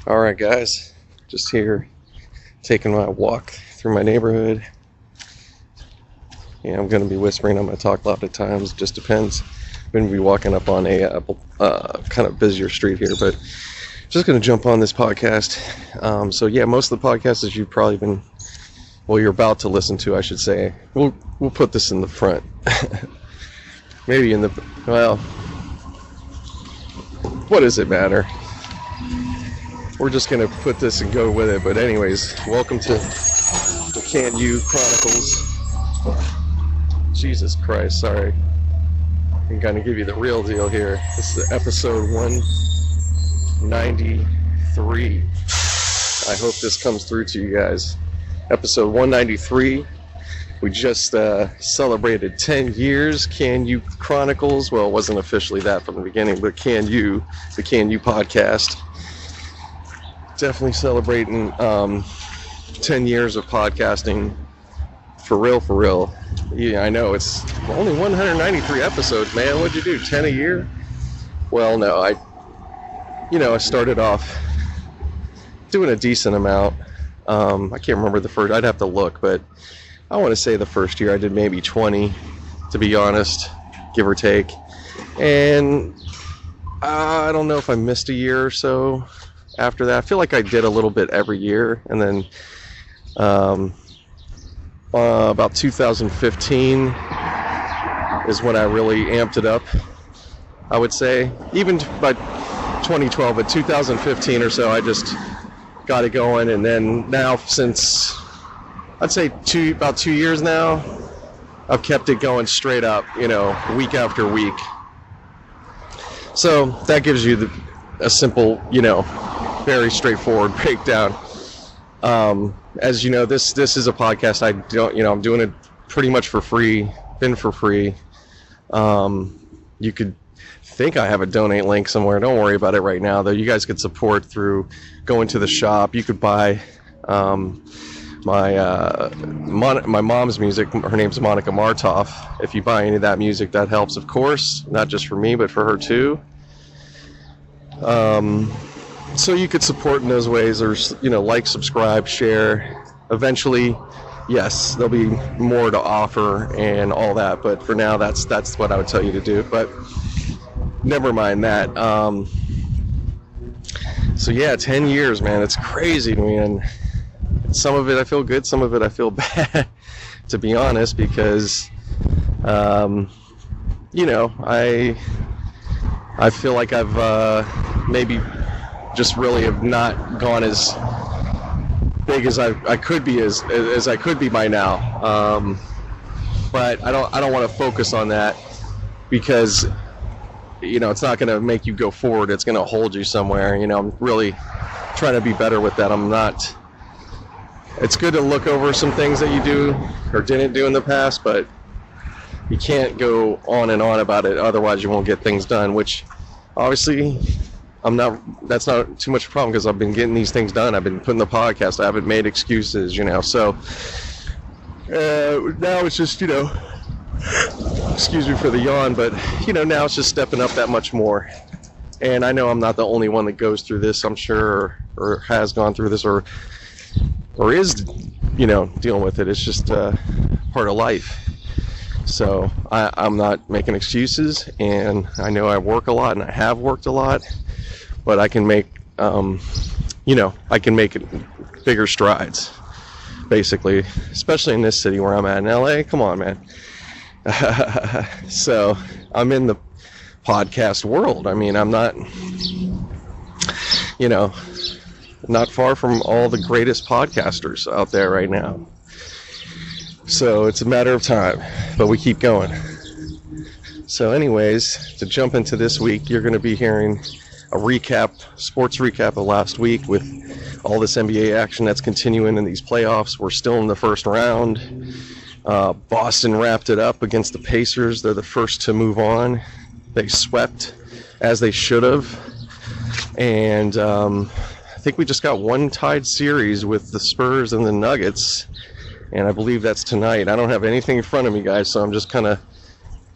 Alright guys, just here taking my walk through my neighborhood. Yeah, I'm going to be whispering, I'm going to talk loud at times, just depends. I'm going to be walking up on a kind of busier street here, but just going to jump on this podcast. So yeah, most of the podcasts that you've probably been, well, you're about to listen to, I should say. We'll put this in the front. Maybe in the, well, what does it matter? We're just going to put this and go with it. But anyways, welcome to the KANU Chronicles. Jesus Christ, sorry. I'm going to give you the real deal here. This is episode 193. I hope this comes through to you guys. Episode 193. We just celebrated 10 years, KANU Chronicles. Well, it wasn't officially that from the beginning, but KANU, the KANU podcast. Definitely celebrating 10 years of podcasting. For real. Yeah, I know, it's only 193 episodes, man. What'd you do, 10 a year? Well, no, I started off doing a decent amount. I can't remember the first, I'd have to look, but I want to say the first year I did maybe 20, to be honest, give or take. And I don't know if I missed a year or so after that. I feel like I did a little bit every year, and then about 2015 is when I really amped it up, I would say. Even by 2012, but 2015 or so, I just got it going. And then now, since I'd say about 2 years now, I've kept it going straight up, week after week. So that gives you a simple, very straightforward breakdown. As you know, this is a podcast. I'm doing it pretty much for free, been for free. You could think I have a donate link somewhere. Don't worry about it right now, though. You guys could support through going to the shop. You could buy my mom's music. Her name's Monica Martoff. If you buy any of that music, that helps, of course, not just for me, but for her too. So you could support in those ways, or like, subscribe, share. Eventually, yes, there'll be more to offer and all that, but for now, that's what I would tell you to do. But never mind that. So yeah, 10 years, man. It's crazy, man. Some of it I feel good, some of it I feel bad, to be honest, because I feel like I've maybe just really have not gone as big as I could be, as I could be by now. But I don't want to focus on that, because it's not going to make you go forward. It's going to hold you somewhere. I'm really trying to be better with that. It's good to look over some things that you do or didn't do in the past, but you can't go on and on about it, otherwise you won't get things done, which obviously that's not too much of a problem, because I've been getting these things done. I've been putting the podcast, I haven't made excuses, so now it's just, excuse me for the yawn, but now it's just stepping up that much more. And I know I'm not the only one that goes through this, I'm sure, or has gone through this, or is dealing with it. It's just part of life. So I'm not making excuses, and I know I work a lot, and I have worked a lot, but I can make I can make it bigger strides, basically, especially in this city where I'm at in LA. Come on, man. So I'm in the podcast world. I mean, I'm not not far from all the greatest podcasters out there right now. So it's a matter of time, but we keep going. So anyways, to jump into this week, you're going to be hearing a sports recap of last week, with all this NBA action that's continuing in these playoffs. We're still in the first round. Boston wrapped it up against the Pacers. They're the first to move on. They swept, as they should have. And I think we just got one tied series with the Spurs and the Nuggets, and I believe that's tonight. I don't have anything in front of me, guys, so I'm just kind of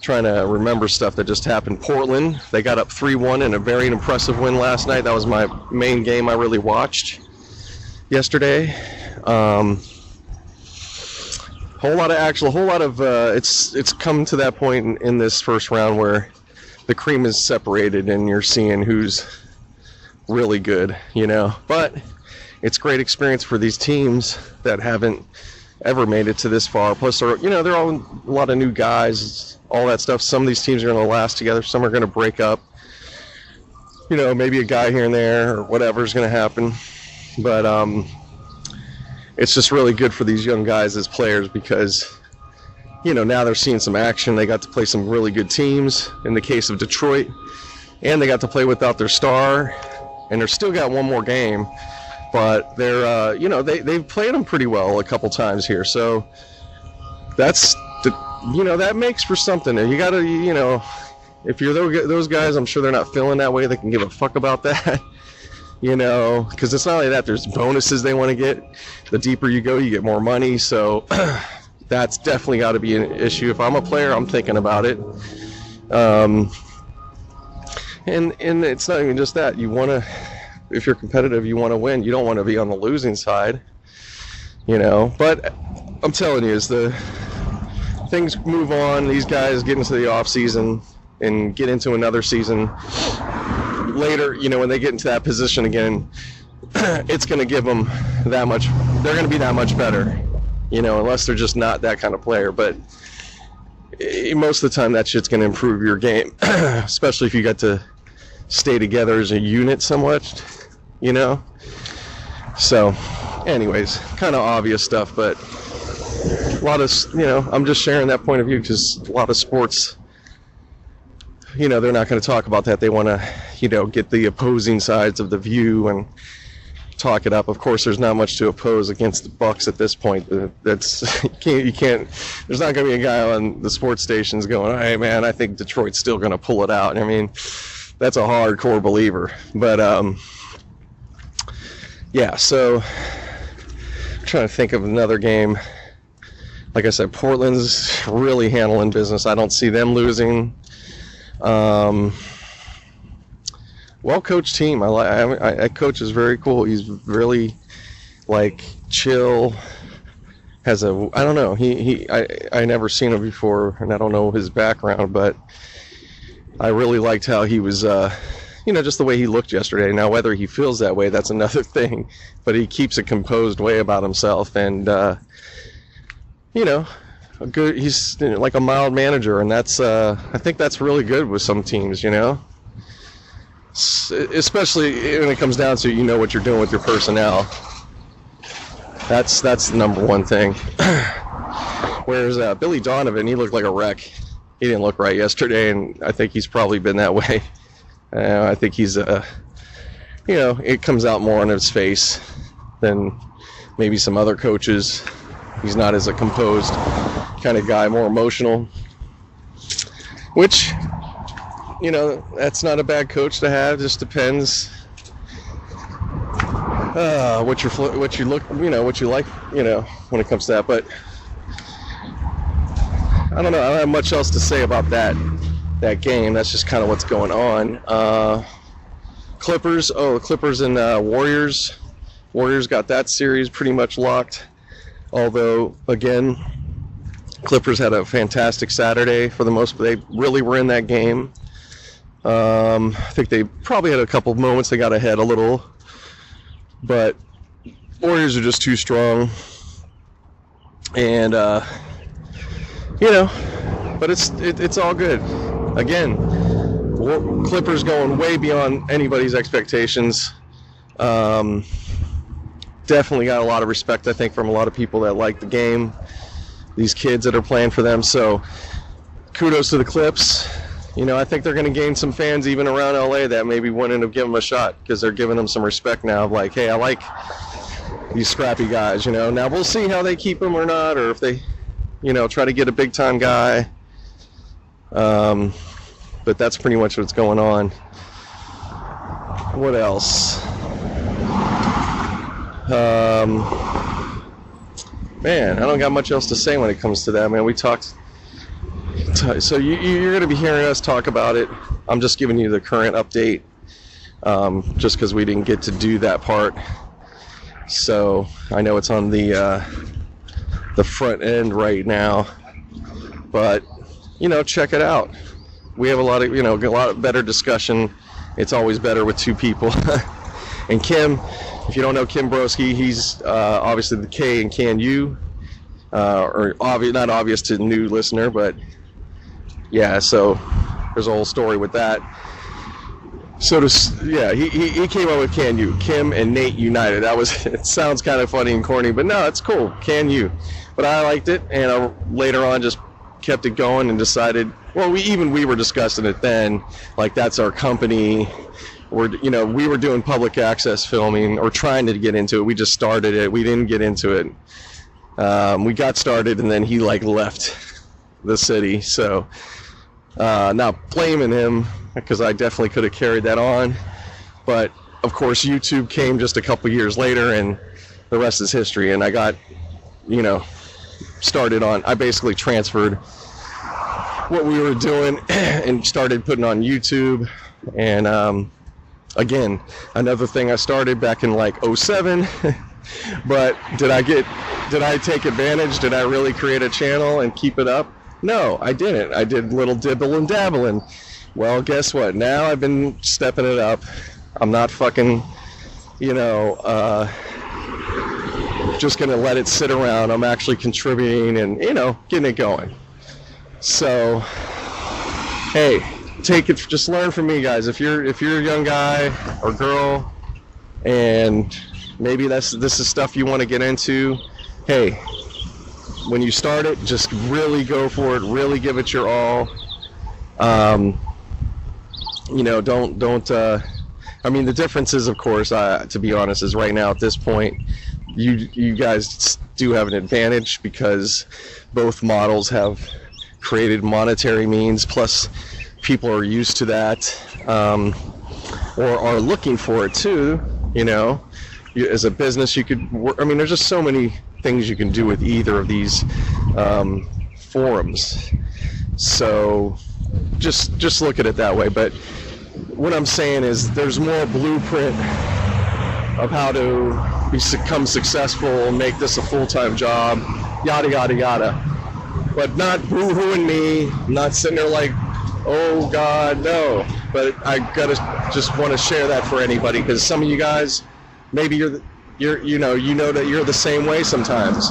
trying to remember stuff that just happened. Portland, they got up 3-1 in a very impressive win last night. That was my main game I really watched yesterday. It's come to that point in this first round where the cream is separated and you're seeing who's really good, But it's great experience for these teams that haven't ever made it to this far. Plus, they're all a lot of new guys, all that stuff. Some of these teams are going to last together. Some are going to break up. Maybe a guy here and there or whatever is going to happen. But it's just really good for these young guys as players because, now they're seeing some action. They got to play some really good teams in the case of Detroit, and they got to play without their star, and they're still got one more game. But they're, they've played them pretty well a couple times here. So that makes for something. You got to, if you're those guys, I'm sure they're not feeling that way. They can give a fuck about that, because it's not only that. There's bonuses they want to get. The deeper you go, you get more money. So that's definitely got to be an issue. If I'm a player, I'm thinking about it. And it's not even just that. You want to. If you're competitive, you want to win. You don't want to be on the losing side, But I'm telling you, as the things move on, these guys get into the off season and get into another season later, when they get into that position again, it's going to give them that much. They're going to be that much better, unless they're just not that kind of player. But most of the time, that shit's going to improve your game, especially if you got to stay together as a unit somewhat, So, anyways, kind of obvious stuff, but a lot of, I'm just sharing that point of view because a lot of sports, they're not going to talk about that. They want to, get the opposing sides of the view and talk it up. Of course, there's not much to oppose against the Bucks at this point. That's you can't. There's not going to be a guy on the sports stations going, "Hey, man, I think Detroit's still going to pull it out." I mean, that's a hardcore believer. But yeah. So, I'm trying to think of another game. Like I said, Portland's really handling business. I don't see them losing. Well-coached team. I coach is very cool. He's really chill. I don't know. I never seen him before, and I don't know his background, but I really liked how he was. Just the way he looked yesterday. Now, whether he feels that way, that's another thing. But he keeps a composed way about himself, and he's like a mild manager, and that's I think that's really good with some teams, especially when it comes down to what you're doing with your personnel. That's the number one thing. Whereas Billy Donovan, he looked like a wreck. He didn't look right yesterday, and I think he's probably been that way. I think he's it comes out more on his face than maybe some other coaches. He's not as a composed kind of guy, more emotional, which, that's not a bad coach to have. Just depends what you like, when it comes to that. But I don't know. I don't have much else to say about that game. That's just kind of what's going on. Clippers and Warriors. Warriors got that series pretty much locked. Although, again, Clippers had a fantastic Saturday for the most part. They really were in that game. I think they probably had a couple of moments they got ahead a little. But Warriors are just too strong. And, but it's all good. Again, Clippers going way beyond anybody's expectations. Definitely got a lot of respect, I think, from a lot of people that like the game, these kids that are playing for them. So kudos to the Clips. I think they're going to gain some fans even around LA that maybe wouldn't have given them a shot because they're giving them some respect now of hey, I like these scrappy guys, Now we'll see how they keep them or not, or if they, try to get a big time guy. But that's pretty much what's going on. What else? Man, I don't got much else to say when it comes to that, man. We talked So you're going to be hearing us talk about it. I'm just giving you the current update, just because we didn't get to do that part. So I know it's on the front end right now, but check it out. We have a lot of better discussion. It's always better with two people. And Kim, if you don't know Kim Broski, he's obviously the K in KANU, or not obvious to new listener, but yeah. So there's a whole story with that. So he came up with KANU, Kim and Nate United. It sounds kind of funny and corny, but no, it's cool, KANU. But I liked it, and I later on just kept it going and decided. Well, we were discussing it then, like that's our company. We were doing public access filming or trying to get into it. We just started it. We didn't get into it. We got started, and then he left the city. So not blaming him, because I definitely could have carried that on. But of course, YouTube came just a couple years later, and the rest is history. And I got, started on. I basically transferred what we were doing and started putting on YouTube. And again, another thing I started back in 2007. But did I take advantage? Did I really create a channel and keep it up? No, I didn't. I did little dibble and dabbling. Well, guess what? Now I've been stepping it up. I'm not fucking, just gonna let it sit around. I'm actually contributing and, getting it going. So, hey, just learn from me, guys. If you're a young guy or girl, and maybe this is stuff you want to get into, hey, when you start it, just really go for it. Really give it your all. Don't. I mean, the difference is, of course, to be honest, is right now at this point, you guys do have an advantage because both models have created monetary means, plus people are used to that, or are looking for it too. As a business, you could work. I mean, there's just so many things you can do with either of these forums. So just look at it that way. But what I'm saying is there's more blueprint of how to become successful, make this a full-time job, yada, yada, yada. But not boo-hooing me, not sitting there like, oh God, no. But I just want to share that for anybody, because some of you guys, maybe you know that you're the same way sometimes.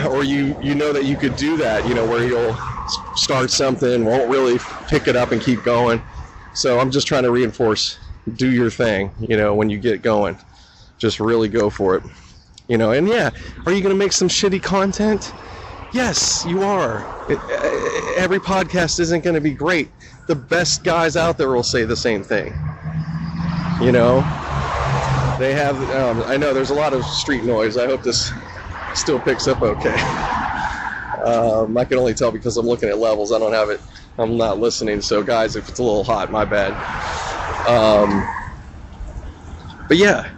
Or you know that you could do that, where you'll start something, won't really pick it up and keep going. So I'm just trying to reinforce, do your thing, when you get going. Just really go for it. And yeah, are you going to make some shitty content? Yes, you are. Every podcast isn't going to be great. The best guys out there will say the same thing. They have, I know there's a lot of street noise. I hope this still picks up okay. I can only tell because I'm looking at levels. I don't have it. I'm not listening. So guys, if it's a little hot, my bad. But yeah,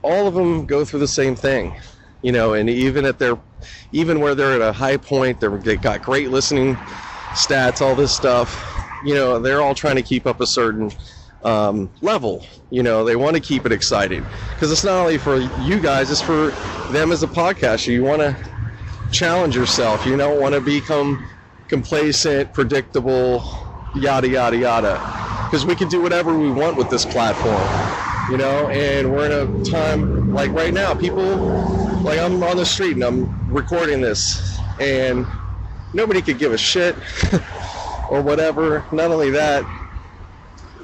all of them go through the same thing, and even where they're at a high point, they got great listening stats, all this stuff, they're all trying to keep up a certain level. They want to keep it exciting, because it's not only for you guys, it's for them as a podcaster. You want to challenge yourself. You don't want to become complacent, predictable, yada, yada, yada, because we can do whatever we want with this platform, and we're in a time like right now, people, like I'm on the street and I'm recording this and nobody could give a shit or whatever. Not only that,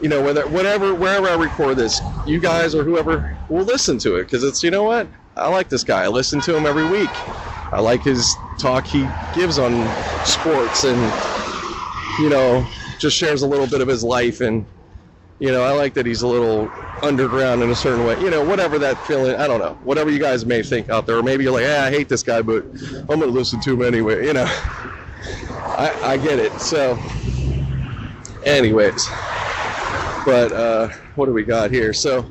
wherever I record this, you guys or whoever will listen to it, because it's, what? I like this guy. I listen to him every week. I like his talk he gives on sports, and, just shares a little bit of his life. And, I like that he's a little underground in a certain way. Whatever that feeling, I don't know. Whatever you guys may think out there. Or maybe you're like, I hate this guy, but I'm going to listen to him anyway. I get it. So, anyways. But what do we got here? So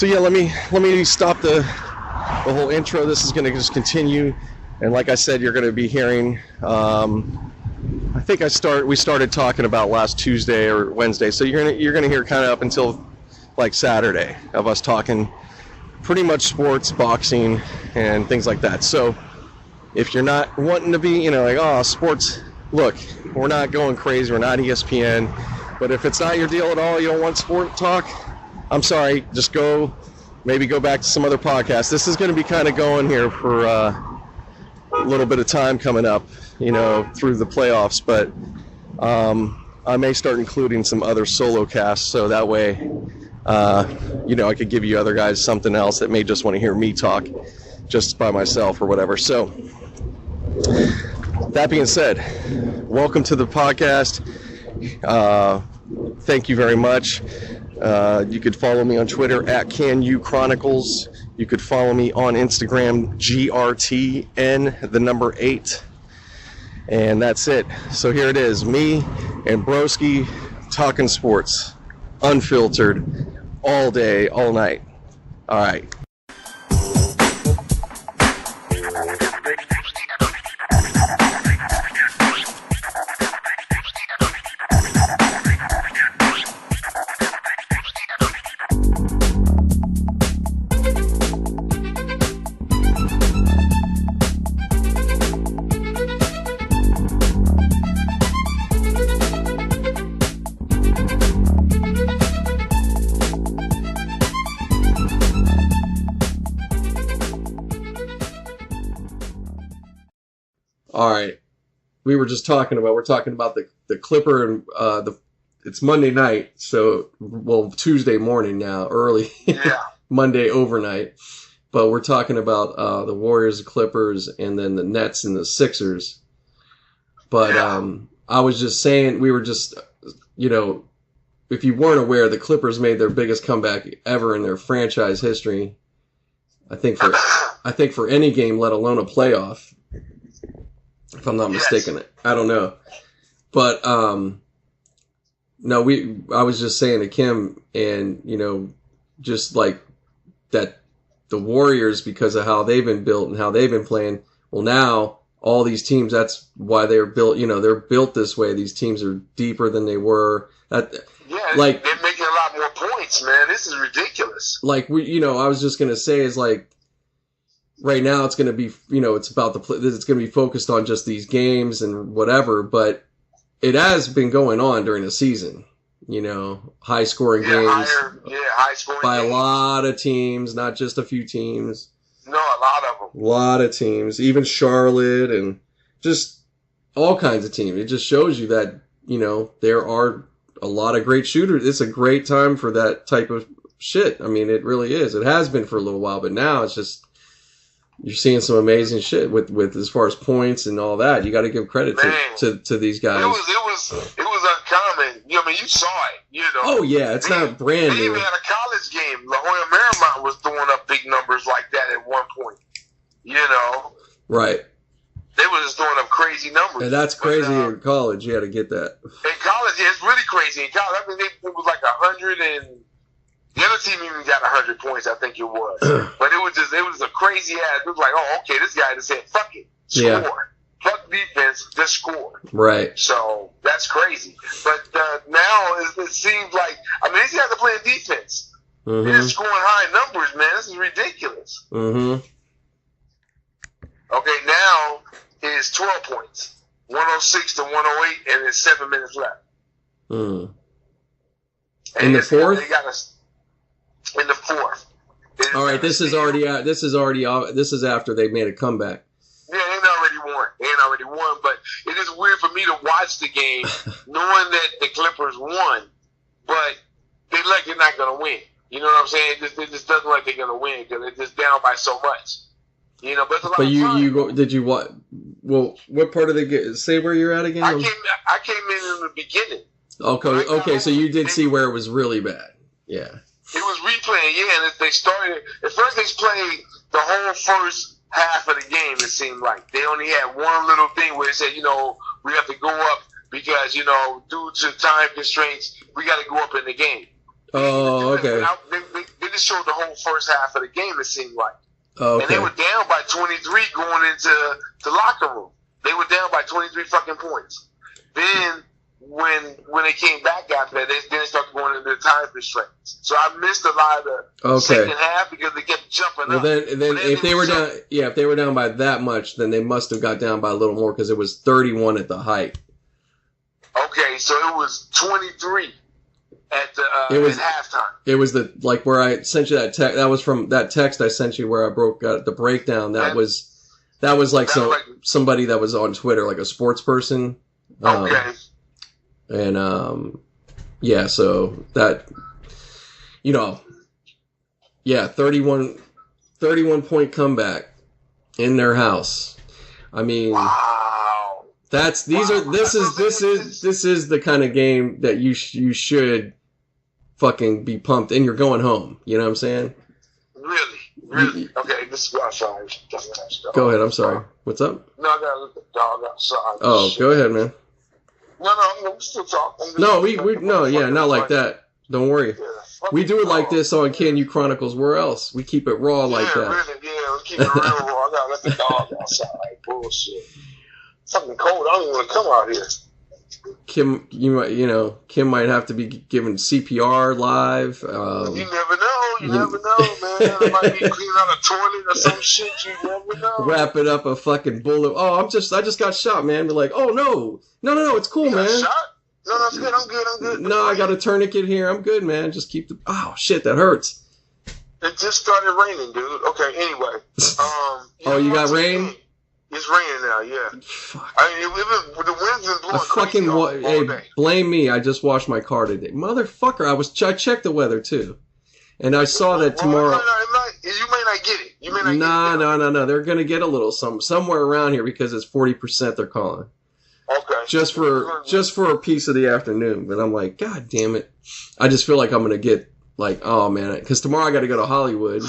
yeah, let me stop the whole intro. This is going to just continue And like I said, you're going to be hearing, I think we started talking about last Tuesday or Wednesday, so you're gonna hear kind of up until like Saturday of us talking pretty much sports, boxing, and things like that. So if you're not wanting to be, like, oh, sports, look, we're not going crazy, we're not ESPN, but if it's not your deal at all, you don't want sport talk, I'm sorry, just maybe go back to some other podcast. This is going to be kind of going here for a little bit of time coming up, through the playoffs, but I may start including some other solo casts, so that way, I could give you other guys something else that may just want to hear me talk just by myself or whatever. So that being said, welcome to the podcast. Thank you very much. You could follow me on Twitter at KANU Chronicles. You could follow me on Instagram, GRTN8. And that's it. So here it is, me and Broski talking sports, unfiltered, all day, all night. All right. All right, we're talking about the Clipper, and it's Monday night, so, Tuesday morning now, early, yeah. Monday overnight, but we're talking about the Warriors, the Clippers, and then the Nets and the Sixers. But I was just saying, we were just, if you weren't aware, the Clippers made their biggest comeback ever in their franchise history. I think for any game, let alone a playoff. If I'm not mistaken, I don't know, but no, I was just saying to Kim, and just like that, the Warriors, because of how they've been built and how they've been playing. Well, now all these teams, that's why they're built. They're built this way. These teams are deeper than they were. They're making a lot more points, man. This is ridiculous. Like I was just gonna say is like. Right now, it's going to be, it's about it's going to be focused on just these games and whatever, but it has been going on during the season, high scoring games. High scoring by games. A lot of teams, not just a few teams. No, a lot of them. A lot of teams, even Charlotte and just all kinds of teams. It just shows you that, there are a lot of great shooters. It's a great time for that type of shit. I mean, it really is. It has been for a little while, but now it's just, you're seeing some amazing shit with as far as points and all that. You got to give credit to these guys. It was uncommon. You saw it. Oh yeah, it's not brand new. They even had a college game. La Jolla Marymount was throwing up big numbers like that at one point. Right. They were just throwing up crazy numbers. And that's crazy in college. You had to get that. In college, it's really crazy. In college, I mean, it was like 100 and. The other team even got 100 points, I think it was. But it was a crazy ass. It was like, oh, okay, this guy just said, fuck it, score. Yeah. Fuck defense, just score. Right. So that's crazy. But now it seems like, these guys are playing defense. Mm-hmm. They're scoring high numbers, man. This is ridiculous. Mm-hmm. Okay, now it's 12 points. 106 to 108, and there's 7 minutes left. Mm. In the fourth? They got us in the fourth. All right, this is after they made a comeback. Yeah, they ain't already won, but it is weird for me to watch the game knowing that the Clippers won, but they like they're not going to win. You know what I'm saying? It just doesn't look like they're going to win because they're just down by so much. But it's a lot of fun. Did you what? Well, what part of the game? Say where you're at again. I came in the beginning. Okay, so you did see where it was really bad. Yeah. It was replaying, and they started. At first, they played the whole first half of the game. It seemed like they only had one little thing where it said, we have to go up because due to time constraints, we got to go up in the game. Oh, okay. They just showed the whole first half of the game. It seemed like. Oh, okay. And they were down by 23 going into the locker room. They were down by 23 fucking points. Then when they came back after that, then they started going into the time constraints. So I missed a lot of the second half because they kept jumping up. Then if they were down, if they were down by that much, then they must have got down by a little more because it was 31 at the height. Okay, so it was 23 at the at halftime. It was where I sent you that text. That was from that text I sent you where I broke the breakdown. That was like somebody that was on Twitter, like a sports person. Okay. And yeah, so that 31 point comeback in their house. I mean, wow. This is the kind of game that you should fucking be pumped, and you're going home. You know what I'm saying? Really? Okay, this is sorry. Go ahead. I'm sorry. What's up? No, I gotta let the dog outside. Oh, go ahead, man. No, we still talking. No, not like that. Don't worry. Yeah, we do it like this on KANU Chronicles. Where else? We keep it raw like that. Really, we keep it real raw. I gotta let the dog outside. Bullshit. Something cold. I don't even want to come out here. Kim might have to be given CPR live. You never know. You never know, man. I might be cleaning out a toilet or some shit. You never know. Wrapping up a fucking bullet. Oh, I just got shot, man. They're like, oh no, it's cool, man. Shot? No, that's good. I'm good. No, I got a tourniquet here. I'm good, man. Just keep oh shit, that hurts. It just started raining, dude. Okay, anyway. You got rain? It's raining now, yeah. Fuck. The wind's been blowing crazy all day. Blame me. I just washed my car today. Motherfucker, I checked the weather, too. And I saw that tomorrow. You may not get it. No. They're going to get a little somewhere around here because it's 40% they're calling. Okay. Just for a piece of the afternoon. But I'm like, God damn it. I just feel like I'm going to get like, oh, man. Because tomorrow I got to go to Hollywood.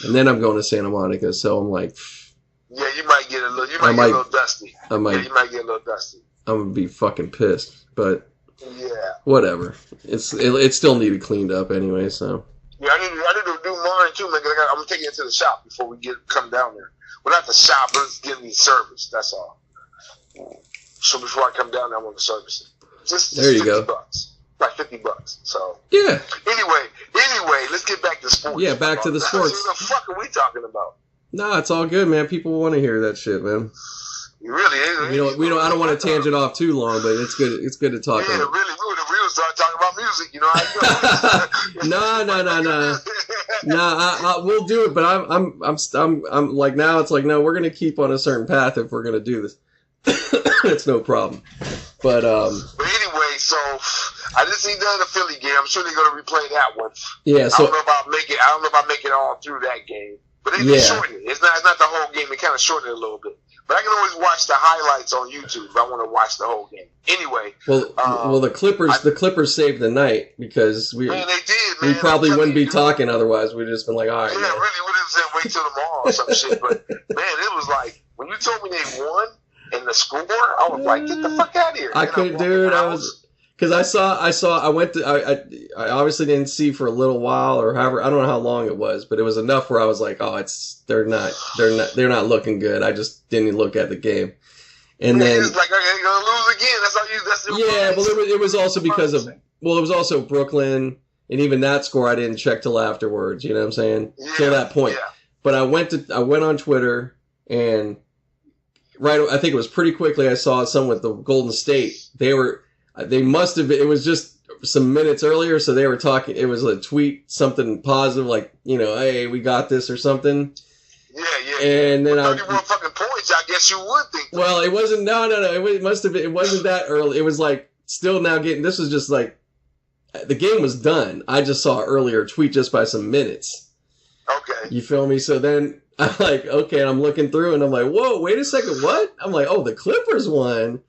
And then I'm going to Santa Monica. So I'm like... Yeah, you might get a little. You might get a little dusty. You might get a little dusty. I'm gonna be fucking pissed, but yeah, whatever. It still needed cleaned up anyway. So yeah, I need to do mine too, man. I'm gonna take it into the shop before we come down there. Well, not the shop, but it's giving me service. That's all. So before I come down there, I want to service it. Just there you go. $50. Like $50. So yeah. Anyway, let's get back to sports. Yeah, back to the sports. What the fuck are we talking about? No, it's all good, man. People want to hear that shit, man. Really? I don't want to tangent off too long, but it's good. It's good to talk. Yeah, really. We would start talking about music. You know how it goes. No. We'll do it, but I'm like now. It's like no, we're gonna keep on a certain path if we're gonna do this. It's no problem. But anyway, so I just seen the Philly game. I'm sure they're gonna replay that one. Yeah. So I don't know if I'll make it all through that game. But they shorten it. It's not the whole game. They kind of shorten it a little bit. But I can always watch the highlights on YouTube if I want to watch the whole game. Anyway. Well, the Clippers saved the night because they did, we probably wouldn't be talking otherwise. We'd just been like, all right. Yeah, really would have said wait till tomorrow or some shit. But man, it was like when you told me they won and the score, I was like, get the fuck out of here. I couldn't do it. Because I went to, I obviously didn't see for a little while or however, I don't know how long it was, but it was enough where I was like, oh, they're not looking good. I just didn't look at the game. And then it's like, okay, you're going to lose again. That's it was also because of, it was also Brooklyn, and even that score I didn't check till afterwards, you know what I'm saying? Yeah, till that point. Yeah. But I went on Twitter and I think it was pretty quickly I saw someone with the Golden State. They must have been, it was just some minutes earlier, so they were talking, it was a tweet, something positive, like, hey, we got this or something. Yeah. And then 31 fucking points, I guess you would think. Well, it wasn't, no, it must have been, it wasn't that early. It was like, still now this was just like, the game was done. I just saw an earlier tweet just by some minutes. Okay. You feel me? So then, I'm like, okay, and I'm looking through, and I'm like, whoa, wait a second, what? I'm like, oh, the Clippers won.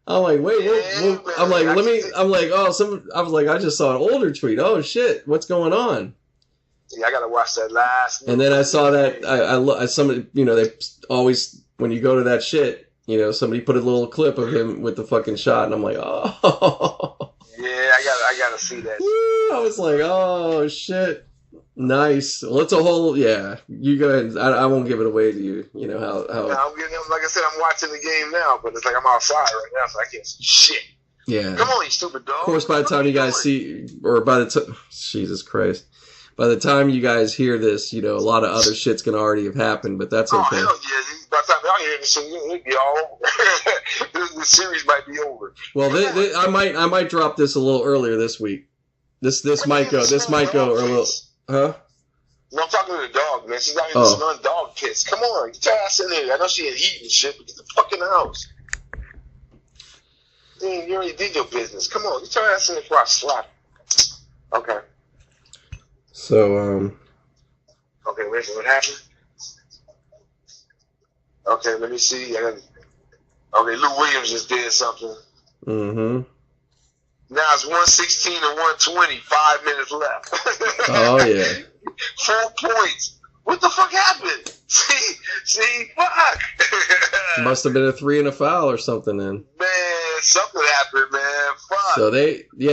I'm like, wait, I'm like, I was like, I just saw an older tweet. Oh shit, what's going on? Yeah, I gotta watch that last. And then I saw that somebody, they always, when you go to that shit, somebody put a little clip of him with the fucking shot, and I'm like, oh. Yeah, I gotta see that. I was like, oh shit. Nice. Well, it's a whole, yeah. You go ahead. I won't give it away to you. You know how. Now, like I said, I'm watching the game now, but it's like I'm outside right now, so I can't see shit. Yeah. Come on, you stupid dog. Of course, by the time you guys see, or by the time, Jesus Christ, by the time you guys hear this, you know, a lot of other shit's gonna already have happened, but that's okay. Oh, hell yeah. By the time y'all hear this shit, it'll be all over. The series might be over. Well, I might drop this a little earlier this week. This might go a little, huh? No, I'm talking to the dog, man. She's out here smelling dog piss. Come on, get your ass in here. I know she ain't eating shit, but get the fuck in the house. Damn, you already did your business. Come on, get your ass in here before I slap you. Okay. So, okay, wait, what happened? Okay, let me see. Okay, Lou Williams just did something. Mm-hmm. Now it's 116 and 120. 5 minutes left. Oh, yeah. 4 points. What the fuck happened? See, fuck. Must have been a 3 and a foul or something then. Man, something happened, man. Fuck. So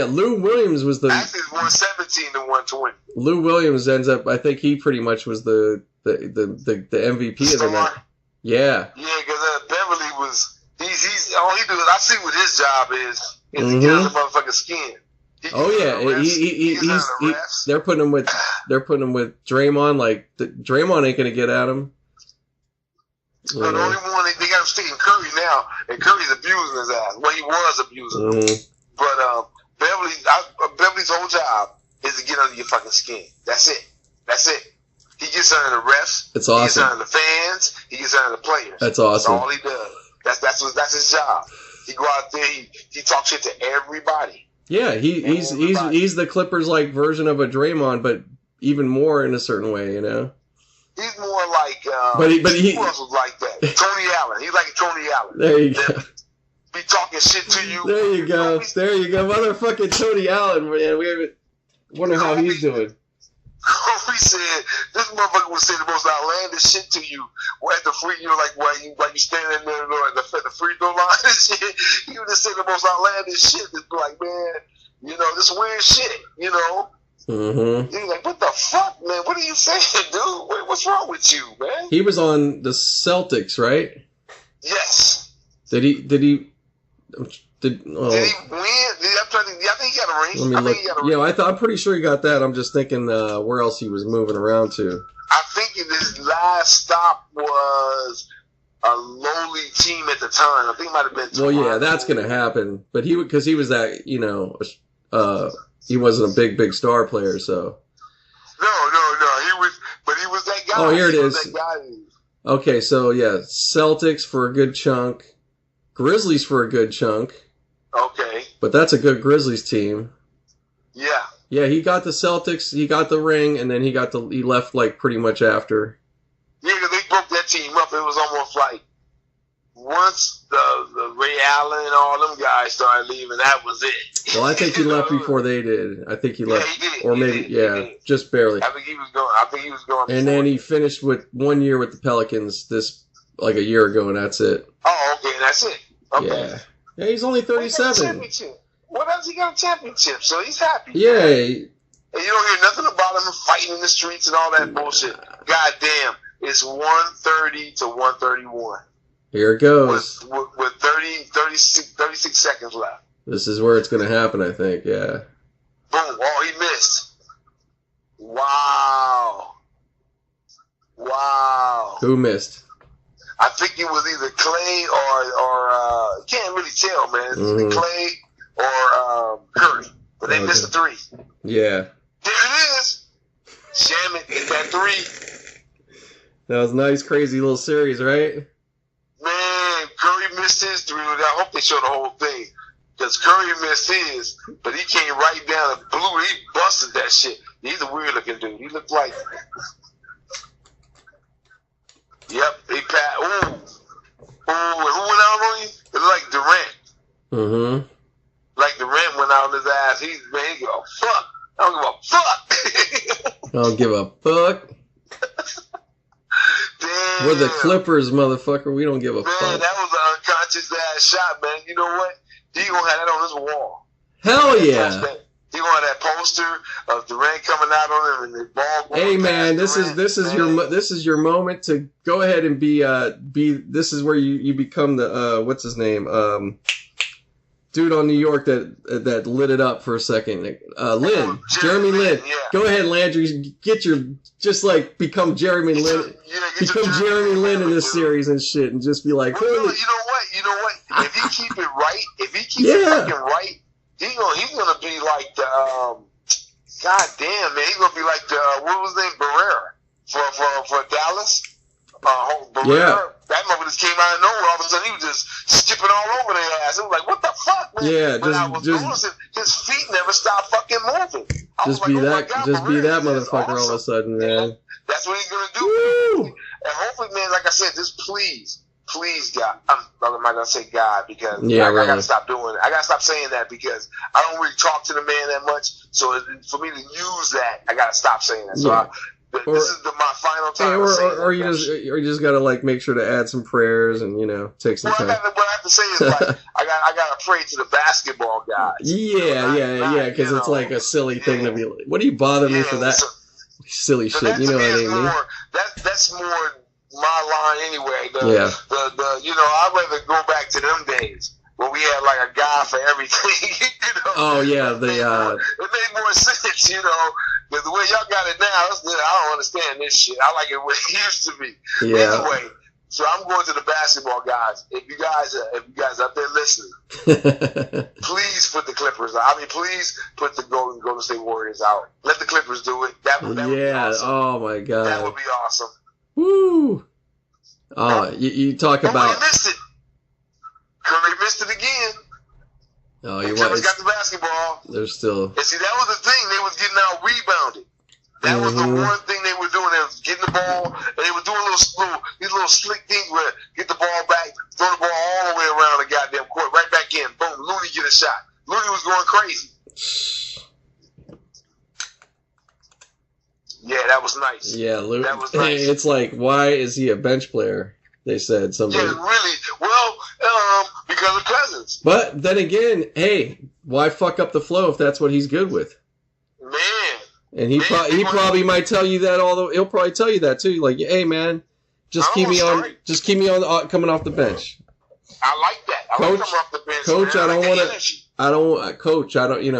Lou Williams was the. Actually, it's 117 to 120. Lou Williams ends up. I think he pretty much was the MVP of the night. Yeah. Yeah, because Beverly was. He's all he do is I see what his job is to get on the motherfucking skin. They're putting him with Draymond. Like Draymond ain't gonna get at him. The only one they got him sticking Curry now, and Curry's abusing his ass. Well, he was abusing him. But Beverly's whole job is to get under your fucking skin. That's it. He gets under the refs. It's awesome. He gets under the fans. He gets under the players. That's awesome. That's all he does. That's his job. He go out there. He talks shit to everybody. Yeah, he's the Clippers like version of a Draymond, but even more in a certain way, you know. He's more like. Who else was like that? Tony Allen. He's like Tony Allen. There you go. Be talking shit to you. There you go. Motherfucking Tony Allen, man. We wonder how he's doing. Kobe said this motherfucker would say the most outlandish shit to you at the free, while you standing there at the free throw line and shit. He would just say the most outlandish shit. Just be like, man, this weird shit, Mm-hmm. He's like, what the fuck, man? What are you saying, dude? What's wrong with you, man? He was on the Celtics, right? Yes. Did he win? I think he got a ring. Let me look. Yeah, I'm pretty sure he got that. I'm just thinking where else he was moving around to. I think his last stop was a lowly team at the time. I think it might have been Toronto. Well, yeah, that's going to happen. But because he was that, he wasn't a big star player, so. No. He was that guy. Oh, here it is. Okay, so yeah, Celtics for a good chunk. Grizzlies for a good chunk. Okay. But that's a good Grizzlies team. Yeah. Yeah, he got the Celtics, he got the ring, and then he left like pretty much after. Yeah, because they broke that team up. It was almost like once the Ray Allen and all them guys started leaving, that was it. Well, I think he left before they did. I think he left. He did. Or maybe, just barely. I think he was going. And then he finished with 1 year with the Pelicans like a year ago, and that's it. Oh, okay, that's it. Okay. Yeah, he's only 37. What else? He got a championship, so he's happy. Yeah. And you don't hear nothing about him fighting in the streets and all that bullshit. God damn, it's 130 to 131. Here it goes. With 36 seconds left. This is where it's going to happen, I think, yeah. Boom. Oh, he missed. Wow. Who missed? I think it was either Clay or can't really tell, man. It's either Clay or Curry. But they missed the three. Yeah. There it is. Shamit hit that three. That was a nice, crazy little series, right? Man, Curry missed his three. I hope they show the whole thing. Because Curry missed his, but he came right down and blew it. He busted that shit. He's a weird looking dude. He looked like... Yep, he passed. Ooh, who went out on you? It looked like Durant. Mm-hmm. Like Durant went out on his ass. He give a fuck. I don't give a fuck. Don't give a fuck. Damn. We're the Clippers, motherfucker. We don't give a fuck. Man, that was an unconscious ass shot, man. You know what? He gonna have that on his wall. Hell yeah. He He gonna have that poster of Durant coming out on him and the ball. Hey man, this is your moment to go ahead and be. This is where you become the what's his name dude on New York that lit it up for a second. Lin, Jeremy Lin. Yeah. Go ahead, Landry. Become Jeremy Lin. Become Jeremy Lin in this series and shit, and just be like, well, you know what? If he keep it right, if he keep it fucking right, he's gonna be like the God damn man, he's gonna be like the what was his name, Barrera for Dallas. Barrera. That mother just came out of nowhere. All of a sudden, he was just skipping all over their ass. It was like, what the fuck, man? Yeah, but I was noticing his feet never stopped fucking moving. Just be that motherfucker awesome. All of a sudden, man. That's what he's gonna do. Woo! And hopefully, man, like I said, just please, God. I'm not gonna say God because I gotta stop doing it. I gotta stop saying that because I don't really talk to the man that much. So for me to use that, I gotta stop saying that. So this is my final time. Or you just gotta like make sure to add some prayers and take some time. What I have to say is like I gotta pray to the basketball guys. Yeah, because it's like a silly thing to be like, what do you bother me for that silly shit? You know what I mean? That's more my line anyway. I'd rather go back to them days when we had like a guy for everything. Oh yeah, it made more sense, But the way y'all got it now, I don't understand this shit. I like it when it used to be. Yeah. Anyway, so I'm going to the basketball guys. If you guys out there listening, please put the Clippers out. I mean, please put the Golden State Warriors out. Let the Clippers do it. That would be awesome. Oh my god. That would be awesome. Woo. Oh, you talk about. Curry missed it. Curry missed it again. Oh, the Clippers got the basketball. They're still. And see, that was the thing. They was getting out rebounded. That was the one thing they were doing. They was getting the ball, and they were doing these little slick things where get the ball back, throw the ball all the way around the goddamn court, right back in. Boom, Looney get a shot. Looney was going crazy. Yeah, that was nice. Yeah, Looney. That was nice. It's like, why is he a bench player? They said something. Yeah, really. Well, because of Cousins. But then again, hey, why fuck up the flow if that's what he's good with? Man. And he probably might tell you that. Although he'll probably tell you that too. Like, hey man, just keep me on coming off the bench. I like that. I like coming off the bench. Coach, man. Coach, I don't.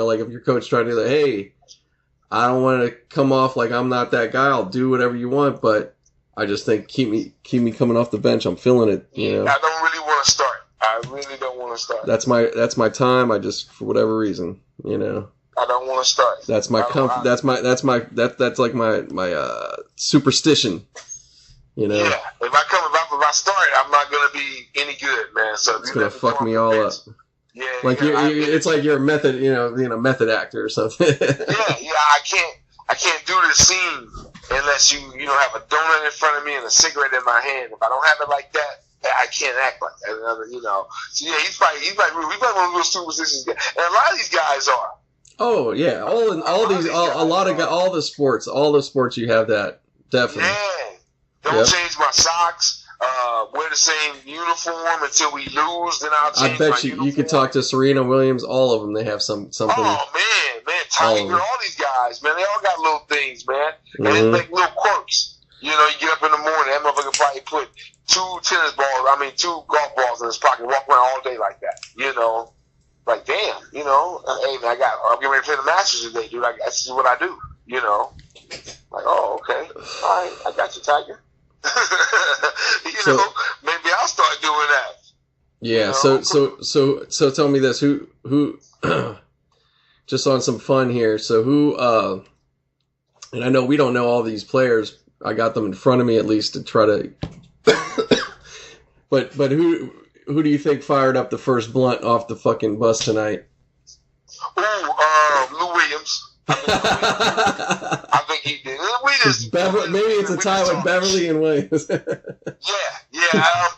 Like if your coach trying to like, hey, I don't want to come off like I'm not that guy. I'll do whatever you want, but I just think keep me coming off the bench. I'm feeling it. I don't really want to start. I really don't want to start. That's my time. I just for whatever reason, I don't want to start. That's my comfort. That's like my superstition. Yeah. If I start, I'm not gonna be any good, man. So it's gonna fuck me all up. Yeah. Like it's like you're a method, method actor or something. I can't do the scene unless you have a donut in front of me and a cigarette in my hand. If I don't have it like that, I can't act like that. So yeah, he's probably one of those superstitious guys, and a lot of these guys are. Oh yeah, all the sports you have that definitely. Yeah, don't change my socks. Wear the same uniform until we lose. Then I'll change. I bet you could talk to Serena Williams. All of them, they have something. Oh man, Tiger, all these guys, man, they all got little things, man, and it's like little quirks. You get up in the morning, that motherfucker probably put 2 golf balls in his pocket, walk around all day like that. Like damn, hey man, I'm getting ready to play the Masters today, dude. That's just what I do. Like okay, all right, I got you, Tiger. Maybe I'll start doing that. Yeah. So tell me this: who just on some fun here. So who? And I know we don't know all these players. I got them in front of me at least to try to. But who do you think fired up the first blunt off the fucking bus tonight? Lou Williams. I think he did. Maybe it's a tie with Beverly and Williams. Yeah.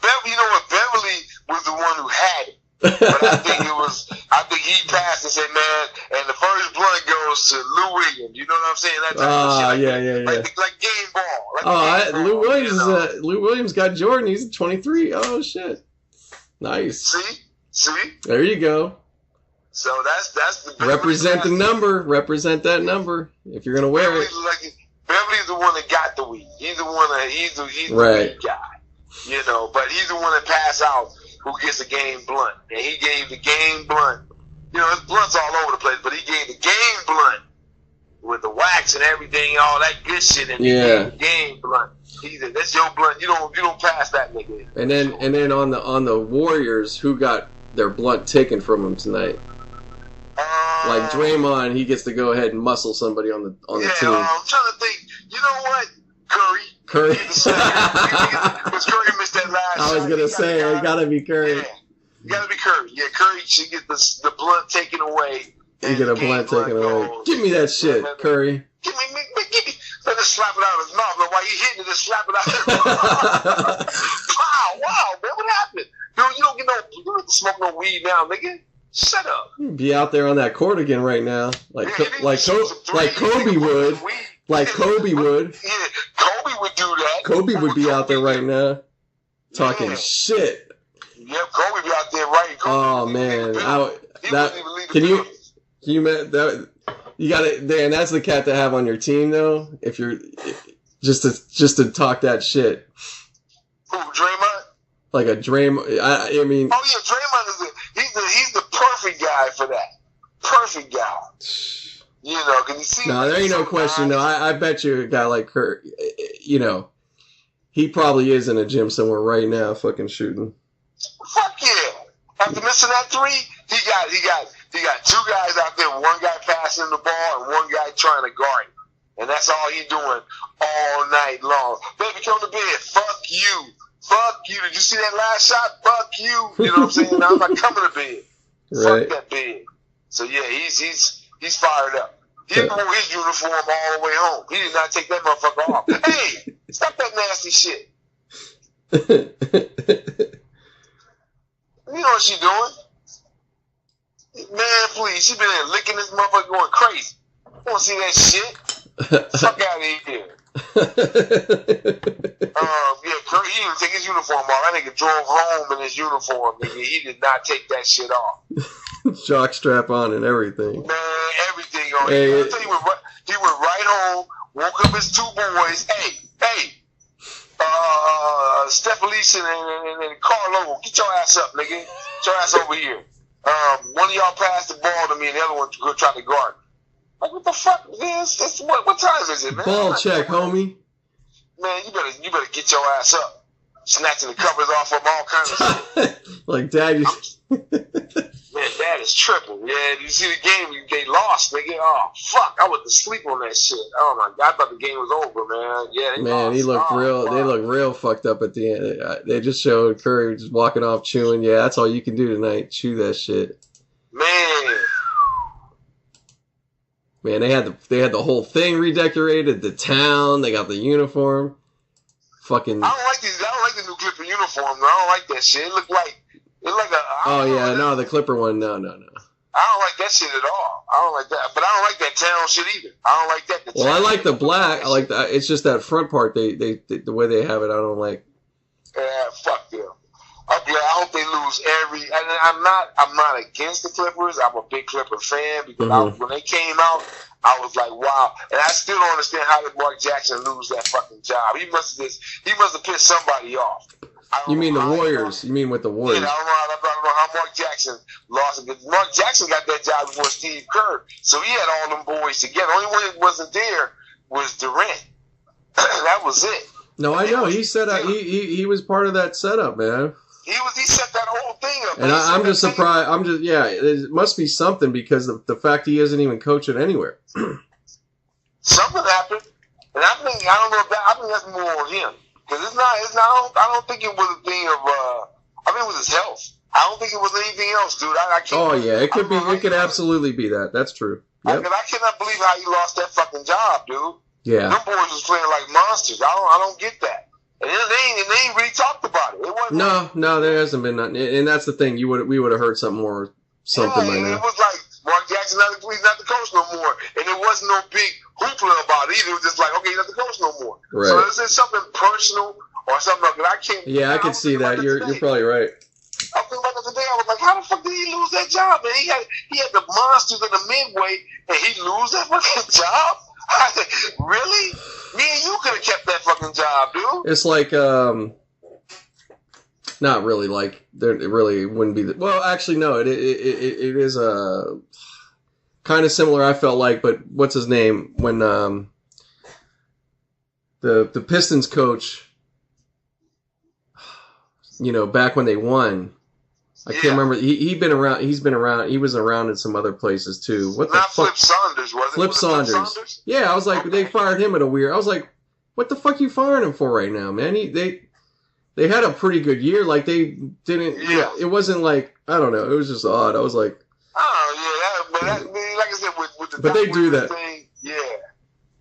Beverly was the one who had it. But I think he passed and said, man, and the first blunt goes to Lou Williams. You know what I'm saying? That type of shit. Like game ball. Lou Williams got Jordan. He's 23. Oh, shit. Nice. See? There you go. So that's the represent the number. Represent that number if you're gonna wear it. Beverly's the one that got the weed. He's the one that he's the right. weed guy. You know, but he's the one that passed out who gets a game blunt. And he gave the game blunt. You know, his blunt's all over the place, but he gave the game blunt with the wax and everything, all that good shit, and he gave the game blunt. He said, "That's your blunt. You don't pass that nigga." And then on the Warriors, who got their blunt taken from him tonight? Like Draymond, he gets to go ahead and muscle somebody on the team. I'm trying to think. You know what? Curry. Because Curry missed that last shot. I was gonna say it gotta be Curry. Yeah, it gotta be Curry. Yeah, Curry should get the blunt taken away. You get a blunt taken away. Give me that shit, Curry. Give me. Let us slap it out of his mouth. But while you hitting it, just slap it out of his mouth. Wow, man, what happened? Dude, you don't get to smoke no weed now, nigga. Shut up. Be out there on that court again right now, like Kobe would. Like Kobe would. Yeah, Kobe would do that. Kobe would be out there right now, talking shit. Yep, Kobe be out there writing. Oh man, you got it there, and that's the cat to have on your team though. If you're just to talk that shit. Who, Draymond? Like a Draymond. I mean. Oh yeah, Draymond he's the perfect guy for that. Perfect guy. You know, because you see. No, there ain't no question. No, I bet you a guy like Kurt. You know, he probably is in a gym somewhere right now, fucking shooting. Fuck yeah! After missing that three, he got two guys out there. One guy passing the ball and one guy trying to guard him. And that's all he doing all night long. Baby, come to bed. Fuck you. Fuck you. Did you see that last shot? Fuck you. You know what I'm saying? I'm not coming to bed. Right. Fuck that bed. So yeah, he's fired up. He wore his uniform all the way home. He did not take that motherfucker off. Hey, stop that nasty shit. You know what she doing? Man, please. She been there licking this motherfucker going crazy. You want to see that shit? Fuck out of here. Yeah, Curry, he didn't take his uniform off. That nigga drove home in his uniform, nigga. He did not take that shit off. Jock strap on and everything. Man, everything on. Hey, He went right home, woke up his two boys. Hey, Steph Leeson and Carlo, get your ass up, nigga. Get your ass over here. One of y'all passed the ball to me, and the other one tried to guard me. Like, what the fuck? What time is it, man? Ball check, homie. Man, you better get your ass up. Snatching the covers off of all kinds of shit. Like, Dad, Man, Dad is tripping. Yeah, you see the game, they lost, nigga. Oh, fuck, I went to sleep on that shit. Oh, my God, I thought the game was over, man. Yeah, they lost. He looked they looked real fucked up at the end. They just showed Curry just walking off chewing. Yeah, that's all you can do tonight. Chew that shit. Man, they had the whole thing redecorated, the town, they got the uniform. Fucking. I don't like the new Clipper uniform. I don't like that shit. It looked like a. The Clipper one. No. I don't like that shit at all. I don't like that, but I don't like that town shit either. I don't like that. Well, I like the black. I like that. It's just that front part. They the way they have it. I don't like. Yeah, fuck them. Okay, I hope they lose every. And I'm not against the Clippers. I'm a big Clipper fan because when they came out, I was like, wow. And I still don't understand how did Mark Jackson lose that fucking job. He must have pissed somebody off. You mean the Warriors? You mean with the Warriors? Yeah, I don't know how Mark Jackson lost it. Because Mark Jackson got that job before Steve Kerr, so he had all them boys together. The only one that wasn't there was Durant. That was it. No, I know. He said he was part of that setup, man. He set that whole thing up. And I'm just surprised. It must be something because of the fact he isn't even coaching anywhere. Something happened, and I think that's more on him because it's not. I don't think it was a thing of. I think it was his health. I don't think it was anything else, dude. I can't. Oh yeah, it could be. It could absolutely be that. That's true. Yep. I cannot believe how he lost that fucking job, dude. Yeah. Them boys was playing like monsters. I don't get that. And they ain't really talked about it. No, there hasn't been nothing. And that's the thing. We would have heard something by now. It was like Mark Jackson, he's not the coach no more, and there wasn't no big hoopla about it either. It was just like, okay, he's not the coach no more. Right. So is it something personal or something that I can't? Yeah, I can see that. You're probably right. I was thinking about that today. I was like, how the fuck did he lose that job, man? He had the monsters in the midway, and he lose that fucking job? Really? Me and you could have kept that fucking job, dude. It's like, not really like, it really wouldn't be, well, actually, no, it is kind of similar, I felt like, but what's his name? When, the Pistons coach, you know, back when they won, I can't remember. He's been around. He was around in some other places too. What the Not fuck? Flip Saunders, was it? Flip Saunders. Yeah, I was like, they fired him at a weird. I was like, what the fuck you firing him for right now, man? They had a pretty good year. Like they didn't. Yeah. You know, it wasn't like, I don't know. It was just odd. I was like, oh yeah, but like I said, with the but they do that. Thing, yeah.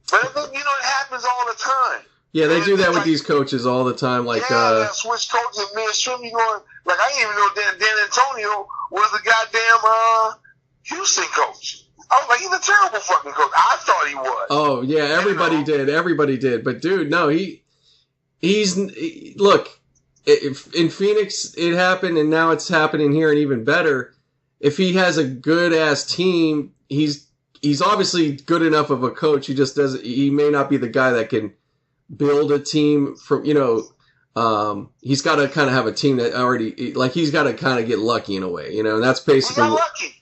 But you know, it happens all the time. Yeah, they do that with these coaches all the time. Like, that switch coaches and midstream. You going like, I didn't even know Dan Antonio was the goddamn Houston coach. I was like, he's a terrible fucking coach. I thought he was. Oh yeah, everybody did. But dude, no, look, in Phoenix it happened, and now it's happening here, and even better. If he has a good ass team, he's obviously good enough of a coach. He just doesn't. He may not be the guy that can build a team from, you know, he's got to kind of have a team that already, like, he's got to kind of get lucky in a way, you know, and that's basically,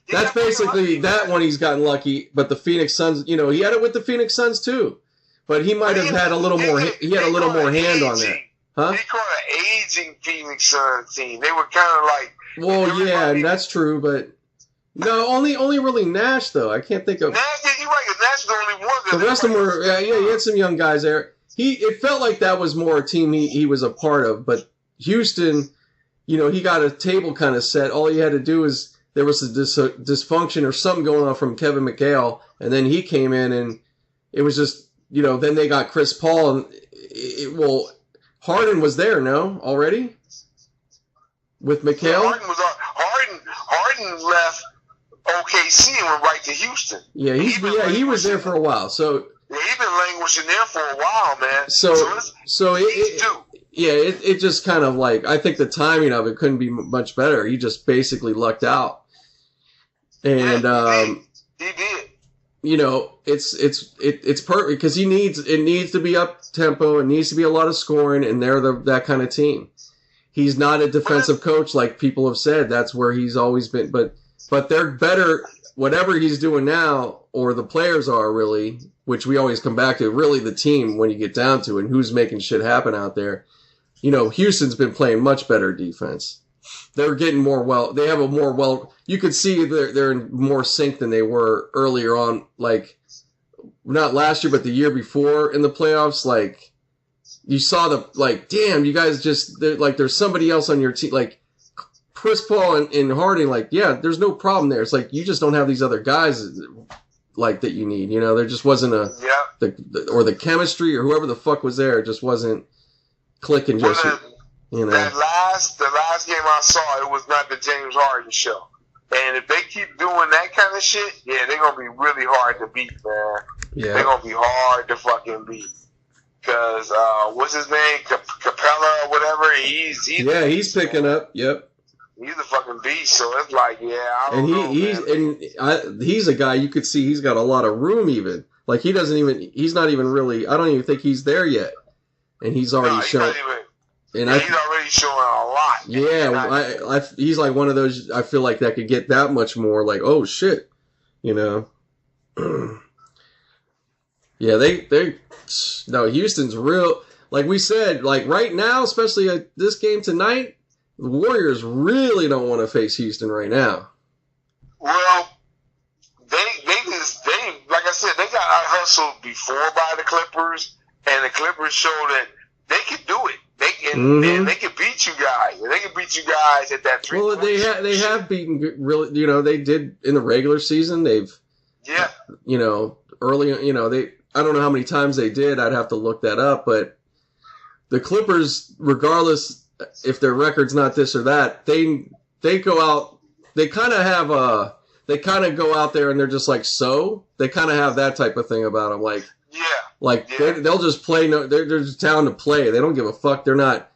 that one he's gotten lucky, but the Phoenix Suns, you know, he had it with the Phoenix Suns too, but he might have had a little more, he had a little more hand on that. Huh? They call it an aging Phoenix Suns team. They were kind of like, well, yeah, and that's true, but no, only really Nash though. I can't think of. Nash, yeah, you're right. Nash is the only one. The rest of them were, yeah, he had some young guys there. It felt like that was more a team he was a part of, but Houston, you know, he got a table kind of set. All he had to do is, there was a dysfunction or something going on from Kevin McHale, and then he came in, and it was just, you know, then they got Chris Paul, and Harden was there, no, already? With McHale? Harden left OKC and went right to Houston. Yeah, he was there for a while, so... Yeah, he's been languishing there for a while, man. It just kind of like, I think the timing of it couldn't be much better. He just basically lucked out, and he did. You know, it's perfect because it needs to be up tempo. It needs to be a lot of scoring, and they're that kind of team. He's not a defensive coach like people have said. That's where he's always been, but they're better. Whatever he's doing now, or the players are really, which we always come back to, really the team when you get down to it, and who's making shit happen out there. You know, Houston's been playing much better defense. They're getting they have a more you could see they're in more sync than they were earlier on, like, not last year, but the year before in the playoffs. Like, you saw damn, you guys there's somebody else on your team, like, Chris Paul and Harden, like, yeah, there's no problem there. It's like, you just don't have these other guys like that you need. You know, there just wasn't the chemistry or whoever the fuck was there. It just wasn't clicking. You know, the last game I saw, it was not the James Harden show. And if they keep doing that kind of shit, yeah, they're gonna be really hard to beat, man. Yeah, they're gonna be hard to fucking beat. Because what's his name, Capella or whatever? He's picking up. Yep. He's a fucking beast, so it's like, yeah, I don't know. He's a guy you could see he's got a lot of room even. Like, he's not even really, I don't even think he's there yet. And he's already shown. He's already showing a lot. Yeah, he's like one of those, I feel like that could get that much more, like, oh shit, you know. Yeah, Houston's real, like we said, like right now, especially at this game tonight, the Warriors really don't want to face Houston right now. Well, they like I said, they got out hustled before by the Clippers, and the Clippers showed that they could do it. They can beat you guys. They can beat you guys at that 3 Well, they have beaten really. You know, they did in the regular season. You know, early. You know, I don't know how many times they did. I'd have to look that up. But the Clippers, regardless if their record's not this or that, they go out. They kind of go out there and they're just like, so they kind of have that type of thing about them. Like, they'll just play. No, they're just down to play. They don't give a fuck. They're not.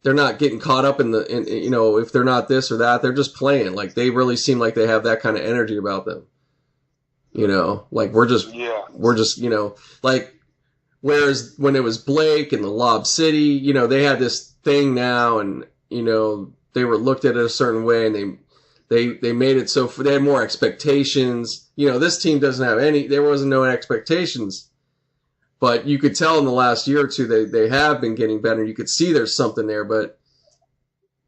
they're not getting caught up in if they're not this or that, they're just playing. Like they really seem like they have that kind of energy about them. Like we're just like, whereas when it was Blake and the Lob City, they had this thing now, and they were looked at it a certain way, and they made it so they had more expectations. This team doesn't have there wasn't no expectations, but you could tell in the last year or two they have been getting better. You could see there's something there, but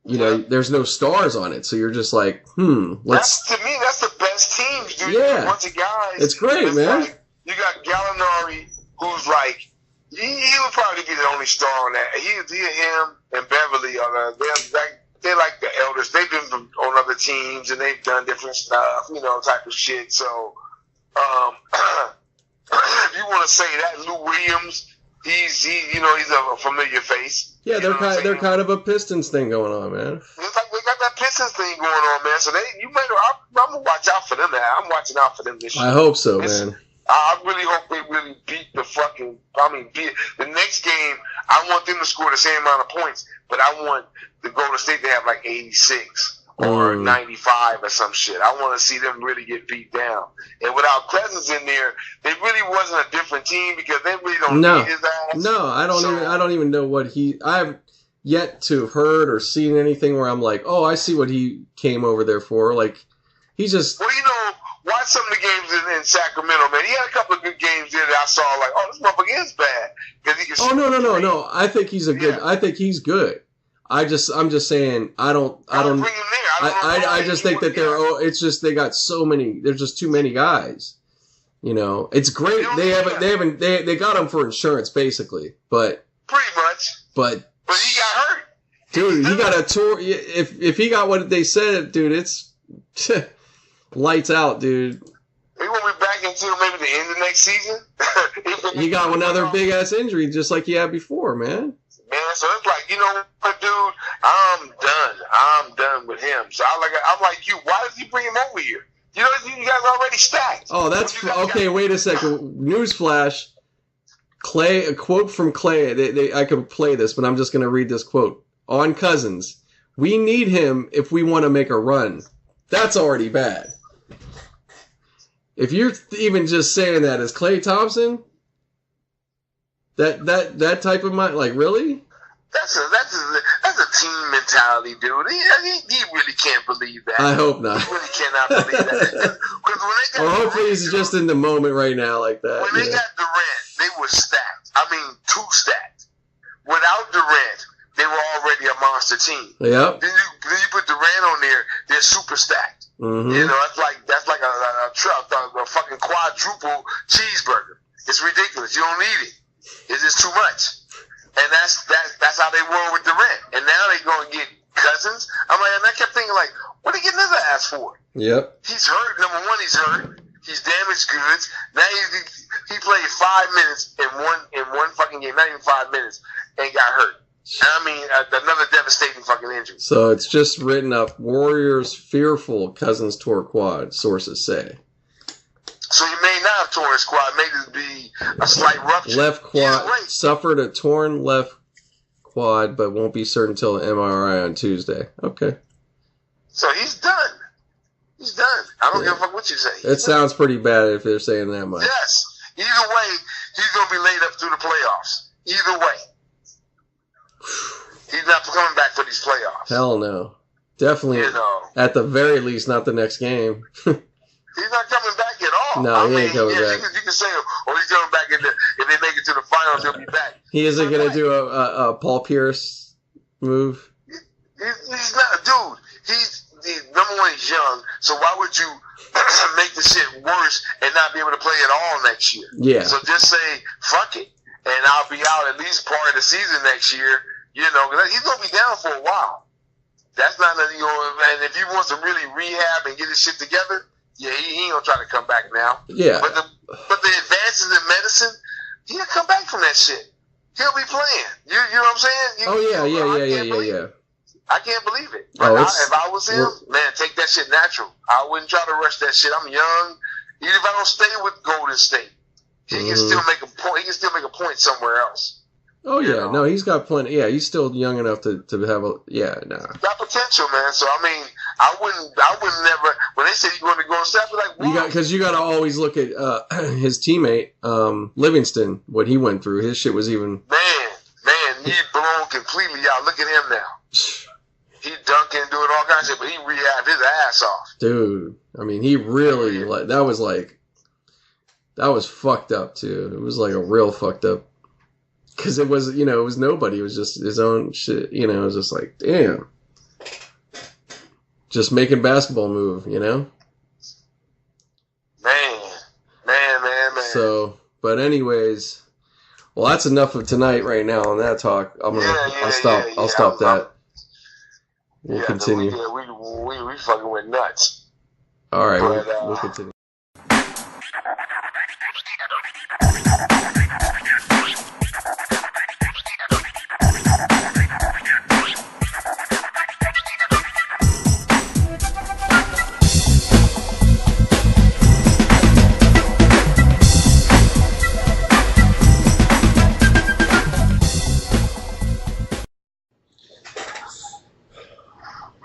there's no stars on it, so you're just like, to me, that's the best team, dude. Yeah, a bunch of guys. It's great, man. Like, you got Gallinari, who's like, he would probably be the only star on that. Him and Beverly are they're like the elders. They've been on other teams and they've done different stuff, type of shit. So, if you want to say that, Lou Williams, he's a familiar face. Yeah, they're kind of a Pistons thing going on, man. It's like they got that Pistons thing going on, man. So I'm gonna watch out for them, man. I'm watching out for them this year. I hope so, man. I really hope they really beat the next game. I want them to score the same amount of points, but I want the Golden State to have like 86 or 95 or some shit. I want to see them really get beat down. And without Cousins in there, they really wasn't a different team because they really don't need his ass. No, I don't even know what I have yet to heard or seen anything where I'm like, oh, I see what he came over there for. Like, he's just... Well, watch some of the games in Sacramento, man. He had a couple of good games there that I saw, like, oh, this motherfucker is bad. No. I think he's I think he's good. I'm just saying, I don't bring him there. I just think that it's just, they got so many, there's just too many guys. It's great. They got him for insurance, basically, but. Pretty much. But he got hurt. Dude, he got a tour. If he got what they said, dude, it's lights out, dude. He won't be back until maybe the end of next season. He got another big ass injury, just like he had before, man. Man, so it's like, what, dude? I'm done with him. So I'm like you. Why does he bring him over here? You guys already stacked. Oh, that's okay. Wait a second. Newsflash. Clay, a quote from Clay. I could play this, but I'm just going to read this quote on Cousins. We need him if we want to make a run. That's already bad. If you're even just saying that as Klay Thompson, that type of mind, like, really? That's a team mentality, dude. He really can't believe that. I hope not. He really cannot believe that. Or hopefully he's just in the moment right now like that. When they got Durant, they were stacked. I mean, too stacked. Without Durant, they were already a monster team. Yep. Then you put Durant on there, they're super stacked. Mm-hmm. That's like a fucking quadruple cheeseburger. It's ridiculous. You don't need it. It's just too much. And that's how they were with Durant. And now they're going to get Cousins. And I kept thinking, like, what are they getting his ass for? Yep. He's hurt. Number one, he's hurt. He's damaged goods. Now he played 5 minutes in one fucking game, not even 5 minutes, and got hurt. I mean, another devastating fucking injury. So it's just written up, Warriors fearful Cousins tore quad, sources say. So he may not have torn his quad. May just be a slight rupture. Left quad. Suffered a torn left quad, but won't be certain until the MRI on Tuesday. Okay. So he's done. He's done. I don't give a fuck what you say. It sounds pretty bad if they're saying that much. Yes. Either way, he's going to be laid up through the playoffs. Either way. He's not coming back for these playoffs. Hell no. Definitely, at the very least, not the next game. He's not coming back at all. No, he ain't coming back. You can say, he's coming back if they make it to the finals, he'll be back. He isn't going to do a Paul Pierce move? He's not, dude. He's number one, he's young, so why would you make the shit worse and not be able to play at all next year? Yeah. So just say, fuck it, and I'll be out at least part of the season next year, because he's going to be down for a while. That's not, and if he wants to really rehab and get his shit together, yeah, he ain't gonna try to come back now. Yeah. But the advances in medicine, he'll come back from that shit. He'll be playing. You know what I'm saying? Yeah. I can't believe it. But if I was him, man, take that shit natural. I wouldn't try to rush that shit. I'm young. Even if I don't stay with Golden State, he can still make a point. He can still make a point somewhere else. Oh yeah, no, he's got plenty. Yeah, he's still young enough to have a. Yeah, nah. Got potential, man. So I mean, I wouldn't never. When they say you're going to go step, like you got because you got to always look at his teammate Livingston, what he went through. His shit was even. Man, he blown completely out. Look at him now. He dunking, doing all kinds of shit, but he rehabbed his ass off. Dude, I mean, he really that was fucked up too. It was like a real fucked up. Because it was, it was nobody. It was just his own shit. It was just like, damn. Just making basketball move, Man. So, but anyways, well, that's enough of tonight right now on that talk. I'll stop that. We'll continue. We fucking went nuts. All right, we'll continue.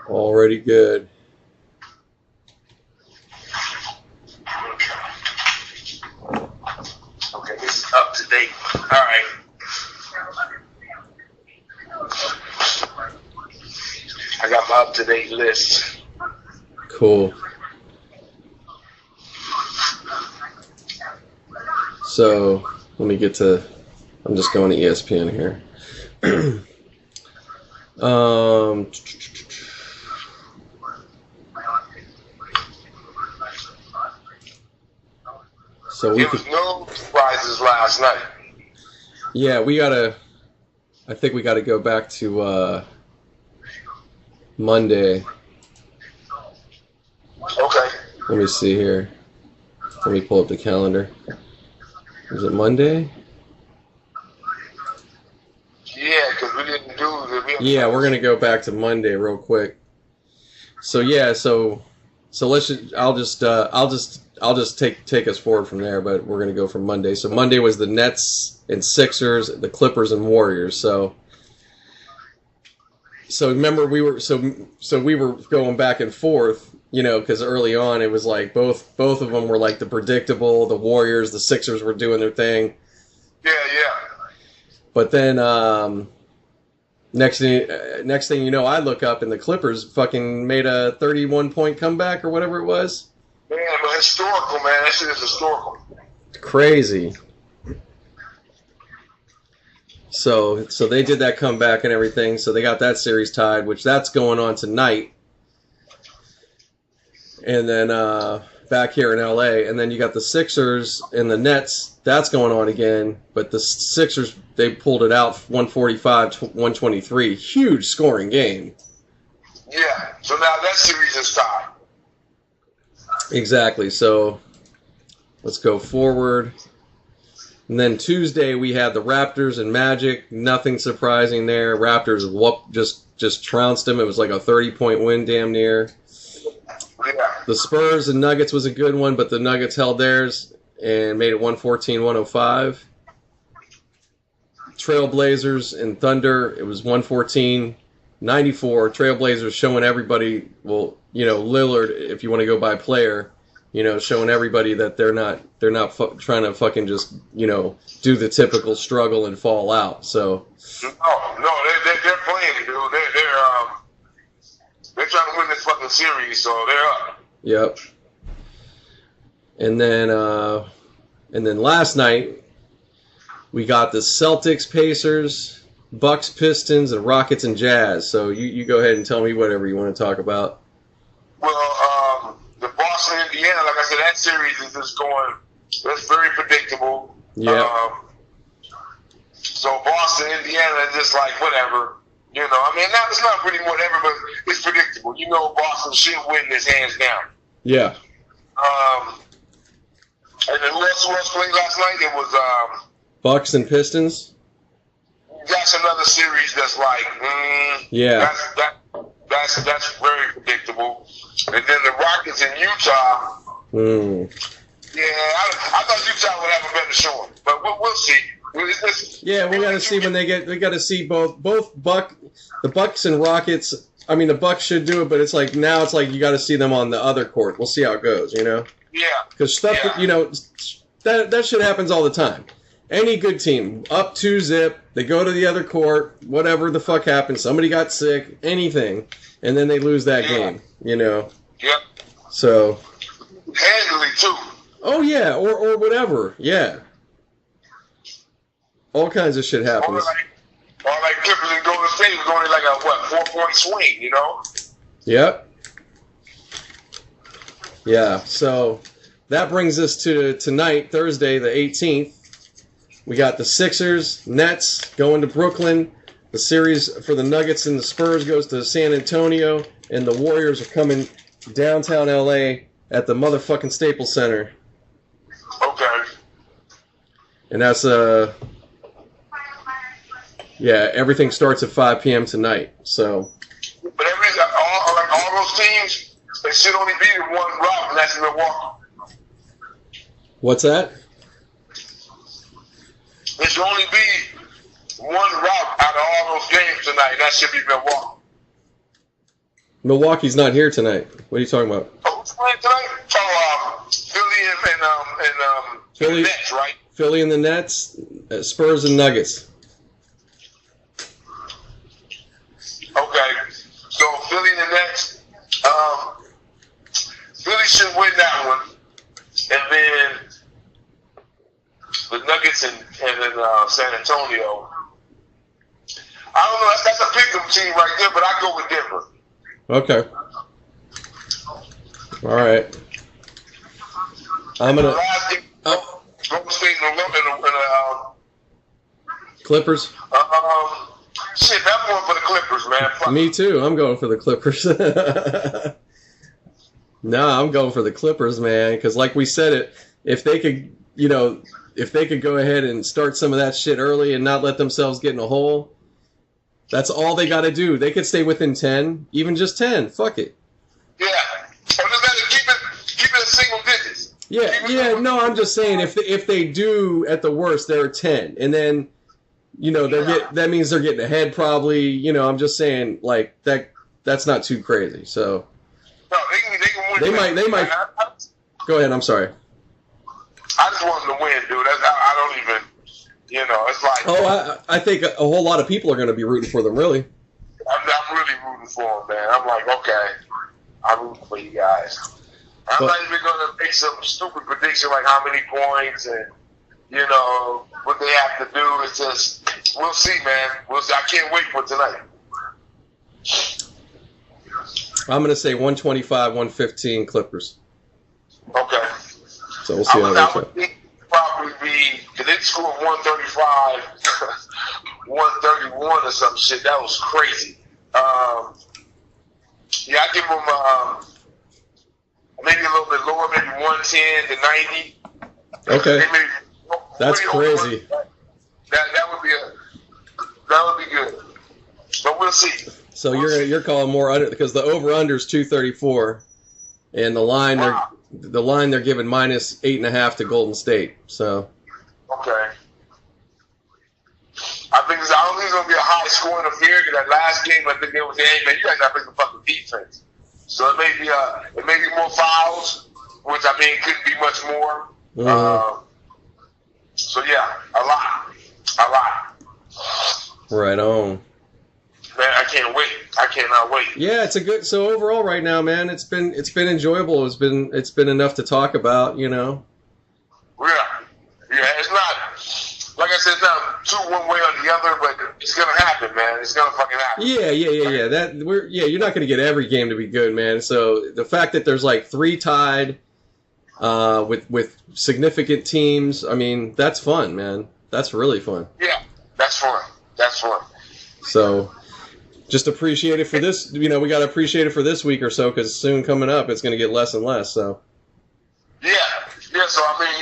Already good. Okay, this is up to date. All right. I got my up to date list. Cool. So let me get to. I'm just going to ESPN here. So there was no surprises last night. Yeah, I think we gotta go back to Monday. Okay. Let me see here. Let me pull up the calendar. Is it Monday? Yeah, because we didn't do the. Yeah, we're gonna go back to Monday real quick. So yeah, so let's. I'll just take us forward from there, but we're gonna go from Monday. So Monday was the Nets and Sixers, the Clippers and Warriors. So remember we were going back and forth, because early on it was like both of them were like the predictable. The Warriors, the Sixers were doing their thing. Yeah. But then next thing you know, I look up and the Clippers fucking made a 31-point comeback or whatever it was. Man, historical, man. That shit is historical. Crazy. So they did that comeback and everything. So they got that series tied, which that's going on tonight. And then back here in LA, and then you got the Sixers and the Nets. That's going on again, but the Sixers, they pulled it out 145-123. Huge scoring game. Yeah. So now that series is tied. Exactly. So let's go forward. And then Tuesday we had the Raptors and Magic. Nothing surprising there. Raptors just trounced them. It was like a 30-point win damn near. Yeah. The Spurs and Nuggets was a good one, but the Nuggets held theirs and made it 114-105. Trailblazers and Thunder, it was 114-94. Trailblazers showing everybody, Lillard, if you want to go by player, showing everybody that they're not trying to fucking just, do the typical struggle and fall out. So No, they're playing, dude. They're trying to win this fucking series, so they're up. Yep. And then last night we got the Celtics, Pacers, Bucks, Pistons, and Rockets and Jazz. So you go ahead and tell me whatever you want to talk about. Well, the Boston, Indiana, like I said, that series is just going. That's very predictable. Yeah. So Boston, Indiana, is just like whatever. Now it's not really whatever, but it's predictable. Boston should win this hands down. Yeah. And then who else played last night? It was Bucks and Pistons. That's another series that's like, yeah. That's very predictable. And then the Rockets in Utah. Mm. Yeah, I thought Utah would have a better showing, but we'll see. Yeah, we got to see when they get. We got to see both the Bucks and Rockets. I mean, the Bucks should do it, but it's like now it's like you got to see them on the other court. We'll see how it goes, you know. Yeah. Because stuff, you know, that shit happens all the time. Any good team up 2-0, they go to the other court. Whatever the fuck happens, somebody got sick, anything, and then they lose that game. You know. Yep. So. Handily too. Oh yeah, or whatever. Yeah. All kinds of shit happens. Or like Clippers and Golden State was only like a 4-point swing, you know? Yep. Yeah. So that brings us to tonight, Thursday, the 18th. We got the Sixers, Nets going to Brooklyn. The series for the Nuggets and the Spurs goes to San Antonio, and the Warriors are coming downtown LA at the motherfucking Staples Center. Okay. And that's yeah, everything starts at 5 p.m. tonight. So. But all those teams, they should only be in one route, and that's Milwaukee. What's that? There should only be one route out of all those games tonight, and that should be Milwaukee. Milwaukee's not here tonight. What are you talking about? Oh, who's playing tonight? Oh, Philly and Philly, the Nets, right? Philly and the Nets, Spurs and Nuggets. Okay, so Philly and the Nets, Philly should win that one, and then the Nuggets and then San Antonio. I don't know. That's a pick'em team right there, but I go with Denver. Okay. All right. I'm gonna. Golden State and Clippers. Shit, I'm going for the Clippers, man. Fuck. Me too. I'm going for the Clippers. No, I'm going for the Clippers, man. Because like we said, if they could, you know, if they could go ahead and start some of that shit early and not let themselves get in a hole, that's all they got to do. They could stay within 10, even just 10. Fuck it. Yeah. Or just let it keep it a single digits. Yeah. No, I'm just saying if they do at the worst, they're 10, and then. You know, that means they're getting ahead probably. You know, I'm just saying, like, that's not too crazy. So no, they can win. They might. Go ahead. I'm sorry. I just want them to win, dude. I don't even, you know, it's like. Oh, I think a whole lot of people are going to be rooting for them, really. I'm really rooting for them, man. I'm like, okay, I'm rooting for you guys. I'm not even going to make some stupid prediction like how many points and, you know, what they have to do. It's just, we'll see, man. We'll see. I can't wait for tonight. I'm going to say 125-115 Clippers. Okay. So we'll see how that goes. Probably be, because they scored 135, 131 or some shit. That was crazy. Yeah, I give them maybe a little bit lower, maybe 110 to 90. Okay. Maybe, that's crazy. That would be good. But we'll see. So you're calling more under because the over under is 234, and the line they're giving minus 8.5 to Golden State. So okay. I don't think it's gonna be a high scoring affair. Because that last game, I think they was hey man, you guys got to play some fucking defense. So it may be more fouls, which I mean couldn't be much more. Mm-hmm. So yeah, a lot. Right on. Man, I can't wait. I cannot wait. Yeah, it's a good. So overall, right now, man, it's been enjoyable. It's been enough to talk about, you know. Yeah. It's not like I said, it's not too one way or the other, but it's gonna happen, man. It's gonna fucking happen. Yeah. You're not gonna get every game to be good, man. So the fact that there's like 3 tied, with significant teams, I mean, that's fun, man. That's really fun. Yeah, that's fun. So. Just appreciate it for this, you know, we got to appreciate it for this week or so because soon coming up, it's going to get less and less, so. Yeah, so I mean,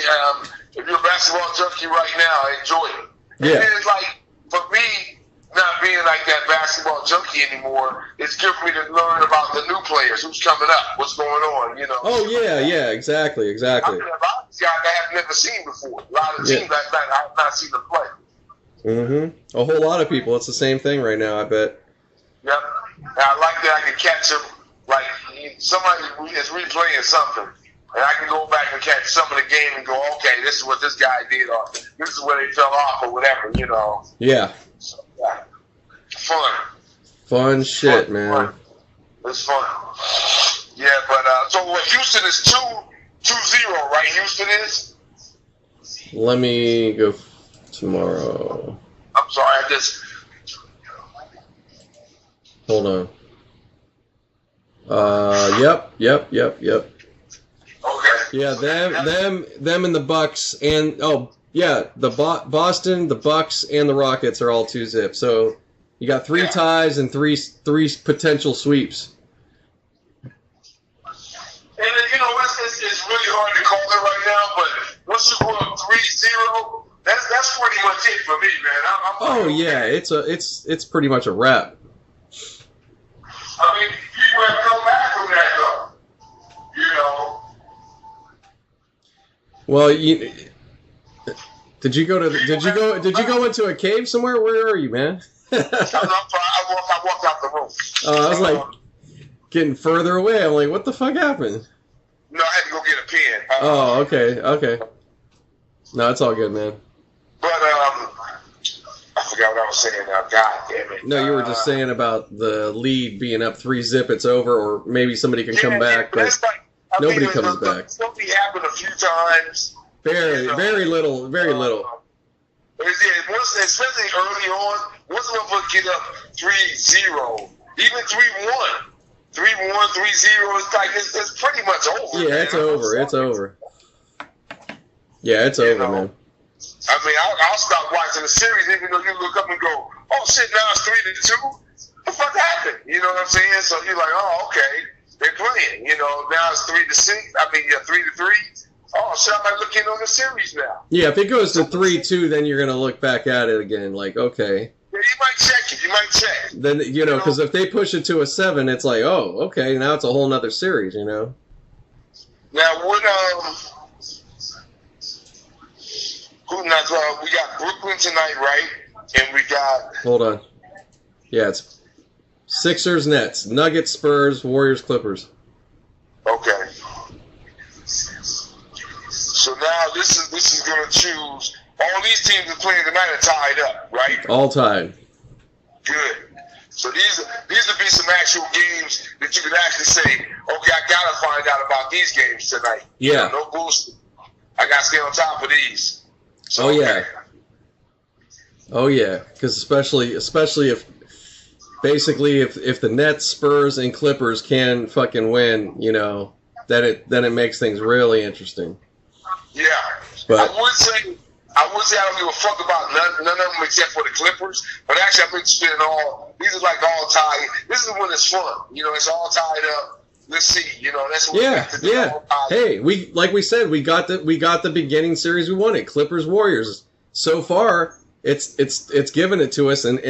if you're a basketball junkie right now, enjoy it. Yeah. And it's like, for me, not being like that basketball junkie anymore, it's good for me to learn about the new players, who's coming up, what's going on, you know. Oh, yeah, exactly. I mean, a lot of these guys I have never seen before. A lot of teams I've not seen them play. Mm-hmm. A whole lot of people. It's the same thing right now, I bet. Yep. And I like that I can catch them, like somebody is replaying something, and I can go back and catch some of the game and go, okay, this is what this guy did, or this is where they fell off, or whatever, you know. Yeah. So, yeah. Fun. Fun shit, man. Fun. It's fun. Yeah, but so what? Houston is 2-0, right? Houston is. Let me go tomorrow. I'm sorry, I just. Hold on. Yep. Okay. Yeah, them and the Bucks and the Boston, the Bucks and the Rockets are all 2-0. So you got 3 ties and three potential sweeps. And you know, it's really hard to call it right now, but once you go up 3-0, that's pretty much it for me, man. I'm yeah, it's pretty much a wrap. I mean, people have come back from that though. You know. Well, did you go into a cave somewhere? Where are you, man? I walked out the room. I was like getting further away. I'm like, what the fuck happened? No, I had to go get a pen. Oh, okay. No, it's all good, man. But I forgot what I was saying now. God damn it. No, you were just saying about the lead being up 3-0. It's over, or maybe somebody can come back, but nobody comes back. Something happened a few times. Very little. Especially early on, once a motherfucker get up 3-0, even 3-1, 3-0, it's pretty much over. Yeah, man. It's over. Yeah, it's over, man. I mean, I'll stop watching the series even though you look up and go, oh shit, now it's 3-2. What the fuck happened? You know what I'm saying? So you're like, oh, okay, they're playing. You know, now it's 3-6. 3-3. Oh, so I might look in on the series now. Yeah, if it goes to 3-2, then you're gonna look back at it again, like, okay. Yeah, you might check it. You might check. Then because if they push it to a 7, it's like, oh, okay, now it's a whole nother series, you know. Now what? We got Brooklyn tonight, right? And we got. Hold on. Yeah, it's Sixers, Nets, Nuggets, Spurs, Warriors, Clippers. Okay. So now this is going to choose. All these teams that are playing tonight are tied up, right? All tied. Good. So these would be some actual games that you could actually say, okay, I got to find out about these games tonight. Yeah. No bullshit. I got to stay on top of these. So, Oh yeah, because especially if the Nets, Spurs, and Clippers can fucking win, you know, then it makes things really interesting. Yeah, but I would say I don't give a fuck about none of them except for the Clippers. But actually, I'm interested in all. These are like all tied. This is when it's fun. You know, it's all tied up. Let's see. You know, that's what we got to do. Yeah. Hey, we said we got the beginning series we wanted. Clippers Warriors. So far, it's given it to us, and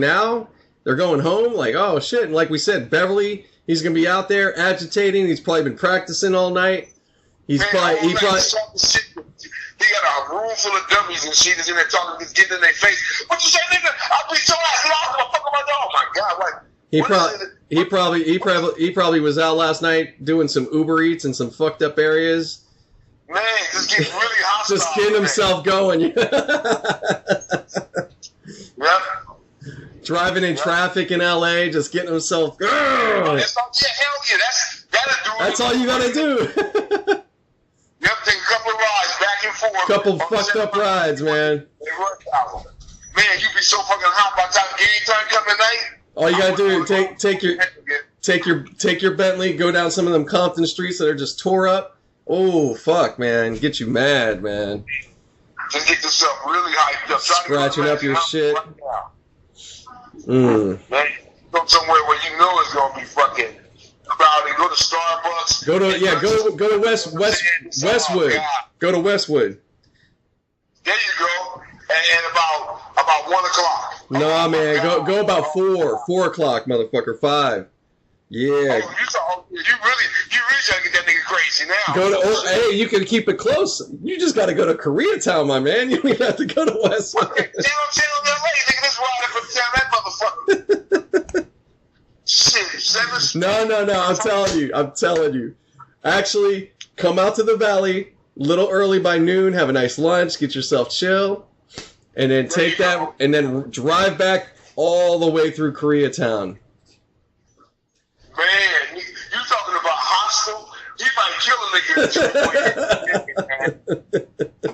now they're going home. Like, oh shit! And like we said, Beverly, he's gonna be out there agitating. He's probably been practicing all night. He probably. He got a room full of dummies and shit. Is in there talking, just getting in their face. What you say, nigga? I'll be so ass. What the fuck am I doing? Oh my god! Like, he probably was out last night doing some Uber Eats in some fucked up areas. Man, just getting really hostile. Just getting himself going. Yep. Driving in traffic in LA, just getting himself. Hell yeah, that's all you gotta do. Yep, take a couple of rides back and forth. Couple fucked up rides, man. Man, you be so fucking hot by the time game time coming tonight. All you gotta do is take your Bentley, go down some of them Compton streets that are just tore up. Oh fuck, man, get you mad, man. Just get yourself really hyped up. Scratching up your shit. Right man, go somewhere where you know it's gonna be fucking crowded. Go to Starbucks. Go to Westwood. Go to Westwood. There you go. And about 1 o'clock. Nah, man, go about 4 o'clock, motherfucker. 5. Yeah. Oh, you really trying to get that nigga crazy now. Hey, you can keep it close. You just got to go to Koreatown, my man. You don't even have to go to Westwood. Okay, tell LA, nigga, this ride from town, that motherfucker. Shit, 7. No. I'm telling you. Actually, come out to the valley a little early by noon. Have a nice lunch. Get yourself chill, and then take that, and then drive back all the way through Koreatown. Man, you talking about hostile? He might kill a nigga.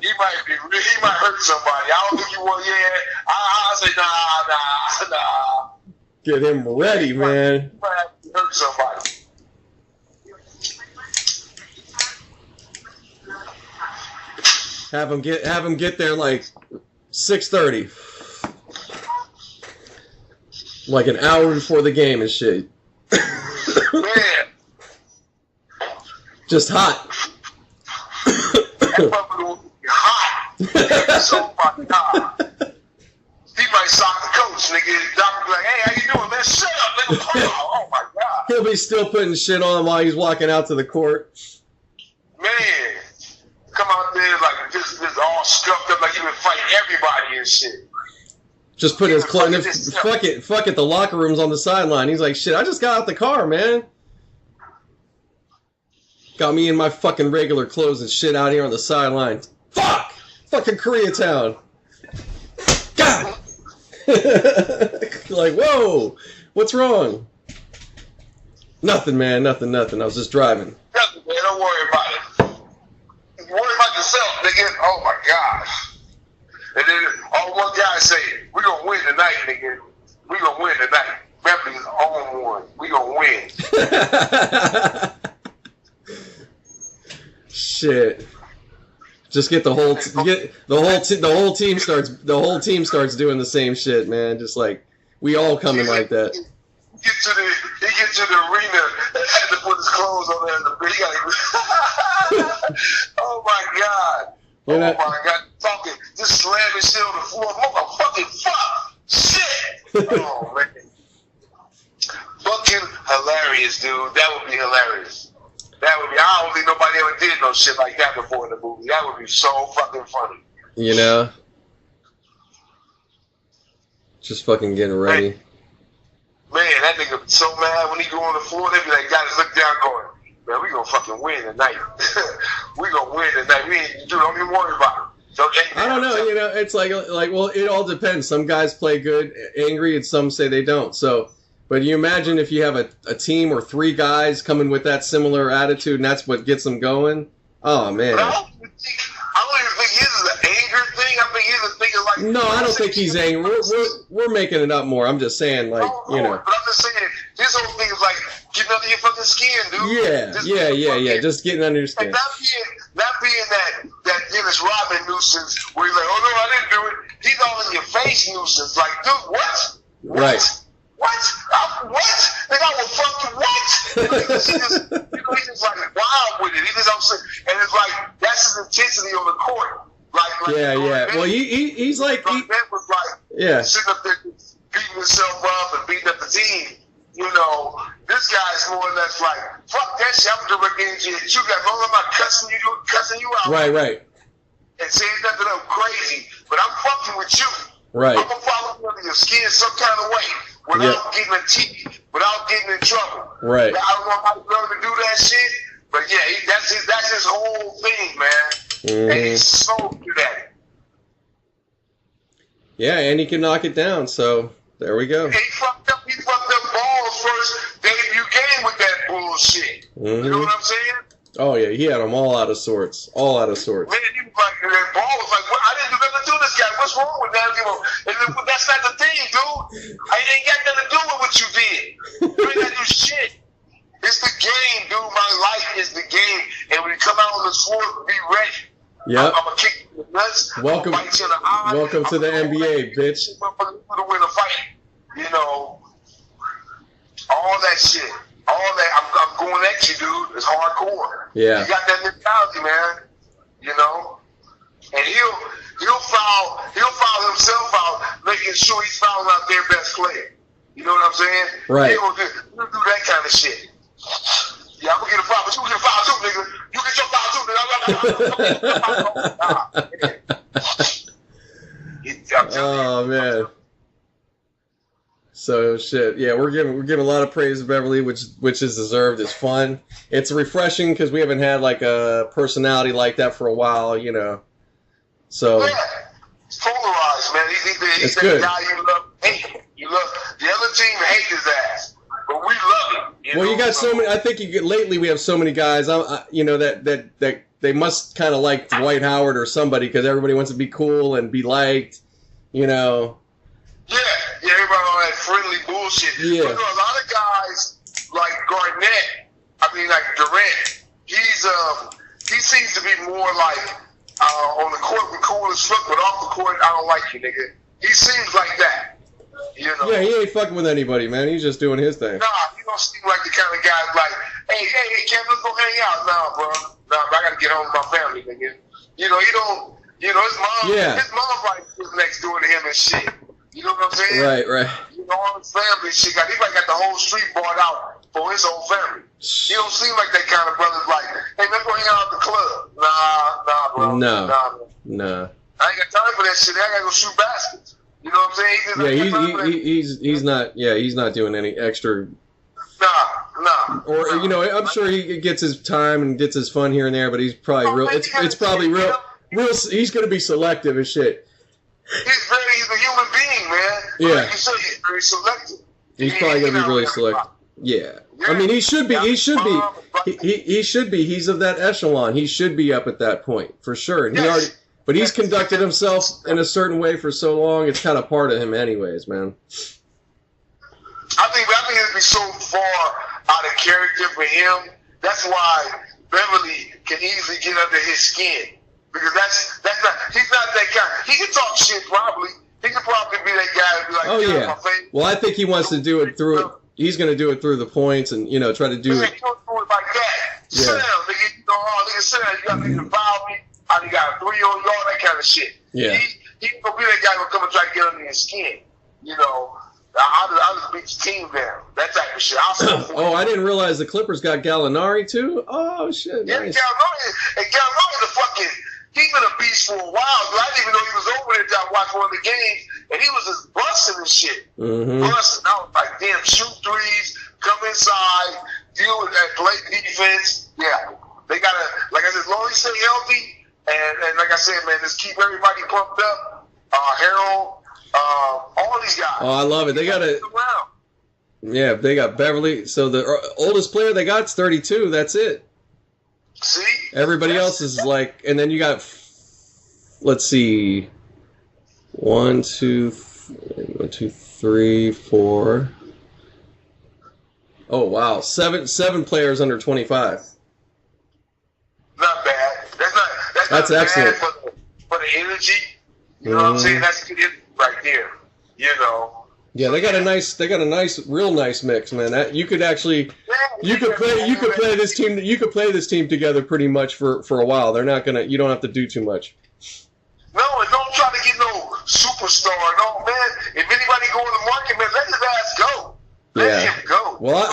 He might hurt somebody. I don't think you want. Yeah, I say nah. Get him ready, man. He might have to hurt somebody. Have him get there like 6:30, like an hour before the game and shit. Man, just hot. that motherfucker will be hot. So my God, he might sock the coach, nigga. The doctor be like, "Hey, how you doing, man? Shut up, nigga." Oh my God. He'll be still putting shit on while he's walking out to the court. Man, come out there like just all scuffed up, like he been fighting everybody and shit. Just put his clothes. Fuck it. The locker room's on the sideline. He's like, shit. I just got out the car, man. Got me in my fucking regular clothes and shit out here on the sideline. Fuck! Fucking Koreatown. God! Like, whoa! What's wrong? Nothing, man. Nothing. I was just driving. Nothing, man. Don't worry about it. Worry about yourself, nigga. Oh my gosh. And then all one guy say, "We gonna win tonight, nigga. We gonna win tonight. Memphis on one. We gonna win." Shit. Just get the whole team starts doing the same shit, man. Just like we all coming like that. He get to the arena and had to put his clothes on there in the big. Oh my God. Oh my God. Talking, just slamming shit on the floor. Motherfucking fuck. Shit. Oh man. Fucking hilarious, dude. That would be hilarious. That would be. I don't think nobody ever did no shit like that before in the movie. That would be so fucking funny. You know? Just fucking getting ready. Man, that nigga be so mad when he go on the floor. They be like, guys, look down, going, man, we gonna fucking win tonight. We gonna win tonight. Dude, don't even worry about it. I don't know. You know, it's like, well, it all depends. Some guys play good, angry, and some say they don't. So, but you imagine if you have a team or 3 guys coming with that similar attitude, and that's what gets them going. Oh man. I don't even think his is an anger thing. I think he's a thing of like. No, I don't think he's angry. We're making it up more. I'm just saying, like, you know. But I'm just saying, his whole thing is like getting under your fucking skin, dude. Yeah. Just getting under your skin. And not being that Dennis Rodman nuisance where he's like, oh no, I didn't do it. He's all in your face nuisance. Like, dude, what? Right. What? What? Nigga, I will fuck you. What? He's just like wild with it. He just upset, and it's like that's his intensity on the court. Like yeah. Well, he's like Ben was like sitting up there beating himself up and beating up the team. You know, this guy's more or less like, fuck that shit. I'm direct energy at you guys. I'm not cussing you out. Right. And saying nothing else crazy, but I'm fucking with you. Right. I'm gonna follow you under your skin some kind of way without getting a teeth, without getting in trouble. Right. Now, I don't know how he's gonna do that shit, but yeah, that's his whole thing, man. Mm-hmm. And he's so good at it. Yeah, and he can knock it down. So there we go. He fucked up balls first debut game with that bullshit. Mm-hmm. You know what I'm saying? Oh yeah, he had them all out of sorts. Man, he was like, that ball was like, I didn't do nothing to do this guy. What's wrong with that? And that's not the thing, dude. I ain't got nothing to do with what you did. You ain't got to do shit. It's the game, dude. My life is the game. And when you come out on the floor, be ready. Yep. I'm gonna kick you in the nuts. Welcome to the NBA, bitch. To win a fight. You know, all that shit. All that, I'm going at you, dude. It's hardcore. Yeah. You got that mentality, man. You know? And he'll foul himself out, making sure he's fouling out their best player. You know what I'm saying? Right. He'll do that kind of shit. Yeah, I'm gonna get a foul, but you get a foul too, nigga. You get your foul too, nigga. Oh man. So shit, yeah, we're giving a lot of praise to Beverly, which is deserved. It's fun. It's refreshing because we haven't had like a personality like that for a while, you know. So yeah, it's polarized, man. He's that guy you love, hate. You love the other team, hate his ass, but we love him. You got so many. I think lately we have so many guys. You know that they must kind of like Dwight Howard or somebody because everybody wants to be cool and be liked, you know. Yeah, everybody on that friendly bullshit. Yeah. But a lot of guys like Garnett, like Durant, he seems to be more like on the court we cool as fuck, but off the court I don't like you, nigga. He seems like that. You know? Yeah, he ain't fucking with anybody, man. He's just doing his thing. Nah, he don't seem like the kind of guy like, hey, Kevin, let's go hang out. Nah, bro. Nah, I gotta get home with my family, nigga. You know, he don't. You know, his mom like was next door to him and shit. You know what I'm saying? Right. You know, all his family shit. He like got the whole street bought out for his whole family. He don't seem like that kind of brother. Like, hey, let's go hang out at the club. Nah, bro. No. I ain't got time for that shit. I gotta go shoot baskets. You know what I'm saying? He's not. Yeah, he's not doing any extra. Nah. Or you know, I'm sure he gets his time and gets his fun here and there, but he's probably real. It's probably real. He's gonna be selective as shit. He's a human being, man. Yeah. Like you said, he's very selective. He's probably gonna be really selective. Yeah. I mean, he should be. He should be. He's of that echelon. He should be up at that point for sure. And but he's conducted himself in a certain way for so long. It's kind of part of him, anyways, man. I think it'd be so far out of character for him. That's why Beverly can easily get under his skin because that's not. He's not that guy. He can talk shit probably. He can probably be that guy and be like, "Oh yeah." My face. Well, I think he wants to do it through. He's going to do it through the points and try to do it. He don't do it like that. Yeah. Sit down, nigga. Nigga, sit down. You got nigga to foul me. I got 3 on you, all that kind of shit. Yeah. He gonna be that guy who'll come and try to get under your skin. You know, I'll just beat the team down. That type of shit. I didn't realize the Clippers got Gallinari too. Oh shit. Yeah, nice. Gallinari's a fucking. He's been a beast for a while. I didn't even know he was over there until I watched one of the games, and he was just busting and shit. Mm-hmm. Busting. I was like, damn, shoot threes, come inside, deal with that, play defense. Yeah, they gotta, like I said, as long as you stay healthy. And like I said, man, just keep everybody pumped up. Harold, all these guys. Oh, I love it. They got it. Yeah, they got Beverly. So the oldest player they got is 32. That's it. See? Everybody else is like, and then you got, let's see, 1, 2, 3, 4. Oh wow, seven players under 25. Not bad. That's excellent. For the energy, you know what I'm saying? That's good right there. You know. Yeah, they got a real nice mix, man. You could actually, you could play this team together pretty much for a while. They're not gonna, you don't have to do too much. No, and don't try to get no superstar. No, man. If anybody go in the market, man, let his ass go. Let him go. Well,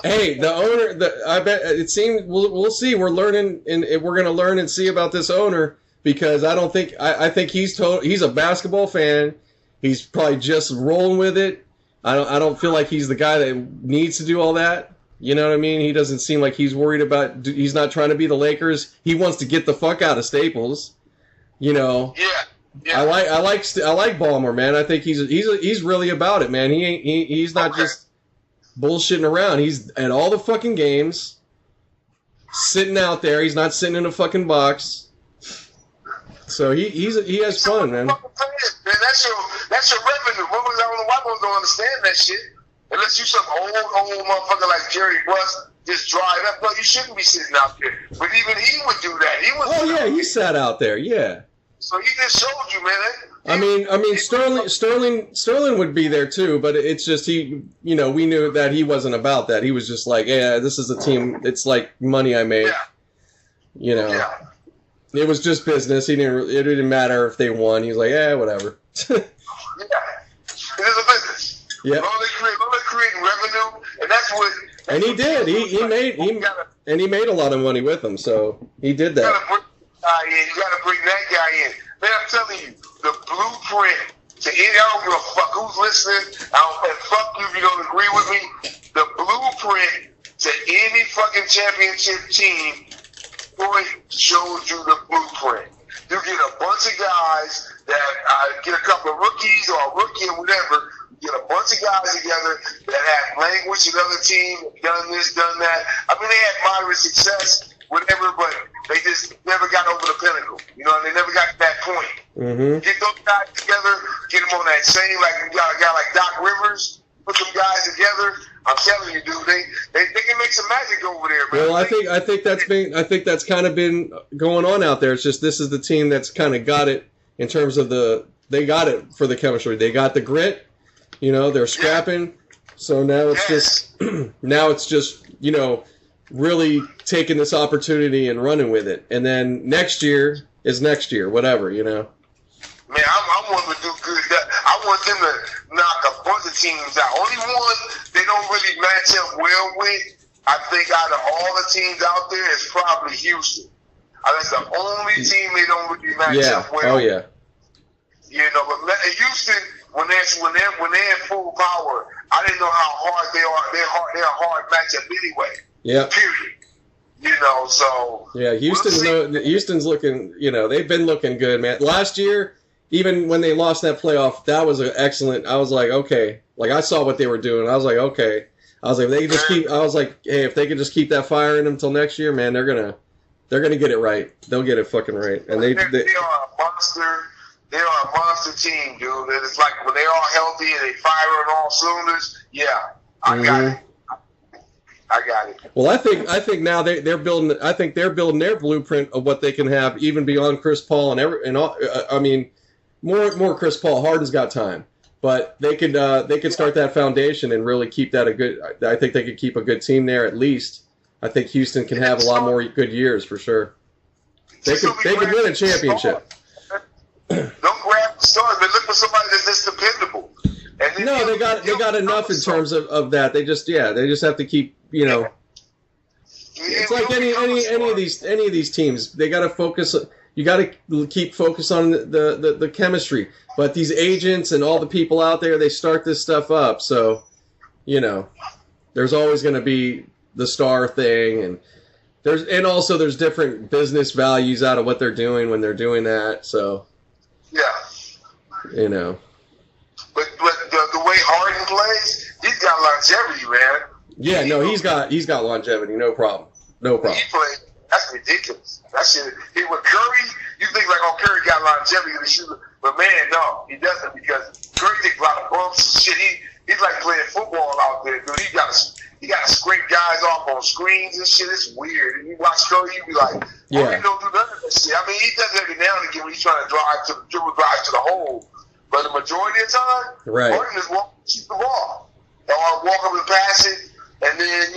hey, the owner. I bet it seems. We'll see. We're learning, and we're going to learn and see about this owner because I don't think. I think he's a basketball fan. He's probably just rolling with it. I don't feel like he's the guy that needs to do all that. You know what I mean? He doesn't seem like he's worried about. He's not trying to be the Lakers. He wants to get the fuck out of Staples. You know. Yeah. I like Ballmer, man. I think he's really about it, man. He's not just bullshitting around. He's at all the fucking games, sitting out there. He's not sitting in a fucking box. So he has fun, man. That's your revenue. I don't know why people don't understand that shit. Unless you some old motherfucker like Jerry Buss just dried up. No, you shouldn't be sitting out there. But even he would do that. He sat out there. Yeah. So he just showed you, man. I mean, Sterling would be there too, but it's just we knew that he wasn't about that. He was just like, yeah, this is a team. It's like money I made. Yeah. It was just business. It didn't matter if they won. He was like, yeah, whatever. Yeah, it is a business. Yeah. Don't let creating revenue, and that's what. And he did. He made a lot of money with them, so he did that. You got to bring that guy in. Man, I'm telling you, the blueprint to any. I don't give a fuck who's listening. And fuck you if you don't agree with me. The blueprint to any fucking championship team, boy, shows you the blueprint. You get a bunch of guys that get a couple of rookies or a rookie or whatever. You get a bunch of guys together that have language in other teams, done this, done that. I mean, they had moderate success, whatever, but they just never got over the pinnacle. You know, they never got to that point. Mm-hmm. Get those guys together, get them on that same, like you got a guy like Doc Rivers, put them guys together. I'm telling you, dude, they can make some magic over there, man. Well, I think that's kind of been going on out there. It's just this is the team that's kind of got it in terms of they got it for the chemistry. They got the grit, you know, they're scrapping. Yeah. So now it's just you know, really taking this opportunity and running with it. And then next year is next year, whatever, you know. Man, I want them to do good. I want them to knock a bunch of teams out. Only one they don't really match up well with, I think, out of all the teams out there, is probably Houston. That's the only team they don't really match up well. Oh, yeah. You know, but Houston, when they're in full power, I didn't know how hard they are. They're a hard matchup anyway. Yeah. Period. You know, so. Yeah, Houston's looking, you know, they've been looking good, man. Last year, even when they lost that playoff, that was an excellent. I was like, okay, like I saw what they were doing. I was like, okay. I was like, they just keep. I was like, hey, if they could just keep that fire in them until next year, man, they're gonna get it right. They'll get it fucking right. And they are a monster. They are a monster team, dude. It's like when they're all healthy and they fire on all cylinders. Yeah, I got it. I got it. Well, I think now they're building. I think they're building their blueprint of what they can have, even beyond Chris Paul and all. I mean, more Chris Paul. Harden's got time, but they could start that foundation and really keep that a good. I think they could keep a good team there at least. I think Houston can have a lot more good years for sure. They could win a championship. Don't grab the stars, but look for somebody that's just dependable. No, they got enough in terms of that. They just have to keep, you know. It's like any of these teams. They got to focus. You got to keep focus on the chemistry. But these agents and all the people out there, they start this stuff up. So, you know, there's always going to be the star thing, and there's different business values out of what they're doing when they're doing that. So, yeah, you know. But the way Harden plays, he's got longevity, man. Yeah, no, he's got longevity, no problem. No problem. He played. That's ridiculous. That shit. With Curry, you think like, oh, Curry got longevity in the shooter, but man, no, he doesn't, because Curry takes a lot of bumps and shit. He's like playing football out there, dude. He got to scrape guys off on screens and shit. It's weird. And you watch Curry, you be like, he don't do none of that shit. I mean, he does it every now and again when he's trying to drive to the hole. But the majority of the time, Harden just shoot the ball, or walk up and pass it, and then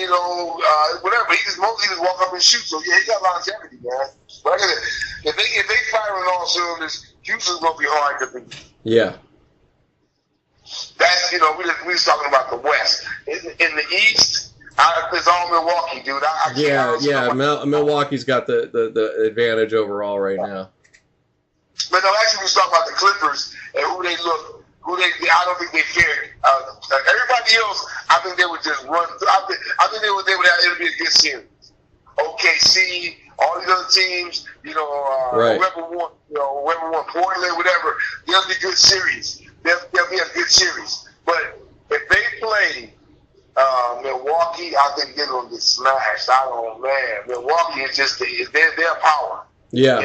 whatever. He just walk up and shoot. So yeah, he got longevity, man. But like I said, if they fire on all cylinders, Houston's gonna be hard to beat. Yeah. That's we just talking about the West. In the East, it's all Milwaukee, dude. Milwaukee's got the advantage overall right now. But no, actually, we talk about the Clippers and I don't think they fared. Everybody else, I think they would just run through. I think it'll be a good series. OKC, all these other teams, whoever won Portland, whatever, they'll be good series. They'll be a good series. But if they play Milwaukee, I think they're gonna get smashed. I don't know, man. Milwaukee is just their power. Yeah.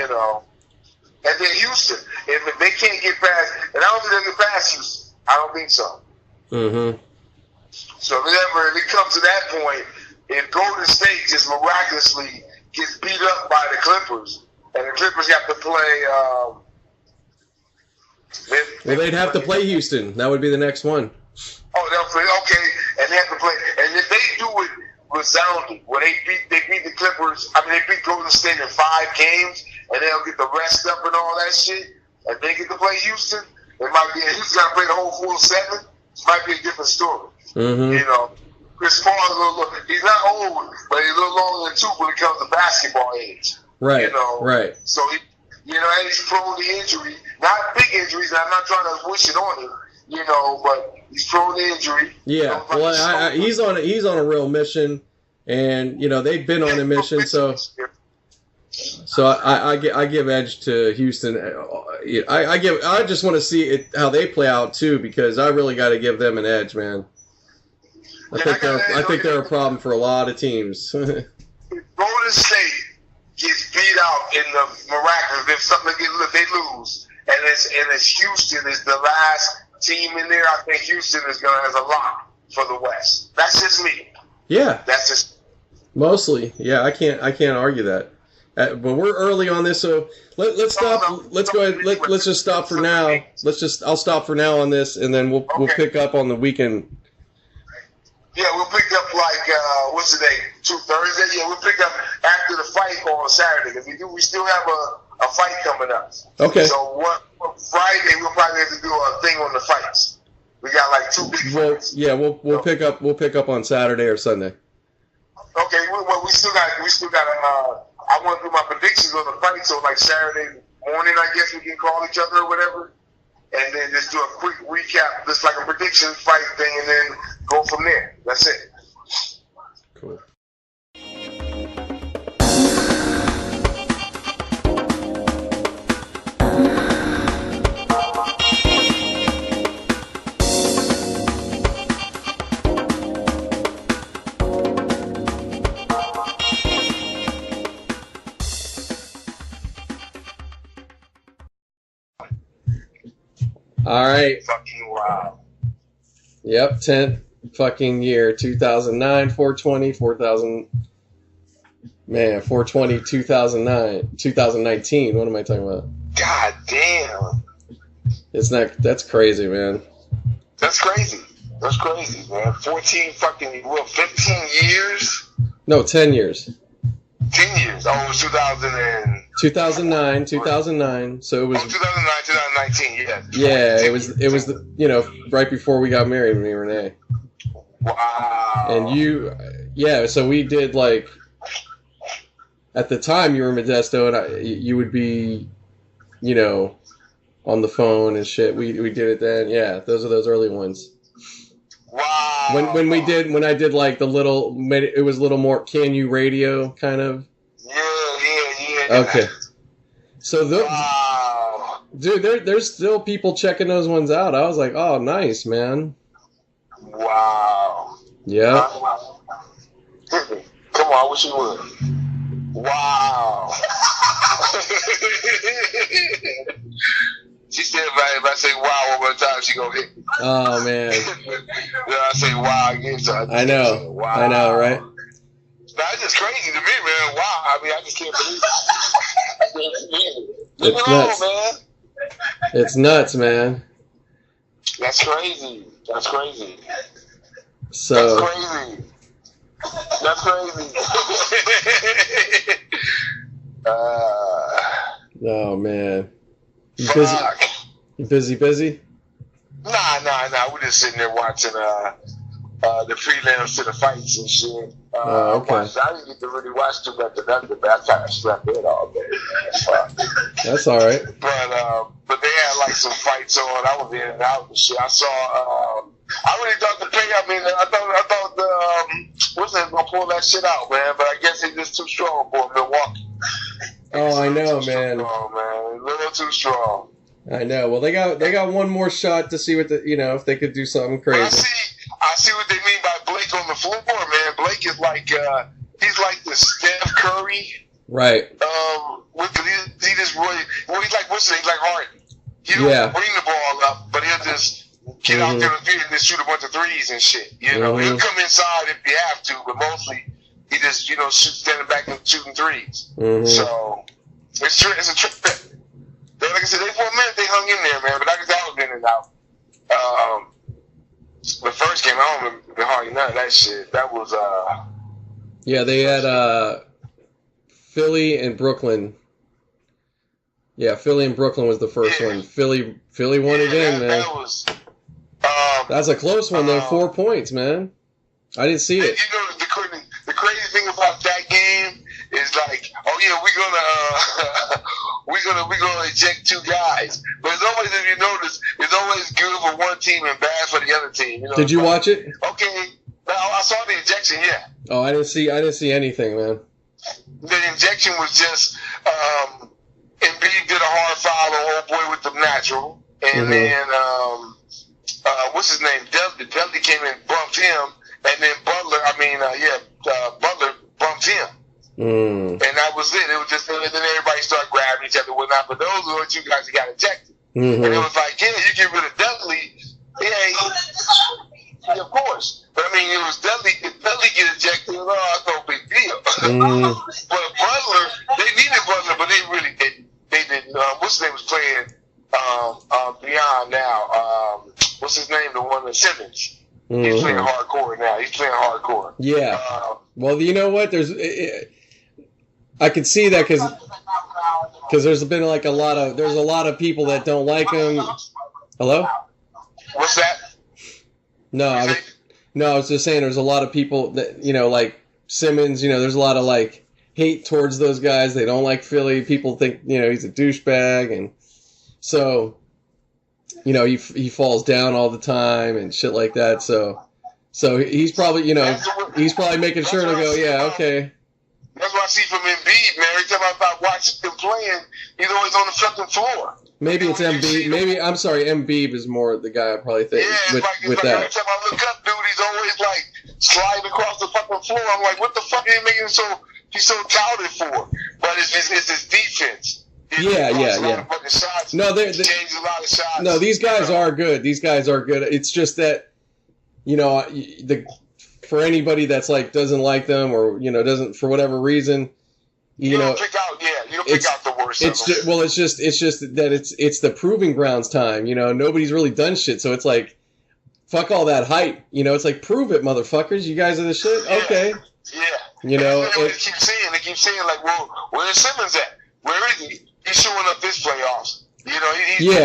And then Houston, if they can't get past, and I don't think they'll get past Houston. I don't think so. Mm-hmm. So if it comes to that point, if Golden State just miraculously gets beat up by the Clippers, and the Clippers have to play, they'd have to play Houston. That would be the next one. Oh, they'll play, okay, and they have to play. And if they do it resounding, where they beat the Clippers, they beat Golden State in 5 games, and they'll get the rest up and all that shit, and they get to play Houston. It might be Houston got to play the whole full 7. might be a different story. Mm-hmm. You know, Chris Paul, he's not old, but he's a little longer than two when it comes to basketball age. Right. You know, right. So and he's prone to injury, not big injuries. I'm not trying to wish it on him, but he's prone to injury. Yeah. Well, he's on a real mission, and they've been on a mission, so. So I give edge to Houston. I just want to see how they play out too, because I really got to give them an edge, man. I think they're a problem for a lot of teams. Golden State gets beat out in the miraculous. If something they lose, and it's Houston is the last team in there. I think Houston is has a lock for the West. That's just me. Yeah, that's just mostly. Yeah, I can't argue that. But we're early on this, so let's stop. Let's go ahead. Let's just stop for now. I'll stop for now on this, and then we'll pick up on the weekend. Yeah, we'll pick up what's the day? Thursday. Yeah, we'll pick up after the fight on Saturday. If we still have a fight coming up. Okay. So Friday we'll probably have to do a thing on the fights. We got 2 big fights. Yeah, we'll pick up on Saturday or Sunday. Okay. Well, we still got I want to do my predictions on the fight, so Saturday morning, I guess we can call each other or whatever, and then just do a quick recap, just like a prediction fight thing, and then go from there. That's it. Cool. All right. Fucking wow. Yep, 10th fucking year, 2009, 420, 4000. Man, 420, 2009, 2019. What am I talking about? God damn. That's crazy, man. That's crazy, man. 15 years? No, 10 years. 10 years. Oh, it was 2009. 2009. So it was. 2009, 2019. Yeah. Yeah, it was right before we got married, me and Renee. Wow. And so we did at the time you were in Modesto, and you would be, on the phone and shit. We did it then. Yeah, those are those early ones. Wow. When I did the little, it was a little more KANU radio kind of. Yeah. Okay. So wow. Dude, there's still people checking those ones out. I was like, oh, nice, man. Wow. Yeah. Hit me. Come on, I wish you would. Wow. She said if I say wow one more time, she gonna hit me. Oh, man. I say wow again, so I know. Wow. I know, right? That's just crazy to me, man. Wow. I mean, I just can't believe it. It's nuts. Man. It's nuts, man. That's crazy. So. That's crazy. Oh, man. You busy? You busy? Nah. We're just sitting there watching the prelims to the fights and shit. Okay. I didn't get to really watch too much of that, but I kind of slept in all day. That's all right. But they had some fights on. I was in and out and shit. I saw. I really thought the pay. I mean, I thought the what's that gonna pull that shit out, man? But I guess he's just too strong for Milwaukee. Oh, I know, man. Strong, man. A little too strong. I know. Well, they got one more shot to see what if they could do something crazy. I see what they mean by Blake on the floor, man. Blake is he's like the Steph Curry. Right. He just really, he's like Harden. He don't bring the ball up, but he'll just get out there and just shoot a bunch of threes and shit. He'll come inside if you have to, but mostly he just shoots standing back and shooting threes. So it's a trick. Like I said, for a minute they hung in there, man. But I guess that was in and out. The first game, I don't remember hardly none of that shit. That was Yeah, they had Philly and Brooklyn. Yeah, Philly and Brooklyn was the first one. Philly won again, man. That was That's a close one though. 4 points, man. I didn't see it. You know, the crazy thing about that game is like, oh yeah, we're gonna eject 2 guys, but it's always, if you notice, it's always good for one team and bad for the other team. You know, did you watch it? Okay, I saw the ejection. Yeah. Oh, I didn't see anything, man. The injection was just Embiid did a hard foul on old boy with the natural, and then what's his name? Dudley came and bumped him, and then Butler bumped him. And that was it. It was just, and then everybody started grabbing each other, whatnot. But those were the 2 guys that got ejected. And it was like, yeah, you get rid of Dudley, yeah, of course. But I mean, it was Dudley. If Dudley get ejected, it's no big deal. But Butler, they needed Butler, but they really didn't. They didn't. What's his name was playing beyond now? What's his name? The one that Simmons. He's playing hardcore now. He's playing hardcore. Yeah. Well, you know what? I can see that because there's been like a lot of people that don't like him. Hello? What's that? No, I was just saying there's a lot of people that, you know, like Simmons, you know, there's a lot of like hate towards those guys. They don't like Philly. People think, you know, he's a douchebag, and so, you know, he falls down all the time and shit like that. So he's probably, you know, he's probably making sure to go, yeah, okay. That's what I see from Embiid, man. Every time I watch him playing, he's always on the fucking floor. Maybe it's Embiid. Maybe, I'm sorry, Embiid is more the guy I probably think with that. Every time I look up, dude, he's always like sliding across the fucking floor. I'm like, what the fuck are you making he's so touted for? But it's his defense. Yeah. No, they changes a lot of shots. No, these guys are good. These guys are good. It's just that, you know, for anybody that's like doesn't like them, or, you know, doesn't, for whatever reason, you know, you don't pick out the worst. It's just that it's the proving grounds time. You know, nobody's really done shit, so it's like, fuck all that hype. You know, it's like, prove it, motherfuckers. You guys are the shit. Yeah. Okay. Yeah. You know, they keep saying like, well, where's Simmons at? Where is he? He's showing up this playoffs. You know, he's doing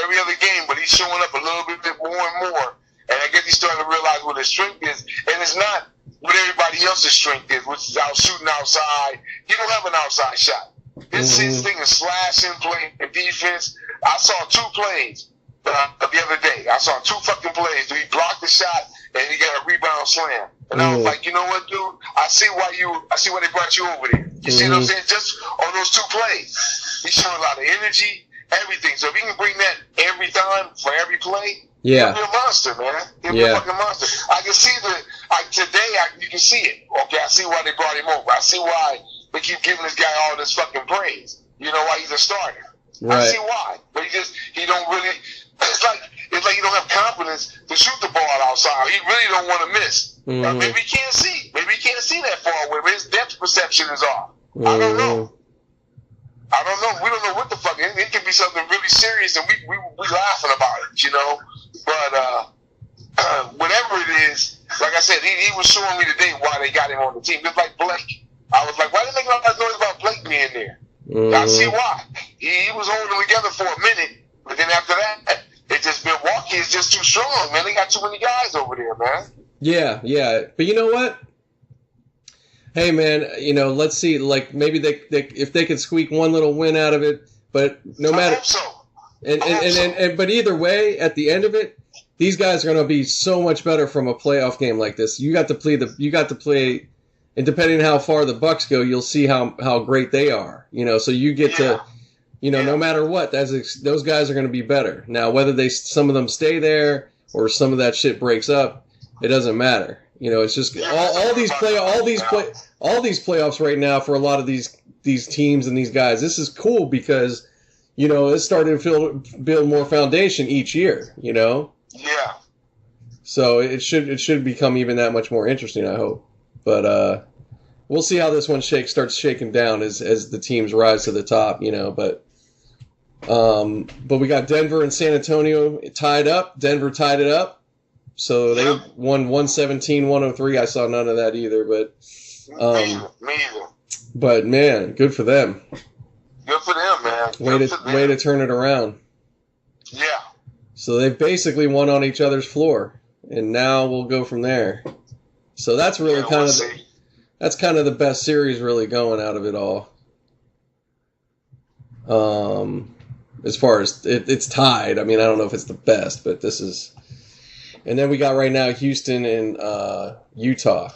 every other game, but he's showing up a little bit more and more. And I guess he's starting to realize what his strength is. And it's not what everybody else's strength is, which is out shooting outside. He don't have an outside shot. His thing is slashing, playing defense. I saw 2 plays the other day. I saw 2 fucking plays. He blocked the shot and he got a rebound slam. And I was like, you know what, dude? I see why they brought you over there. You see what I'm saying? Just on those 2 plays. He's showing a lot of energy, everything. So if he can bring that every time for every play, he'll be a monster, man. He'll be a fucking monster. I can see you can see it. Okay, I see why they brought him over. I see why they keep giving this guy all this fucking praise. You know why he's a starter. Right. I see why. But he don't really, it's like he don't have confidence to shoot the ball outside. He really don't want to miss. Maybe he can't see. Maybe he can't see that far away. Maybe his depth perception is off. I don't know. We don't know what the fuck. It could be something really serious, and we laughing about it, you know. But whatever it is, like I said, he was showing me today why they got him on the team. Just like Blake. I was like, why didn't they make all that noise about Blake being there? I see why. He was holding them together for a minute, but then after that, Milwaukee is just too strong, man. They got too many guys over there, man. Yeah. But you know what? Hey, man, you know, let's see. Like, maybe they if they could squeak one little win out of it, but no matter. I hope so. But either way, at the end of it, these guys are going to be so much better from a playoff game like this. You got to play, and depending on how far the Bucks go, you'll see how great they are. You know, so you get to, you know, no matter what, those guys are going to be better. Now, whether some of them stay there or some of that shit breaks up, it doesn't matter. You know, it's just all these playoffs right now for a lot of these teams and these guys. This is cool because, you know, it's starting to build more foundation each year. You know. Yeah. So it should become even that much more interesting, I hope. But we'll see how this one starts shaking down as the teams rise to the top. You know, but we got Denver and San Antonio tied up. Denver tied it up. So they won 117-103. I saw none of that either, but me either. But man, good for them. Good for them, man. Way to turn it around. Yeah. So they basically won on each other's floor, and now we'll go from there. So that's really that's kind of the best series really going out of it all. As far as it's tied. I mean, I don't know if it's the best, but this is. And then we got right now Houston and Utah.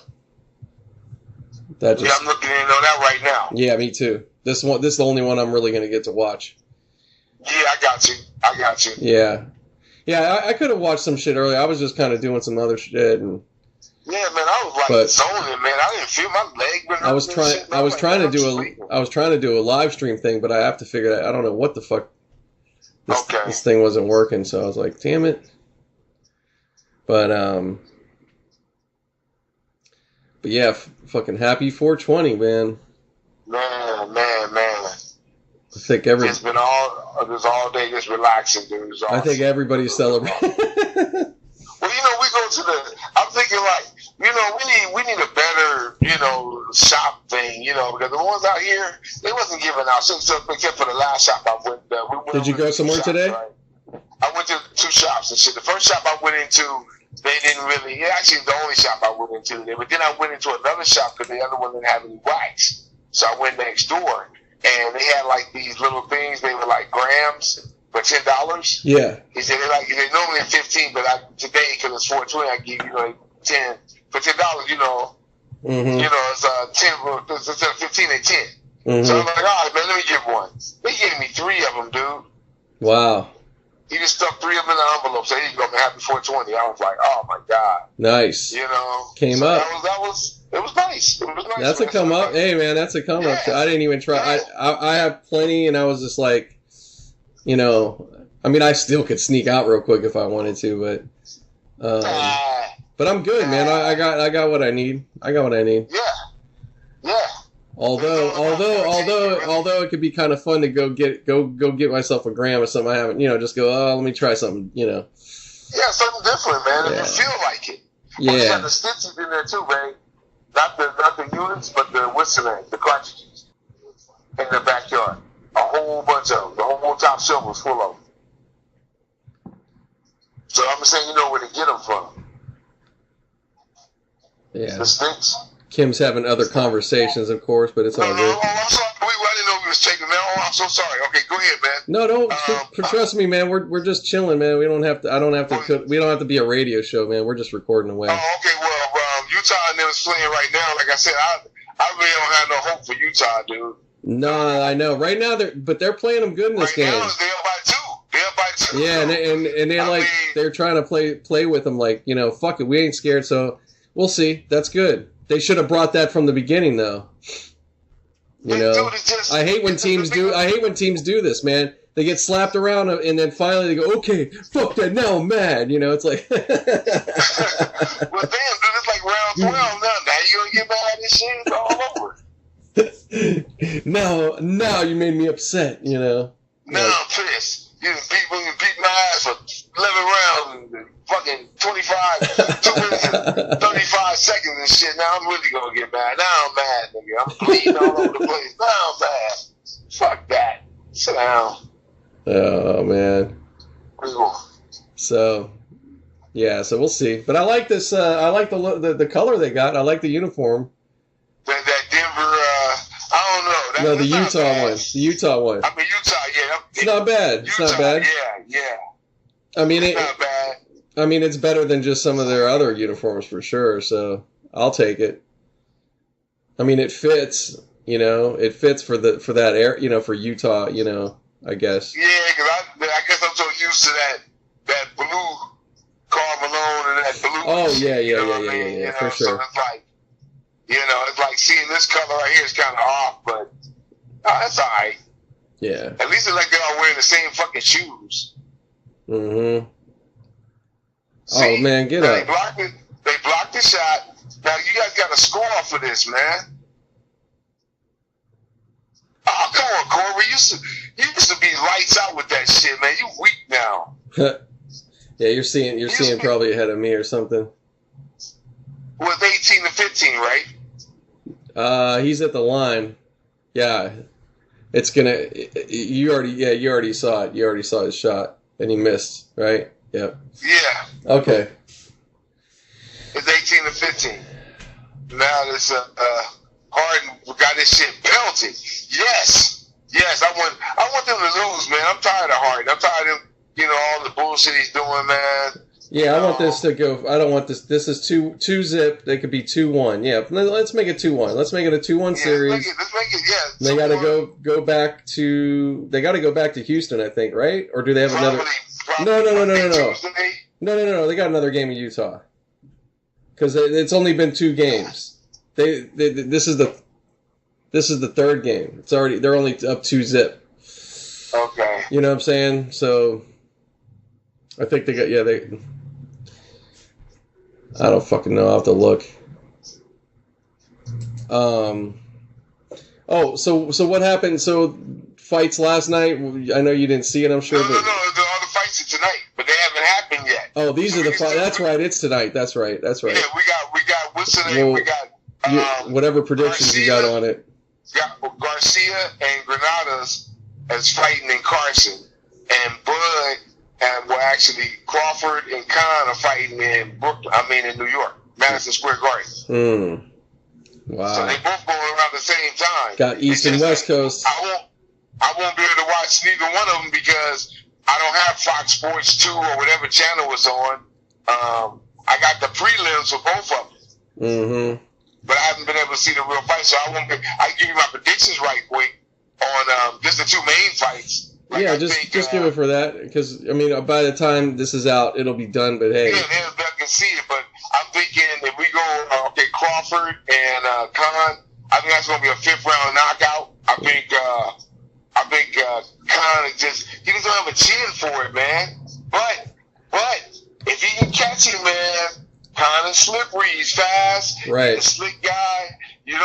I'm looking in on that right now. Yeah, me too. This is the only one I'm really going to get to watch. Yeah, I got you. Yeah. Yeah, I could have watched some shit earlier. I was just kind of doing some other shit. And, yeah, man, I was like zoning, man. I didn't feel my leg. I was trying to do a live stream thing, but I have to figure out. I don't know what the fuck. This thing wasn't working, so I was like, damn it. But yeah, fucking happy 420, man. Man. I think it's been all day just relaxing, dude. I think everybody's celebrating. Well, we go to I'm thinking like, we need a better, shop thing, because the ones out here, they wasn't giving out shit, except for the last shop I went. Did you go somewhere today? Right? I went to 2 shops and shit. The first shop I went into, they didn't really, actually the only shop I went into there, but then I went into another shop because the other one didn't have any wax. So I went next door, and they had like these little things, they were like grams for $10. Yeah. He said, they're normally 15, but today, because it's 420, I give you like 10. For $10, Mm-hmm. It's 10, instead of 15, they 10. Mm-hmm. So I'm like, all right, man, let me get one. They gave me 3 of them, dude. Wow. He just stuck 3 of them in an envelope. So here you go, man, happy 420. I was like, oh my God. Nice. Came up. It was nice. It was nice. That's a come up. Hey, man, that's a come up. I didn't even try. Yeah. I have plenty, and I was just like, I mean, I still could sneak out real quick if I wanted to, but I'm good, man. I got what I need. Yeah. Although it could be kind of fun to go get myself a gram or something I haven't, just go, let me try something, Yeah, something different, man. If you feel like it. Yeah. You got the stitches in there too, man. Not the units, but the cartridges in the backyard. A whole bunch of them. The whole top shelf was full of them. So I'm saying, you know where to get them from. Yeah. The sticks. Kim's having other conversations, of course, but it's all good. Oh, I'm sorry. I didn't know we was taking that. Oh, I'm so sorry. Okay, go ahead, man. No, don't. Trust me, man. We're just chilling, man. We don't have to. We don't have to be a radio show, man. We're just recording away. Oh, okay. Well, Utah and them is playing right now. Like I said, I really don't have no hope for Utah, dude. No, I know. Right now, they're playing them good in this game. Right now, they're up by 2. Yeah, and they're they're trying to play with them like, fuck it, we ain't scared, so we'll see. That's good. They should have brought that from the beginning, though. I hate when teams do this, man. They get slapped around and then finally they go, okay, fuck that, now I'm mad. It's like. Well, damn, dude, it's like round 12 now. Now you gonna get mad and shit? It's all over. Now you made me upset, Now I'm pissed. You beat my ass for 11 rounds and fucking 25, 2 minutes and 35 seconds and shit. Now I'm really gonna get mad. Now I'm mad, nigga. I'm bleeding all over the place. Now I'm mad. Fuck that. Sit down. Oh, man. Cool. So we'll see. But I like this. I like the color they got. I like the uniform. That Denver. I don't know. No, the Utah one. The Utah one. I mean, Utah. Yeah. It's not bad. It's not bad. Yeah. I mean, it's not bad. I mean, it's better than just some of their other uniforms for sure. So I'll take it. I mean, it fits. It fits for that air. For Utah. I guess. Yeah, because I guess I'm so used to that blue Karl Malone and that blue. Oh yeah, for sure. So it's like, it's like seeing this color right here is kind of off, but that's all right. Yeah. At least it's like they're all wearing the same fucking shoes. Mm-hmm. See, oh man, get up. They blocked the shot. Now you guys got to score for this, man. Oh, come on, Corey. You used to be lights out with that shit, man. You weak now. Yeah, you're seeing probably ahead of me or something. With 18 to 15, right? He's at the line. Yeah. It's gonna. You already saw it. You already saw his shot, and he missed, right? Yep. Yeah. Okay. It's 18-15. Now this Harden got this shit belted. Yes. I want them to lose, man. I'm tired of Harden. I'm tired of all the bullshit he's doing, man. Yeah, I want this to go. I don't want this. This is 2-zip. They could be 2-1. Yeah, let's make it 2-1. Let's make it a 2-1 series. Let's make it. Yeah. They got to go back to. They got to go back to Houston, I think, right? Or do they have another? No. No. They got another game in Utah. Because it's only been 2 games. This is the third game. They're only up 2-zip. Okay. You know what I'm saying? So I think they got I don't fucking know. I'll have to look. So what happened? So fights last night. I know you didn't see it. I'm sure. No. All the fights are tonight, but they haven't happened yet. Oh, these are the fights. That's right. It's tonight. That's right. Yeah, we got what's the name? We got whatever predictions Garcia, you got on it. Got Garcia and Granadas as fighting in Carson, and Bud and Crawford and Khan are fighting in New York, Madison Square Garden. Wow. So they both going around the same time. Got East and West Coast. I won't be able to watch neither one of them because I don't have Fox Sports 2 or whatever channel was on. I got the prelims for both of them. Mm-hmm. But I haven't been able to see the real fight, so I can give you my predictions right quick on just the 2 main fights. Like just give it for that, because by the time this is out, it'll be done. But hey, I can see it. But I'm thinking if we go Crawford and Khan, I think that's going to be a 5th round knockout. I think Khan he doesn't have a chin for it, man. But if he can catch him, man, Khan is slippery. He's fast. Right. He's a slick guy. You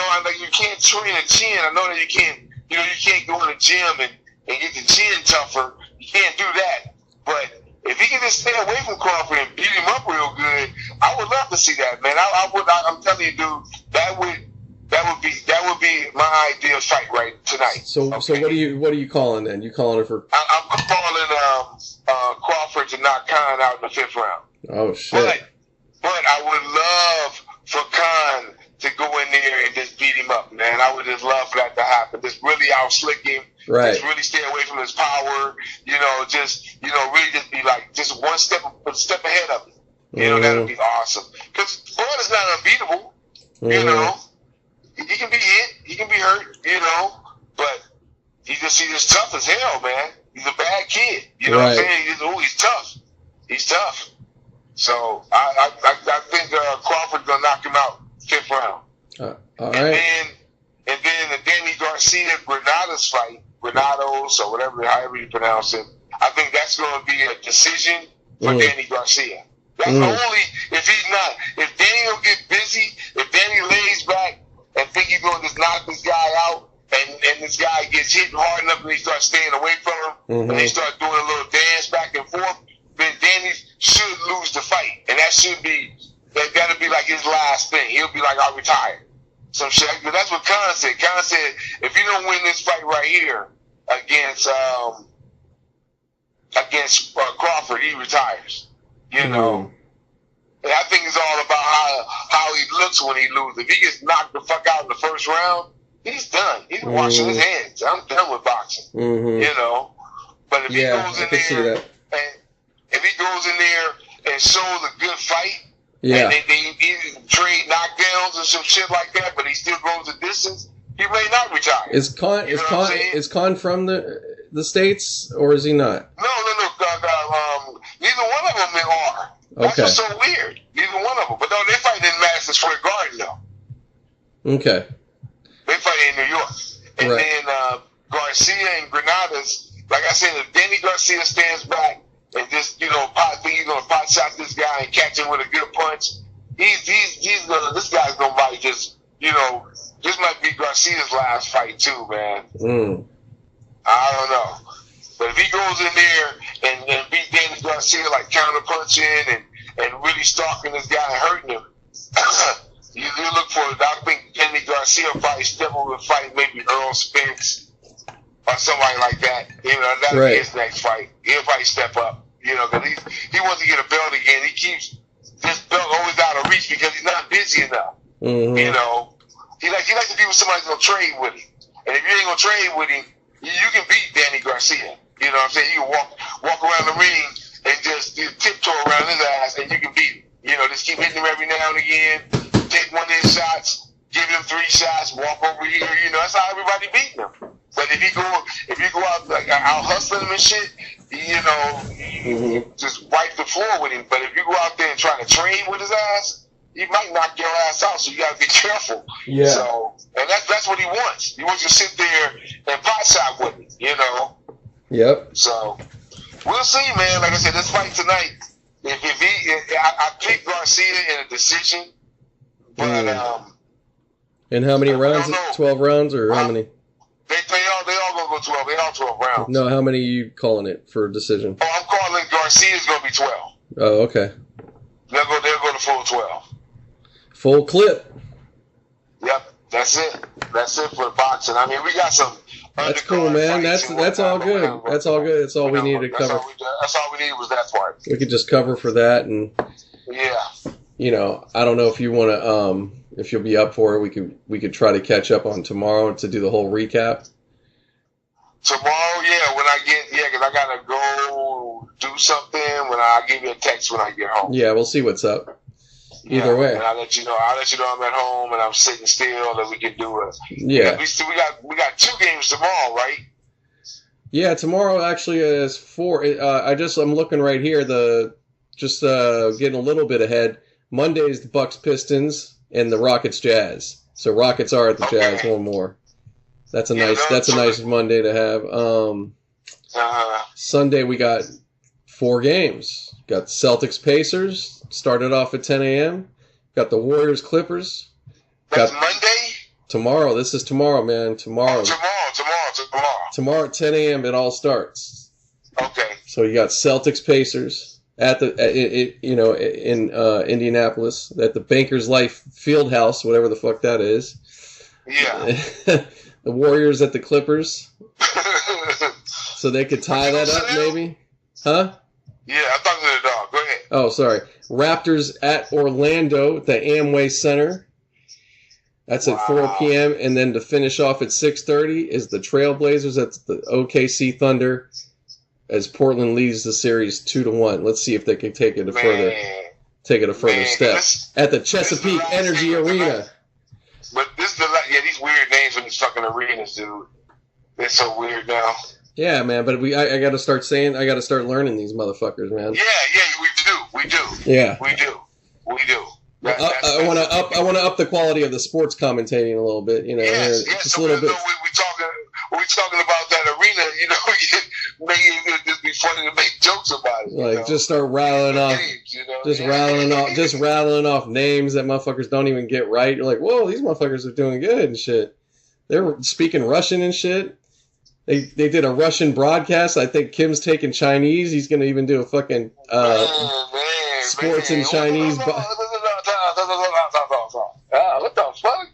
can't train a chin. I know that you can't. You can't go in the gym and get the chin tougher. You can't do that. But if he can just stay away from Crawford and beat him up real good, I would love to see that, man. I'm telling you, dude, that would be my ideal fight right tonight. So what are you calling then? You calling it for? I'm calling Crawford to knock Khan out in the 5th round. Oh shit! But I would love for Khan to go in there and just beat him up, man. I would just love for that to happen. Just really out-slick him. Right. Just really stay away from his power. Really just be like just one step ahead of him. That would be awesome. Because Bud is not unbeatable. He can be hit. He can be hurt. But he's just tough as hell, man. He's a bad kid. You know what I'm saying? He's tough. He's tough. So I think Crawford's gonna knock him out 5th round. All right. And then the Danny Garcia Granados fight, Granados or however you pronounce it. I think that's going to be a decision for Danny Garcia. That's only if Danny will get busy, if Danny lays back and think he's going to just knock this guy out, and this guy gets hit hard enough and he starts staying away from him, and they start doing a little dance back and forth, then Danny should lose the fight, and that'll be like his last thing. He'll be like, I'll retire. Some shit. That's what Khan said. Khan said, if you don't win this fight right here against Crawford, he retires. And I think it's all about how he looks when he loses. If he gets knocked the fuck out in the 1st round, he's done. He's washing his hands. I'm done with boxing. But if he goes in there and shows a good fight, and they trade knockdowns and some shit like that, but he still goes the distance, he may not retire. Is Khan from the States, or is he not? No. Neither one of them are. That's what's so weird. Neither one of them. But no, they fight in Madison Square Garden, though. Okay. They fight in New York. And then Garcia and Granados, like I said, if Danny Garcia stands back and just, think he's going to pot shot this guy and catch him with a good punch, this guy's going to probably just, this might be Garcia's last fight too, man. I don't know. But if he goes in there and beat Danny Garcia like counter-punching and really stalking this guy and hurting him, you look for it. I think Danny Garcia will probably step over and fight maybe Earl Spence or somebody like that. That'll be his next fight. He'll probably step up. because he wants to get a belt again. He keeps this belt always out of reach because he's not busy enough. Mm-hmm. He likes to be with somebody who's gonna trade with him. And if you ain't gonna trade with him, you can beat Danny Garcia. You know what I'm saying? You can walk around the ring and just tiptoe around his ass, and you can beat him. Just keep hitting him every now and again. Take one of his shots, give him 3 shots, walk over here. That's how everybody beating him. But if you go out like out hustling him and shit, just wipe the floor with him. But if you go out there and try to trade with his ass, he might knock your ass out. So you gotta be careful. Yeah. So, and that's what he wants. He wants you to sit there and pot shot with him. Yep. So we'll see, man. Like I said, this fight tonight. I picked Garcia in a decision, but and how many rounds? 12 rounds or how many? They all gonna go 12. They all 12 rounds. No, how many are you calling it for a decision? Oh, I'm calling Garcia's gonna be 12. Oh, okay. They'll go to full 12. Full clip. Yep, that's it. That's it for the boxing. I mean, we got some. That's cool, man. That's all good. That's all good. That's all we needed to cover. That's all we needed was that part. We could just cover for that, and yeah. I don't know if you want to, if you'll be up for it. We could try to catch up on tomorrow to do the whole recap. Tomorrow, because I gotta go do something. I'll give you a text when I get home. Yeah, we'll see what's up. Either way, and I'll let you know. I'm at home and I'm sitting still, that we can do it. Yeah, we got 2 games tomorrow, right? Yeah, tomorrow actually is 4. I'm looking right here. Getting a little bit ahead. Monday's the Bucks Pistons and the Rockets Jazz. So Rockets are at the Jazz one more. That's a nice Monday to have. Sunday we got 4 games. Got Celtics Pacers. Started off at 10 a.m. Got the Warriors Clippers. That's Monday? Tomorrow. This is tomorrow, man. Tomorrow. Tomorrow. Tomorrow at 10 a.m. it all starts. Okay. So you got Celtics Pacers in Indianapolis at the Bankers Life Fieldhouse, whatever the fuck that is. Yeah. The Warriors at the Clippers. So they could tie that up, maybe? Huh? Yeah, I'm talking to the dog. Go ahead. Oh, sorry. Raptors at Orlando at the Amway Center. That's at 4 p.m. And then to finish off at 6:30 is the Trailblazers at the OKC Thunder as Portland leads the series 2-1. Let's see if they can take it a further step. At the Chesapeake Energy Arena. But these weird names in these fucking arenas, dude. They're so weird now. Yeah, man, but I got to start learning these motherfuckers, man. Yeah, we do. Yeah, we do. I want to up the quality of the sports commentating a little bit, Yes, just a little bit. We're talking about that arena, maybe it'd just be funny to make jokes about it. Just start rattling off, rattling off names that motherfuckers don't even get right. You're like, whoa, these motherfuckers are doing good and shit. They're speaking Russian and shit. They did a Russian broadcast. I think Kim's taking Chinese. He's going to even do a fucking sports in Chinese. What the fuck?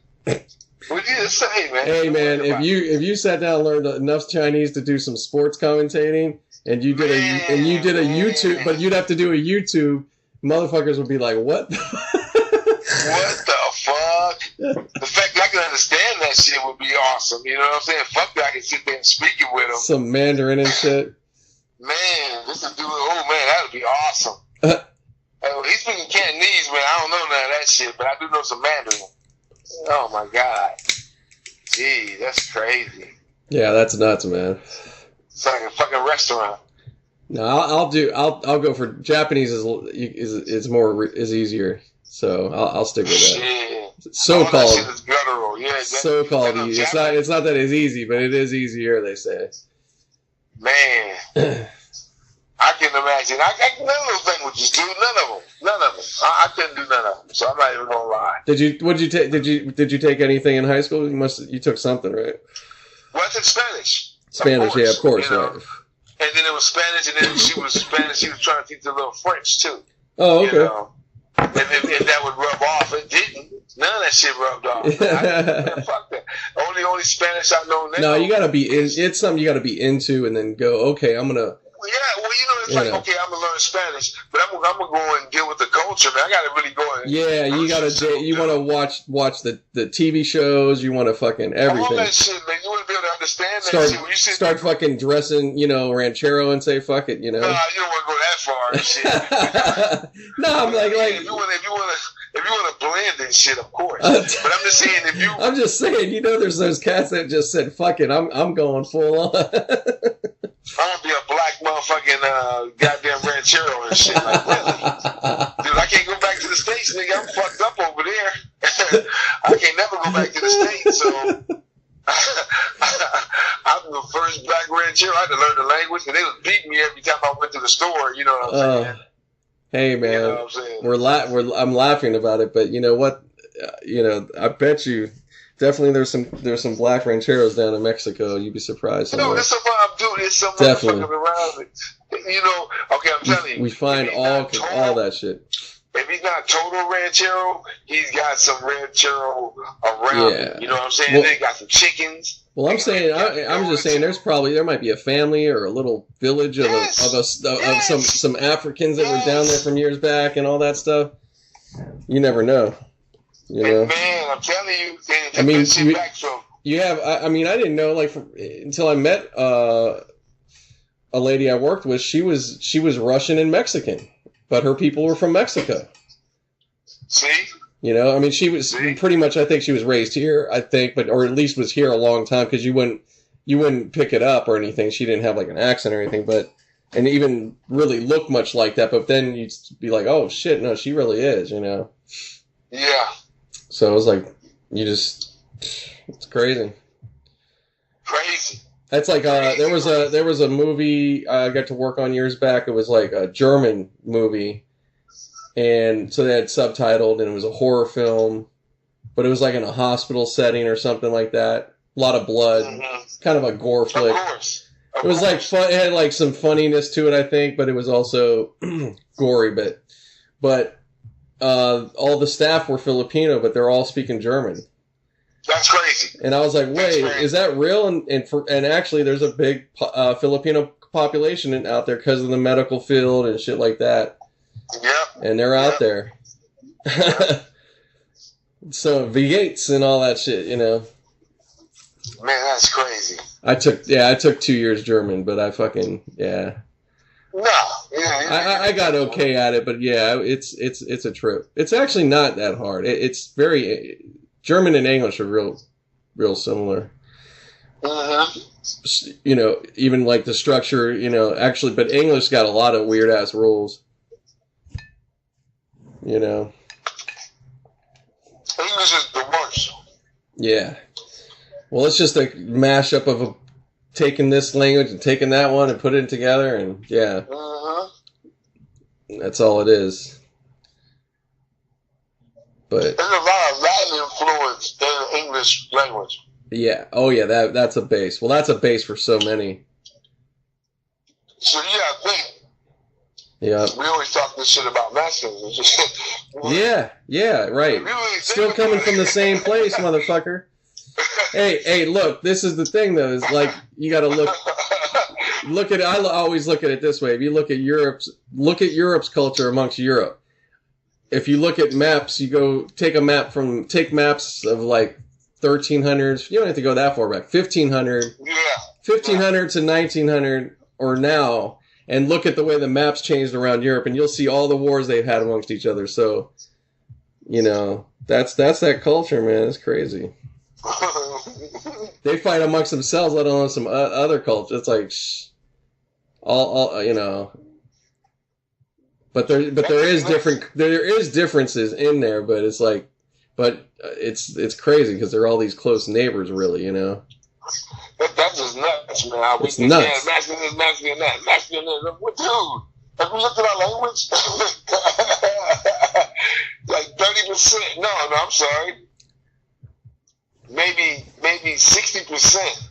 What did you just say, man? Hey, man, if you sat down and learned enough Chinese to do some sports commentating, and you did a YouTube, but you'd have to do a YouTube, motherfuckers would be like, what? What the fuck? The fact that I can understand that shit would be awesome. You know what I'm saying? Fuck that, I can sit there and speak it with him. Some Mandarin and shit. Man, this is dude. Oh man, that would be awesome. He's speaking Cantonese, man. I don't know none of that shit, but I do know some Mandarin. Oh my god. Gee, that's crazy. Yeah, that's nuts, man. It's like a fucking restaurant. No, I'll go for Japanese is easier. So I'll stick with that. Shit. So-called. That shit is guttural. Yeah, so-called. It's not that it's easy, but it is easier, they say. Man. I can imagine. I none of those languages, dude. None of them. I couldn't do none of them. So I'm not even gonna lie. Did you take anything in high school? You took something, right? Well, I took Spanish. Spanish, of course, right. And then it was Spanish, and then she was Spanish. She was trying to teach a little French too. Oh, okay. And that would rub off. It didn't. None of that shit rubbed off. Man, fuck that. Only Spanish I know now. No, you gotta be in. It's something you gotta be into, and then go. Okay, I'm gonna Yeah, well, it's like, okay, I'm gonna learn Spanish, but I'm gonna go and deal with the culture, man. I gotta really go and you want to watch the TV shows, you want to fucking everything. All that shit, man. You want to be able to understand that shit. When you start fucking dressing, ranchero and say fuck it, Nah, you don't want to go that far and shit. No, I'm like if you want to blend and shit, of course. But I'm just saying, I'm just saying, there's those cats that just said fuck it, I'm going full on. I'm gonna be a black motherfucking goddamn ranchero and shit. Like, really? Dude, I can't go back to the States, nigga. I'm fucked up over there. I can't never go back to the States, so I'm the first black ranchero. I had to learn the language, and they was beating me every time I went to the store. You know what I'm saying? Hey, man, you know what I'm saying? I'm laughing about it, but you know what? I bet you. Definitely, there's some black rancheros down in Mexico. You'd be surprised. No, there's some there's some motherfuckers around it. Okay, I'm telling you. We find all that shit. If he's not total ranchero, he's got some ranchero around him. You know what I'm saying? They got some chickens. Well, I'm just saying there might be a family or a little village of some Africans that were down there from years back and all that stuff. You never know. Man, I'm telling you, I didn't know until I met a lady I worked with. She was Russian and Mexican, but her people were from Mexico. See? She was pretty much. I think she was raised here. I think, or at least was here a long time because you wouldn't pick it up or anything. She didn't have an accent or anything, and even really look much like that. But then you'd be like, oh shit, no, she really is. Yeah. So it was like, it's crazy. Crazy. That's like, there was a movie I got to work on years back. It was like a German movie. And so they had subtitled and it was a horror film, but it was like in a hospital setting or something like that. A lot of blood, kind of a gore flick. Of course. It was like fun. It had like some funniness to it, I think, but it was also gory, but all the staff were Filipino, but they're all speaking German. That's crazy. And I was like, wait, is that real? And actually, there's a big Filipino population out there because of the medical field and shit like that. Yep. And they're out there. So V8s and all that shit, Man, that's crazy. I took 2 years German, but No. I got okay at it, but it's a trip. It's actually not that hard. It's very German and English are real similar. Even like the structure, actually, but English got a lot of weird ass rules. English is the worst. Yeah. Well, it's just a mashup of taking this language and taking that one and putting it together, and that's all it is. But there's a lot of Latin influence in the English language. Yeah. Oh, yeah. That's a base. Well, that's a base for so many. So you gotta think. Yeah. We always talk this shit about Mexicans. Yeah. Right. Still coming from the same place, motherfucker. Hey, look. This is the thing, though. Is like you got to look at. I always look at it this way. If you look at Europe's culture amongst Europe. If you look at maps, you go take maps of like 1300s. You don't have to go that far back. 1500. Yeah. 1500 to 1900 or now, and look at the way the maps changed around Europe, and you'll see all the wars they've had amongst each other. So, that's that culture, man. It's crazy. They fight amongst themselves, let alone some other cultures. It's like, But there is differences in there, but it's like, it's crazy because they're all these close neighbors, really, That's just nuts, man. It's nuts. Mexican, dude, have we looked at our language? Like 30%. No, I'm sorry. Maybe 60%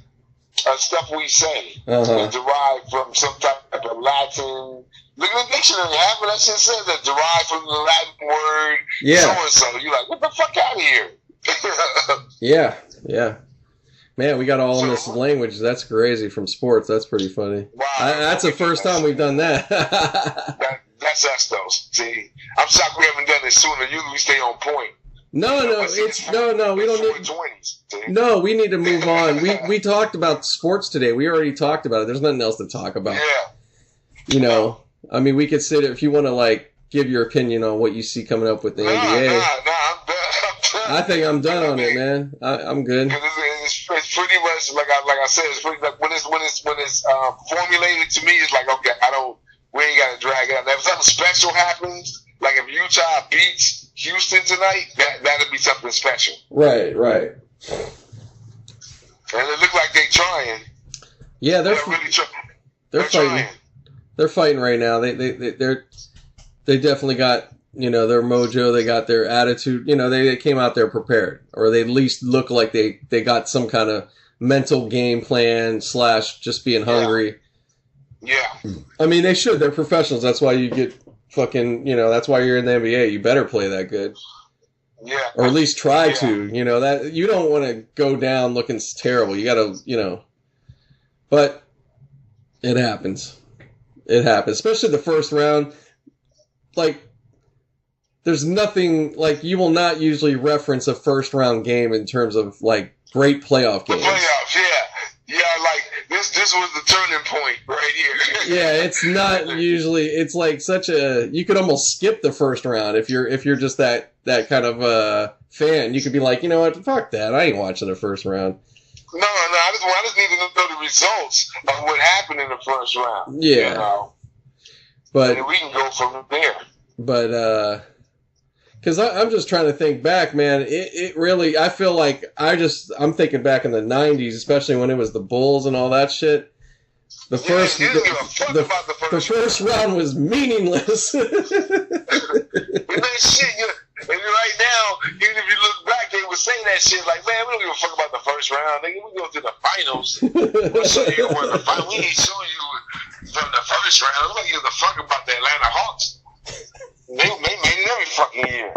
of stuff we say is derived from some type of Latin. Look at the dictionary. Half of that shit says that derived from the Latin word so and so. You're like, what the fuck out of here? Yeah. Man, we got all in this language. That's crazy from sports. That's pretty funny. Wow, That's the first time we've done that. That's us, though. See, I'm shocked we haven't done it sooner. Usually we stay on point. No, we don't need. No, we need to move on. We talked about sports today. We already talked about it. There's nothing else to talk about. Yeah. I mean, we could sit if you want to like give your opinion on what you see coming up with the NBA. I'm done. I think I'm done on it, man. I'm good. It's pretty much like I said. It's pretty like when it's formulated to me. It's like okay, we ain't got to drag it out. Now, if something special happens, like if Utah beats Houston tonight, that'll be something special. Right. And it look like they're trying. Yeah, they're really they're fighting. Trying. They're fighting right now. They definitely got their mojo. They got their attitude. They came out there prepared, or they at least look like they got some kind of mental game plan / just being hungry. Yeah. I mean, they should. They're professionals. That's why you get fucking. That's why you're in the NBA. You better play that good. Yeah. Or at least try to. That you don't want to go down looking terrible. You got to. But it happens. It happens, especially the first round. Like, there's nothing, like, you will not usually reference a first round game in terms of, like, great playoff games. The playoffs, yeah. Yeah, like, this was the turning point right here. Yeah, it's not usually, it's like you could almost skip the first round if you're just that kind of fan. You could be like, you know what, fuck that, I ain't watching the first round. No, I just need to know the results of what happened in the first round. Yeah. But and we can go from there. But, because I'm just trying to think back, man, it really, I feel like I'm thinking back in the 90s, especially when it was the Bulls and all that shit. The first round was meaningless. And that shit, and right now, even if you look back, they would say that shit like, man, we don't give a fuck about the first round. Nigga, we go to the finals. We'll show you where the final. We ain't show you from the first round. We don't give a fuck about the Atlanta Hawks. They made it every fucking year.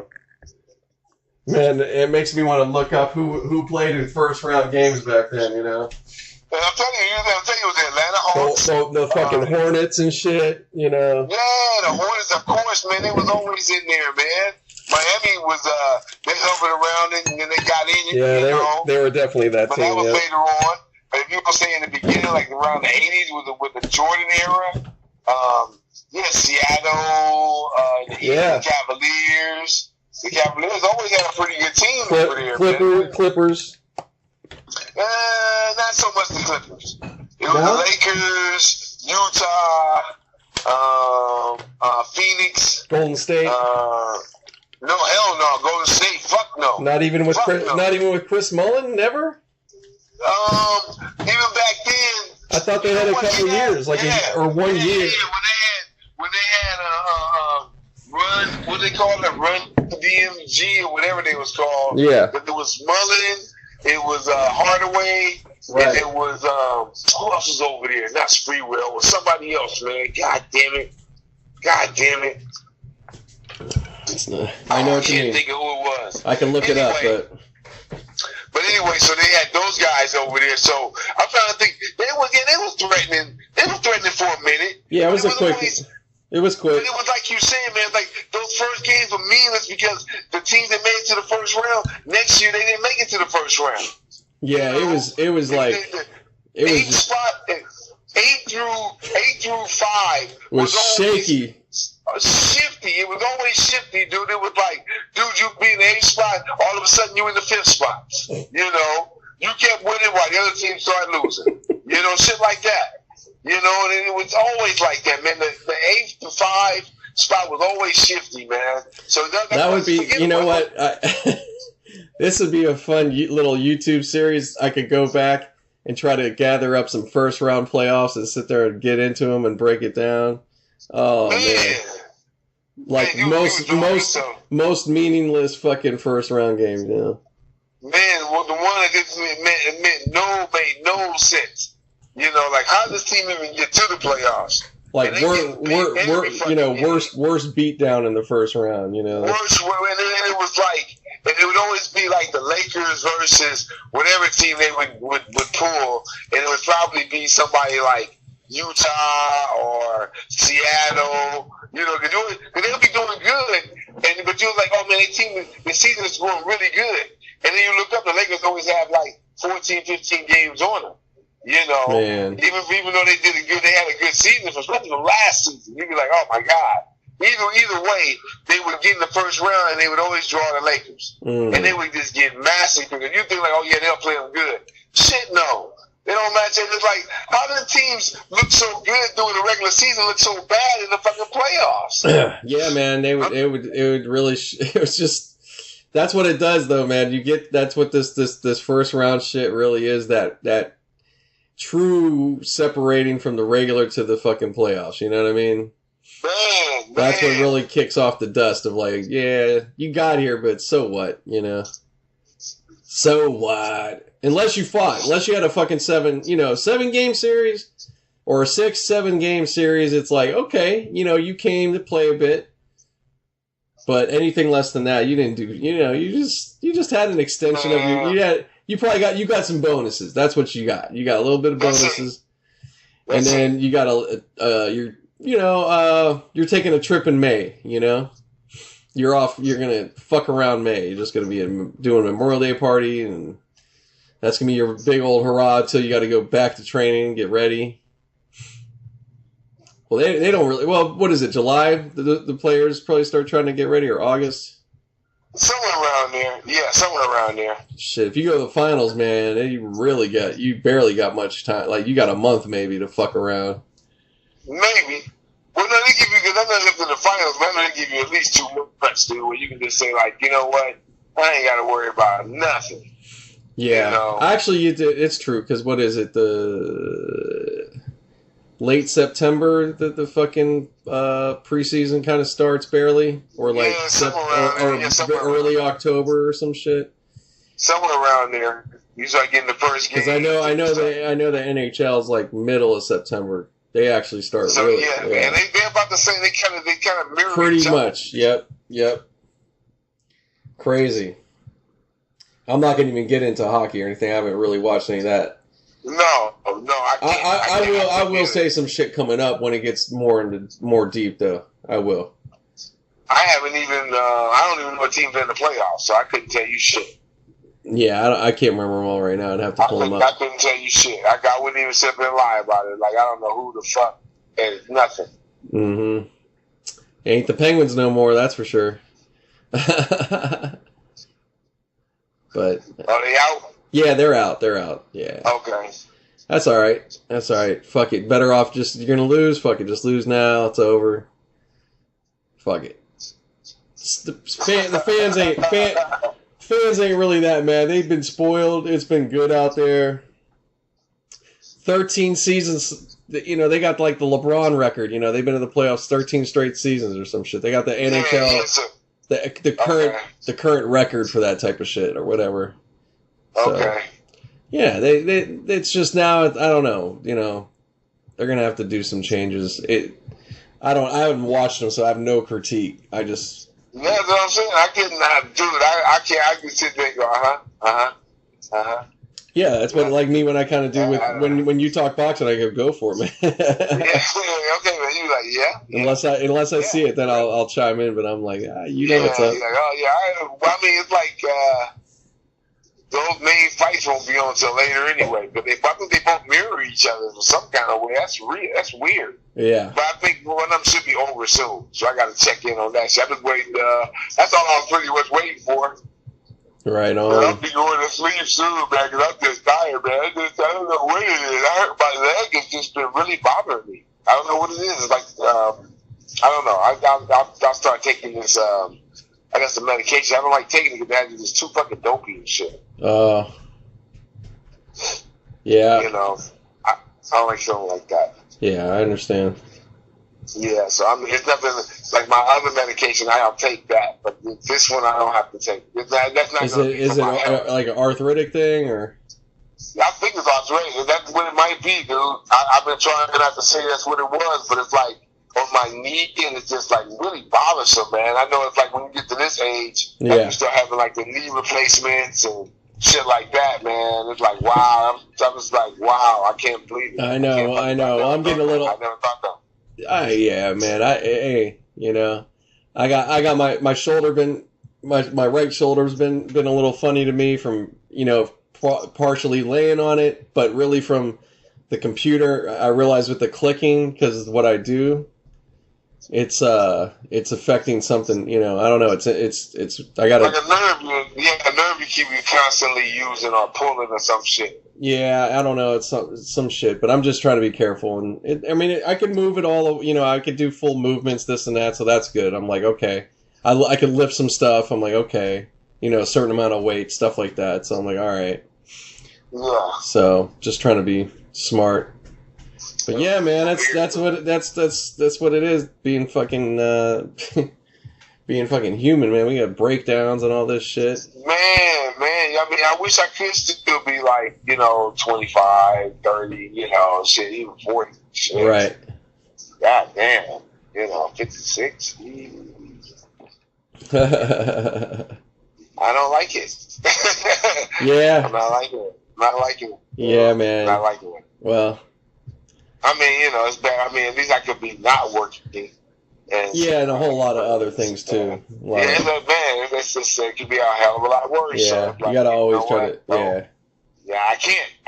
Man, it makes me want to look up who played in first round games back then. And I'm telling you, it was the Atlanta Hawks. The fucking Hornets and shit. Yeah, the Hornets, of course, man. They was always in there, man. Miami was they hovered around and then they got in. Yeah, they were definitely that but team. But that was later on. But if you were saying in the beginning, like around the 80s with the Jordan era, Seattle, the Cavaliers. The Cavaliers always had a pretty good team over there. Clippers. Not so much the Clippers. It was the Lakers, Utah, Phoenix, Golden State. No, hell no, Golden State. Fuck no. Not even with Chris Mullin. Never. Even back then. I thought they had a couple years, or 1 year. When they had run, what they call it, run DMG or whatever they was called. Yeah. But there was Mullin, it was Hardaway, right. And it was who else was over there? Not Spreewell, it was somebody else, man. God damn it. I know what you mean. I can't think of who it was. I can look it up, But anyway, so they had those guys over there. So I'm trying to think. They was threatening. They were threatening for a minute. Yeah, it was quick. It was quick. But it was like you saying, man. Like those first games were meaningless because the teams that made it to the first round next year they didn't make it to the first round. Yeah, it was like eight through 5 was shaky. Shifty. It was always shifty, dude. It was like, dude, you be in the 8th spot, all of a sudden you in the 5th spot. You kept winning while the other team started losing. Shit like that. And it was always like that, man. The 8th to 5 spot was always shifty, man. So that would be, what? This would be a fun little YouTube series. I could go back and try to gather up some first round playoffs and sit there and get into them and break it down. Oh man. Like most meaningless fucking first round games, Man, well, the one that made no sense. Like how does this team even get to the playoffs? Like worst beat down in the first round, Worst, and it was like and it would always be like the Lakers versus whatever team they would pull, and it would probably be somebody like Utah or Seattle, you know, because they'll be doing good, but you're like, oh man, the season is going really good, and then you look up, the Lakers always have like 14, 15 games on them. You know, Man. even though they had a good season, especially the last season, you'd be like, oh my God. Either way, they would get in the first round and they would always draw the Lakers. And they would just get massacred. And you think like, oh yeah, they'll play them good. Shit, no. They don't match it. It's like, how do the teams look so good during the regular season, look so bad in the fucking playoffs? Yeah, man, it would really, it was just, that's what it does though, man. That's what this first round shit really is, that true separating from the regular to the fucking playoffs. You know what I mean? Man. That's what really kicks off the dust of like, yeah, you got here, but so what, you know? So what? Unless you had a fucking 7-game series or a 6-7 game series, it's like, okay, you know, you came to play a bit, but anything less than that, you didn't do, you know, you just had an extension of you got some bonuses. That's what you got. You got a little bit of bonuses. And then you got you're taking a trip in May, you know? You're off, you're going to fuck around May. You're just going to be doing a Memorial Day party, and that's going to be your big old hurrah until you got to go back to training, get ready. Well, they don't really, well, what is it, July? The players probably start trying to get ready, or August? Somewhere around there. Yeah, somewhere around there. Shit, if you go to the finals, man, you barely got much time. Like, you got a month maybe to fuck around. Maybe. Well, no, they give you, because I'm not up to the finals, but they give you at least 2 months, dude, where you can just say, like, you know what? I ain't got to worry about nothing. Yeah. You know? Actually, it's true, because what is it? The late September that the fucking preseason kind of starts barely? Or like early October or some shit? Somewhere around there. You start getting the first game. Because I know the NHL is like middle of September. They actually start. So really, yeah, man, they're about the same. They kind of mirror pretty each other. much. Yep. Crazy. I'm not going to even get into hockey or anything. I haven't really watched any of that. No, I can't. I will say some shit coming up when it gets more deep though. I will. I haven't even. I don't even know what team's in the playoffs, so I couldn't tell you shit. Yeah, I can't remember them all right now. I'd have to pull them up. I couldn't tell you shit. I wouldn't even sit there and lie about it. Like, I don't know who the fuck. It's nothing. Mm-hmm. Ain't the Penguins no more, that's for sure. But. Are they out? Yeah, they're out. Yeah. Okay. That's all right. Fuck it. Better off you're going to lose. Fuck it. Just lose now. It's over. Fuck it. The fans ain't really that mad. They've been spoiled. It's been good out there. 13 seasons. You know, they got like the LeBron record. You know, they've been in the playoffs 13 straight seasons or some shit. They got the NHL, the current record for that type of shit or whatever. So, okay. Yeah, it's just now. I don't know. You know, they're gonna have to do some changes. I haven't watched them, so I have no critique. I just. Yeah, that's what I'm saying. I can't do it. I can't. I can sit there and go, Yeah, that's what like me when I kind of do with when you talk boxing, I go for it, man. Yeah, okay, man. You like, yeah. Unless I see it, then I'll chime in. But I'm like, you know what's up. Like, oh yeah. I mean, it's like those main fights won't be on until later anyway. But I think they both mirror each other in some kind of way. That's That's weird. Yeah. But I think one of them should be over soon, so I got to check in on that. So I'm just waiting. That's all I was pretty much waiting for. Right on. I'll be going to sleep soon, man, because I'm just tired, man. I don't know what it is. I heard my leg has just been really bothering me. I don't know what it is. It's like, I don't know. I'll start taking this, I got some medication. I don't like taking it because it's too fucking dopey and shit. Yeah. You know, I don't like something like that. Yeah, I understand. Yeah, so I mean, it's nothing like my other medication. I'll take that, but this one I don't have to take. That's not. Is it like an arthritic thing or? I think it's arthritic. That's what it might be, dude. I've been trying not to say that's what it was, but it's like on my knee, and it's just like really bothersome, man. I know it's like when you get to this age, like Yeah. you start having like the knee replacements and shit like that, man. It's like wow. I'm just like wow. I can't believe it. I know. I'm getting a little. I never thought that. Yeah, man. Hey, you know, I got my shoulder been my right shoulder's been a little funny to me from, you know, partially laying on it, but really from the computer. I realize with the clicking, because what I do, it's affecting something, you know. I don't know. It's I gotta, like a nerve, a nerve you keep constantly using or pulling or some shit. yeah, I don't know. It's some shit, but I'm just trying to be careful. And I could move it all, you know. I could do full movements, this and that, so that's good. I'm like, okay, I could lift some stuff. I'm like, okay, you know, a certain amount of weight, stuff like that. So I'm like, all right. Yeah. So just trying to be smart. But yeah, man, that's what it is. Being fucking being fucking human, man. We got breakdowns and all this shit. Man. I mean, I wish I could still be like, you know, 25, 30, you know, shit, even 40. Shit. Right. God damn. You know, 56. I don't like it. Yeah. I'm not liking it. Not liking it. Yeah, man. Not liking it. Well. I mean, you know, it's bad. I mean, at least I could be not working. And a whole lot of other things too. Yeah, but man, it's just it could be a hell of a lot worse. Yeah, so like, you gotta always try what? to. Yeah. Yeah, I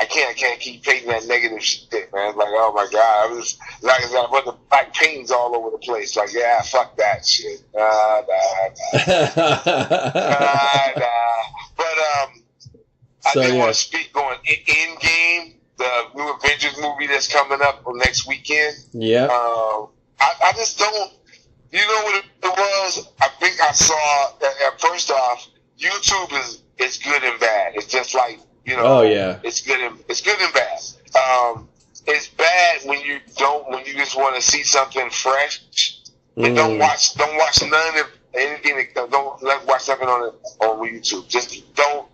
can't keep taking that negative shit, man. Like, oh my god, I was like, I got a bunch of black pains all over the place. Like, yeah, fuck that shit. Nah. But So, I did yeah. want to speak on Endgame, the new Avengers movie that's coming up next weekend. Yeah. I just don't. You know what it was? I think I saw that first off, YouTube is good and bad. It's just like, you know. Oh yeah. It's good and bad. It's bad when you just want to see something fresh. And don't watch none of anything. Don't watch nothing on YouTube. Just don't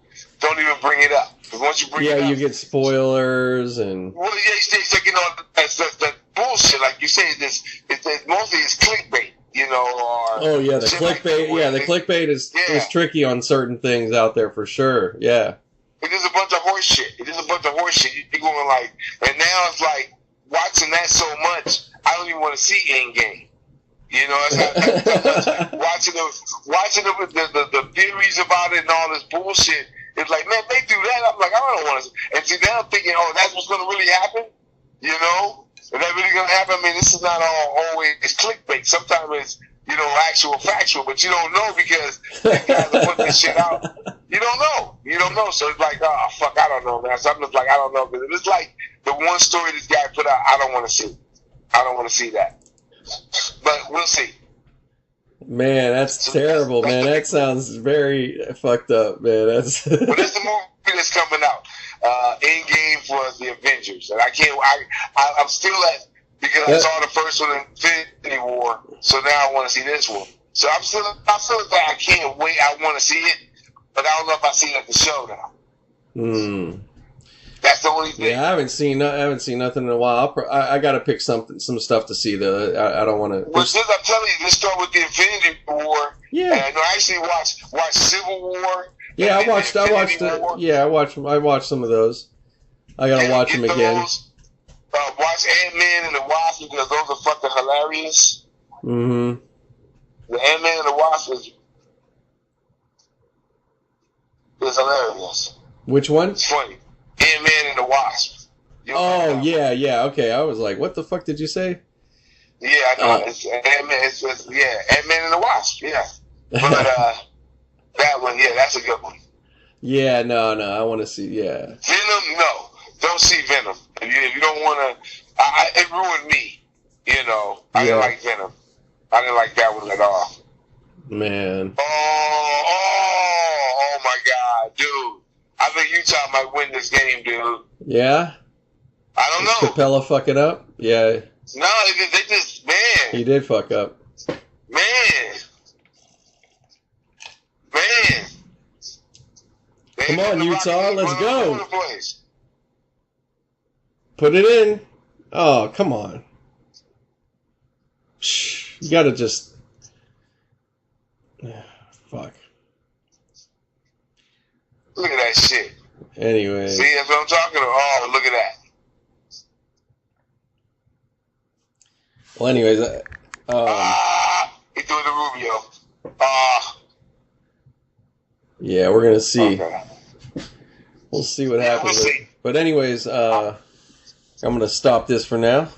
even bring it up. Because once you bring it up, you get spoilers and. Well, yeah, you take all that bullshit. Like you say, it's mostly it's clickbait. You know, or Oh yeah, the clickbait. Like the clickbait is tricky on certain things out there for sure. Yeah. It is a bunch of horse shit. You're going like, and now it's like watching that so much, I don't even want to see Endgame. You know, watching the theories about it and all this bullshit. It's like, man, they do that. I'm like, I don't want to. And see, now I'm thinking, oh, that's what's going to really happen. You know, is that really going to happen? I mean, this is not always clickbait. Sometimes it's, you know, actual factual, but you don't know because these guys are putting this shit out. You don't know. So it's like, oh, fuck, I don't know, man. So I'm just like, I don't know. Because it's like the one story this guy put out, I don't want to see. I don't want to see that. But we'll see. Man, that's terrible, man. That sounds very fucked up, man. That's. Well, that's the movie that's coming out. Endgame for the Avengers, and I'm still at, because I saw the first one, Infinity War. So now I want to see this one. So I'm still at that. I can't wait. I want to see it, but I don't know if I see it at the show now. That's the only thing. Yeah, I haven't seen nothing in a while. I got to pick some stuff to see though. I don't want to. Well, since I'm telling you, let's start with the Infinity War. Yeah. And I actually watch Civil War. Yeah, I watched some of those. I gotta watch them again. Watch Ant-Man and the Wasp because those are fucking hilarious. Mm-hmm. The Ant-Man and the Wasp is hilarious. Which one? It's funny. Ant-Man and the Wasp. Yeah. Okay, I was like, what the fuck did you say? Yeah, I know. It's Ant-Man. Ant-Man and the Wasp. Yeah. But that one, yeah, that's a good one. Yeah, no, I want to see. Yeah. Venom, no, don't see Venom. If you don't want to, it ruined me. You know, I didn't like Venom. I didn't like that one at all. Man. Oh my God, dude! I think Utah might win this game, dude. Yeah. I don't know. Capella fuck it up? Yeah. No, they just, man. He did fuck up. Man. Come on, Utah, let's go. The place. Put it in. Oh, come on. You gotta just... Fuck. Look at that shit. Anyway. See, that's what I'm talking about. Oh, look at that. Well, anyways, he threw the Rubio. yeah, we're gonna see. Okay. We'll see what Yeah, happens. we'll see. But anyways, I'm gonna stop this for now.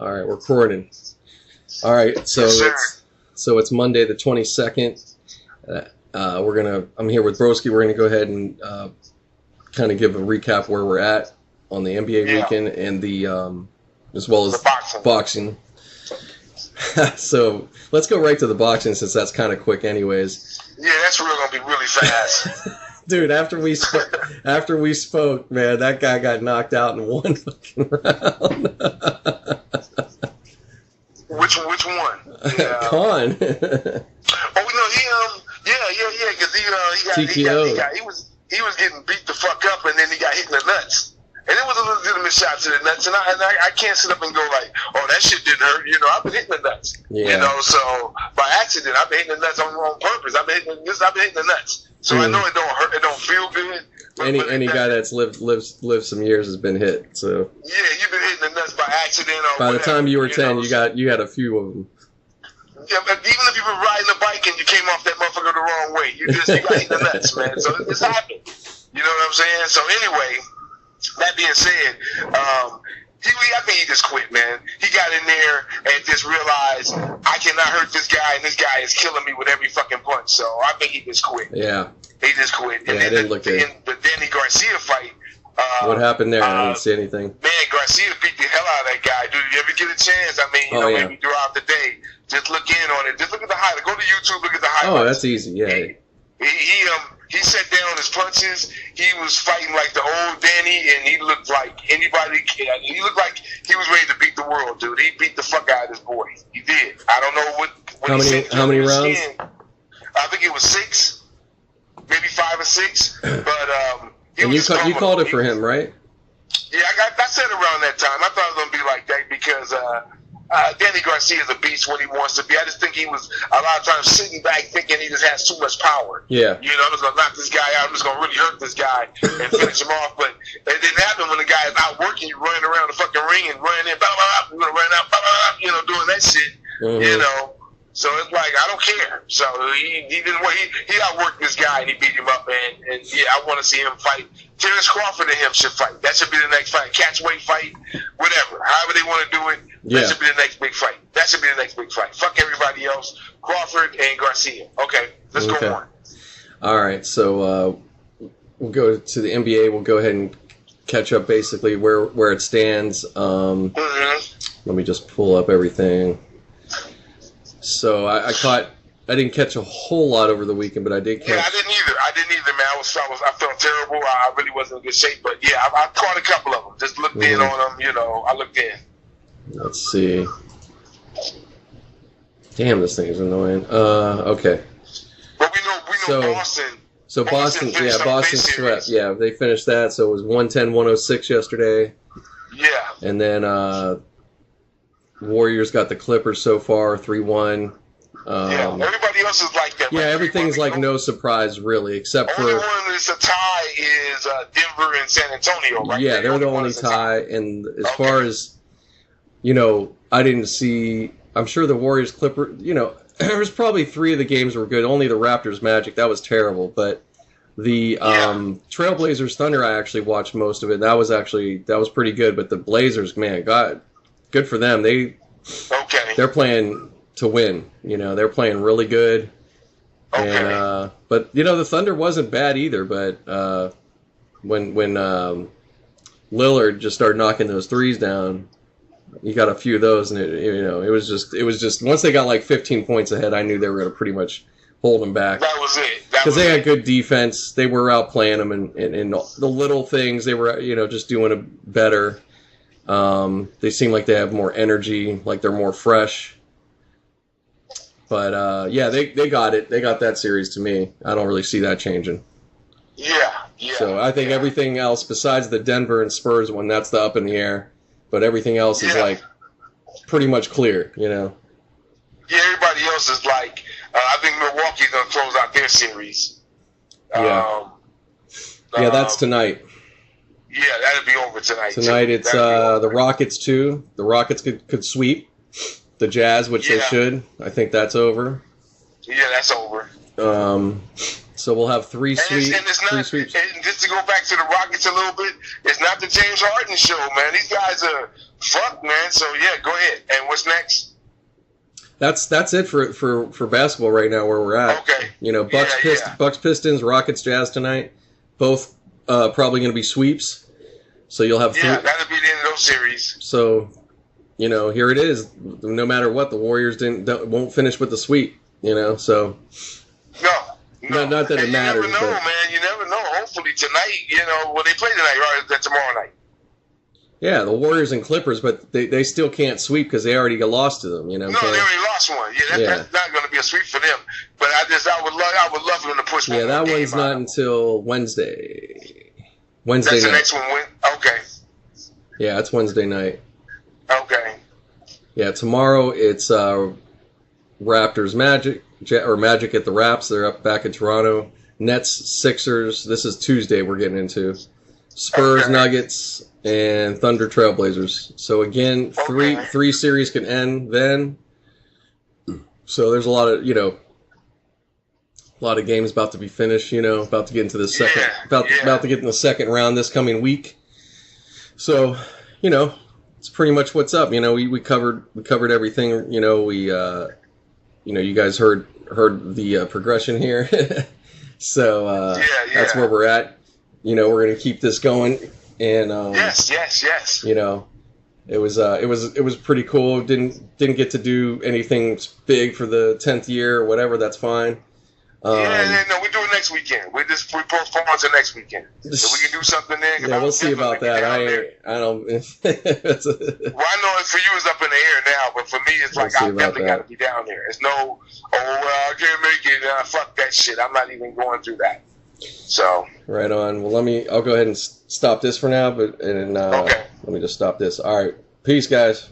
All right, we're recording. All right, so Yes, it's Monday the 22nd. I'm here with Broski. We're gonna go ahead and kind of give a recap where we're at on the NBA weekend and the as well as the boxing. So let's go right to the boxing since that's kind of quick, anyways. Yeah, that's really gonna be really fast. Dude, after we spoke, man, that guy got knocked out in one fucking round. Which one? Yeah. Khan. Oh no, yeah, because he was getting beat the fuck up, and then he got hit in the nuts, and it was a legitimate shot to the nuts, and I can't sit up and go like, oh, that shit didn't hurt, I've been hitting the nuts, so by accident I've been hitting the nuts on purpose, I've been hitting the nuts, so I know it don't hurt, it don't feel good. Any guy that's lived some years has been hit. So yeah, you've been hitting the nuts by accident. Or by the whatever, time you were 10, you had a few of them. Yeah, but even if you've been riding a bike and you came off that motherfucker the wrong way, you got hit in the nuts, man. So it's happened. You know what I'm saying? So anyway, that being said, I think he just quit, man. He got in there and just realized I cannot hurt this guy, and this guy is killing me with every fucking punch. So I think he just quit. Yeah. He just quit. And yeah, then the Danny Garcia fight. What happened there? I didn't see anything. Man, Garcia beat the hell out of that guy, dude. You ever get a chance? I mean, maybe throughout the day, just look in on it. Just look at the highlight. Go to YouTube, look at the highlights. Oh, that's easy. Yeah. He set down his punches. He was fighting like the old Danny, and he looked like anybody. He looked like he was ready to beat the world, dude. He beat the fuck out of this boy. He did. I don't know what how many rounds? I think it was 6, maybe 5 or 6. But and you called it for him, right? Yeah, I said around that time. I thought it was gonna be like that because Danny Garcia is a beast when he wants to be. I just think he was a lot of times sitting back thinking he just has too much power. Yeah. I'm just going to knock this guy out. I'm just going to really hurt this guy and finish him off. But it didn't happen when the guy is out working. You running around the fucking ring and running in, blah, blah, blah, you're going to run out, blah, blah, blah, doing that shit, So it's like, I don't care. So he didn't. He outworked this guy and he beat him up. And yeah, I want to see him fight. Terrence Crawford and him should fight. That should be the next fight. Catchweight fight, whatever. However they want to do it. That should be the next big fight. That should be the next big fight. Fuck everybody else. Crawford and Garcia. Okay, let's go on. All right, so we'll go to the NBA. We'll go ahead and catch up basically where it stands. Let me just pull up everything. So I didn't catch a whole lot over the weekend, but I did catch. Yeah, I didn't either, man. I felt terrible. I really wasn't in good shape, but yeah, I caught a couple of them. Just looked in on them, I looked in. Let's see. Damn, this thing is annoying. Okay. But we know Boston. So Boston swept. Yeah, they finished that. So it was 110-106 yesterday. Yeah. And then Warriors got the Clippers so far, 3-1. Everybody else is like that. Yeah, everything's like no surprise really, except for only one that's a tie is Denver and San Antonio, right? Yeah, they're the only tie. And as far as I didn't see. I'm sure the Warriors Clippers. There was probably 3 of the games were good. Only the Raptors Magic that was terrible, but the Trailblazers Thunder I actually watched most of it. That was pretty good. But the Blazers, man, God, good for them. They're playing to win. They're playing really good. Okay. And but the Thunder wasn't bad either. But when Lillard just started knocking those threes down. He got a few of those, and it was just once they got like 15 points ahead, I knew they were going to pretty much hold them back. That was it. Because they had good defense. They were outplaying them, and the little things they were just doing it better. They seem like they have more energy, like they're more fresh. But they got it. They got that series to me. I don't really see that changing. Yeah. So I think everything else besides the Denver and Spurs one, that's the up in the air. But everything else is like pretty much clear, Yeah, everybody else is like, I think Milwaukee's going to close out their series. Yeah. That's tonight. Yeah, that'll be over tonight. Tonight it's the Rockets too. The Rockets could sweep the Jazz, which they should. I think that's over. Yeah, that's over. So we'll have three sweeps. And just to go back to the Rockets a little bit, it's not the James Harden show, man. These guys are fucked, man. So yeah, go ahead. And what's next? That's it for basketball right now where we're at. Okay. Bucks Pistons, Rockets Jazz tonight. Both probably going to be sweeps. So you'll have that'll be the end of those series. So here it is. No matter what, the Warriors won't finish with the sweep. So. No. Not that it matters. You never know, man. You never know. Hopefully tonight, when they play tonight, or is that tomorrow night? Yeah, the Warriors and Clippers, but they still can't sweep because they already got lost to them. No, they already lost one. That's not going to be a sweep for them. But I would love for them to push one. Yeah, that one's not until Wednesday. That's night. The next one. Okay. Yeah, it's Wednesday night. Okay. Yeah, tomorrow it's Raptors Magic. Or Magic at the Raps. They're up back in Toronto. Nets, Sixers. This is Tuesday we're getting into. Spurs, Nuggets, and Thunder Trailblazers. So again, three series can end then. So there's a lot of games about to be finished, about to get into the second about to get in the second round this coming week. So, it's pretty much what's up. We covered everything, you guys heard the progression here. So that's where we're at. We're going to keep this going, and yes. It was pretty cool. Didn't get to do anything big for the 10th year or whatever. That's fine. No, we do it next weekend. We postpone to next weekend. So we can do something there. Yeah, we'll see about that. I don't. Well, I know for you it's up in the air now, but for me it's like I definitely got to be down there. It's no, I can't make it. Fuck that shit. I'm not even going through that. So. Right on. Well, I'll go ahead and stop this for now, let me just stop this. All right. Peace, guys.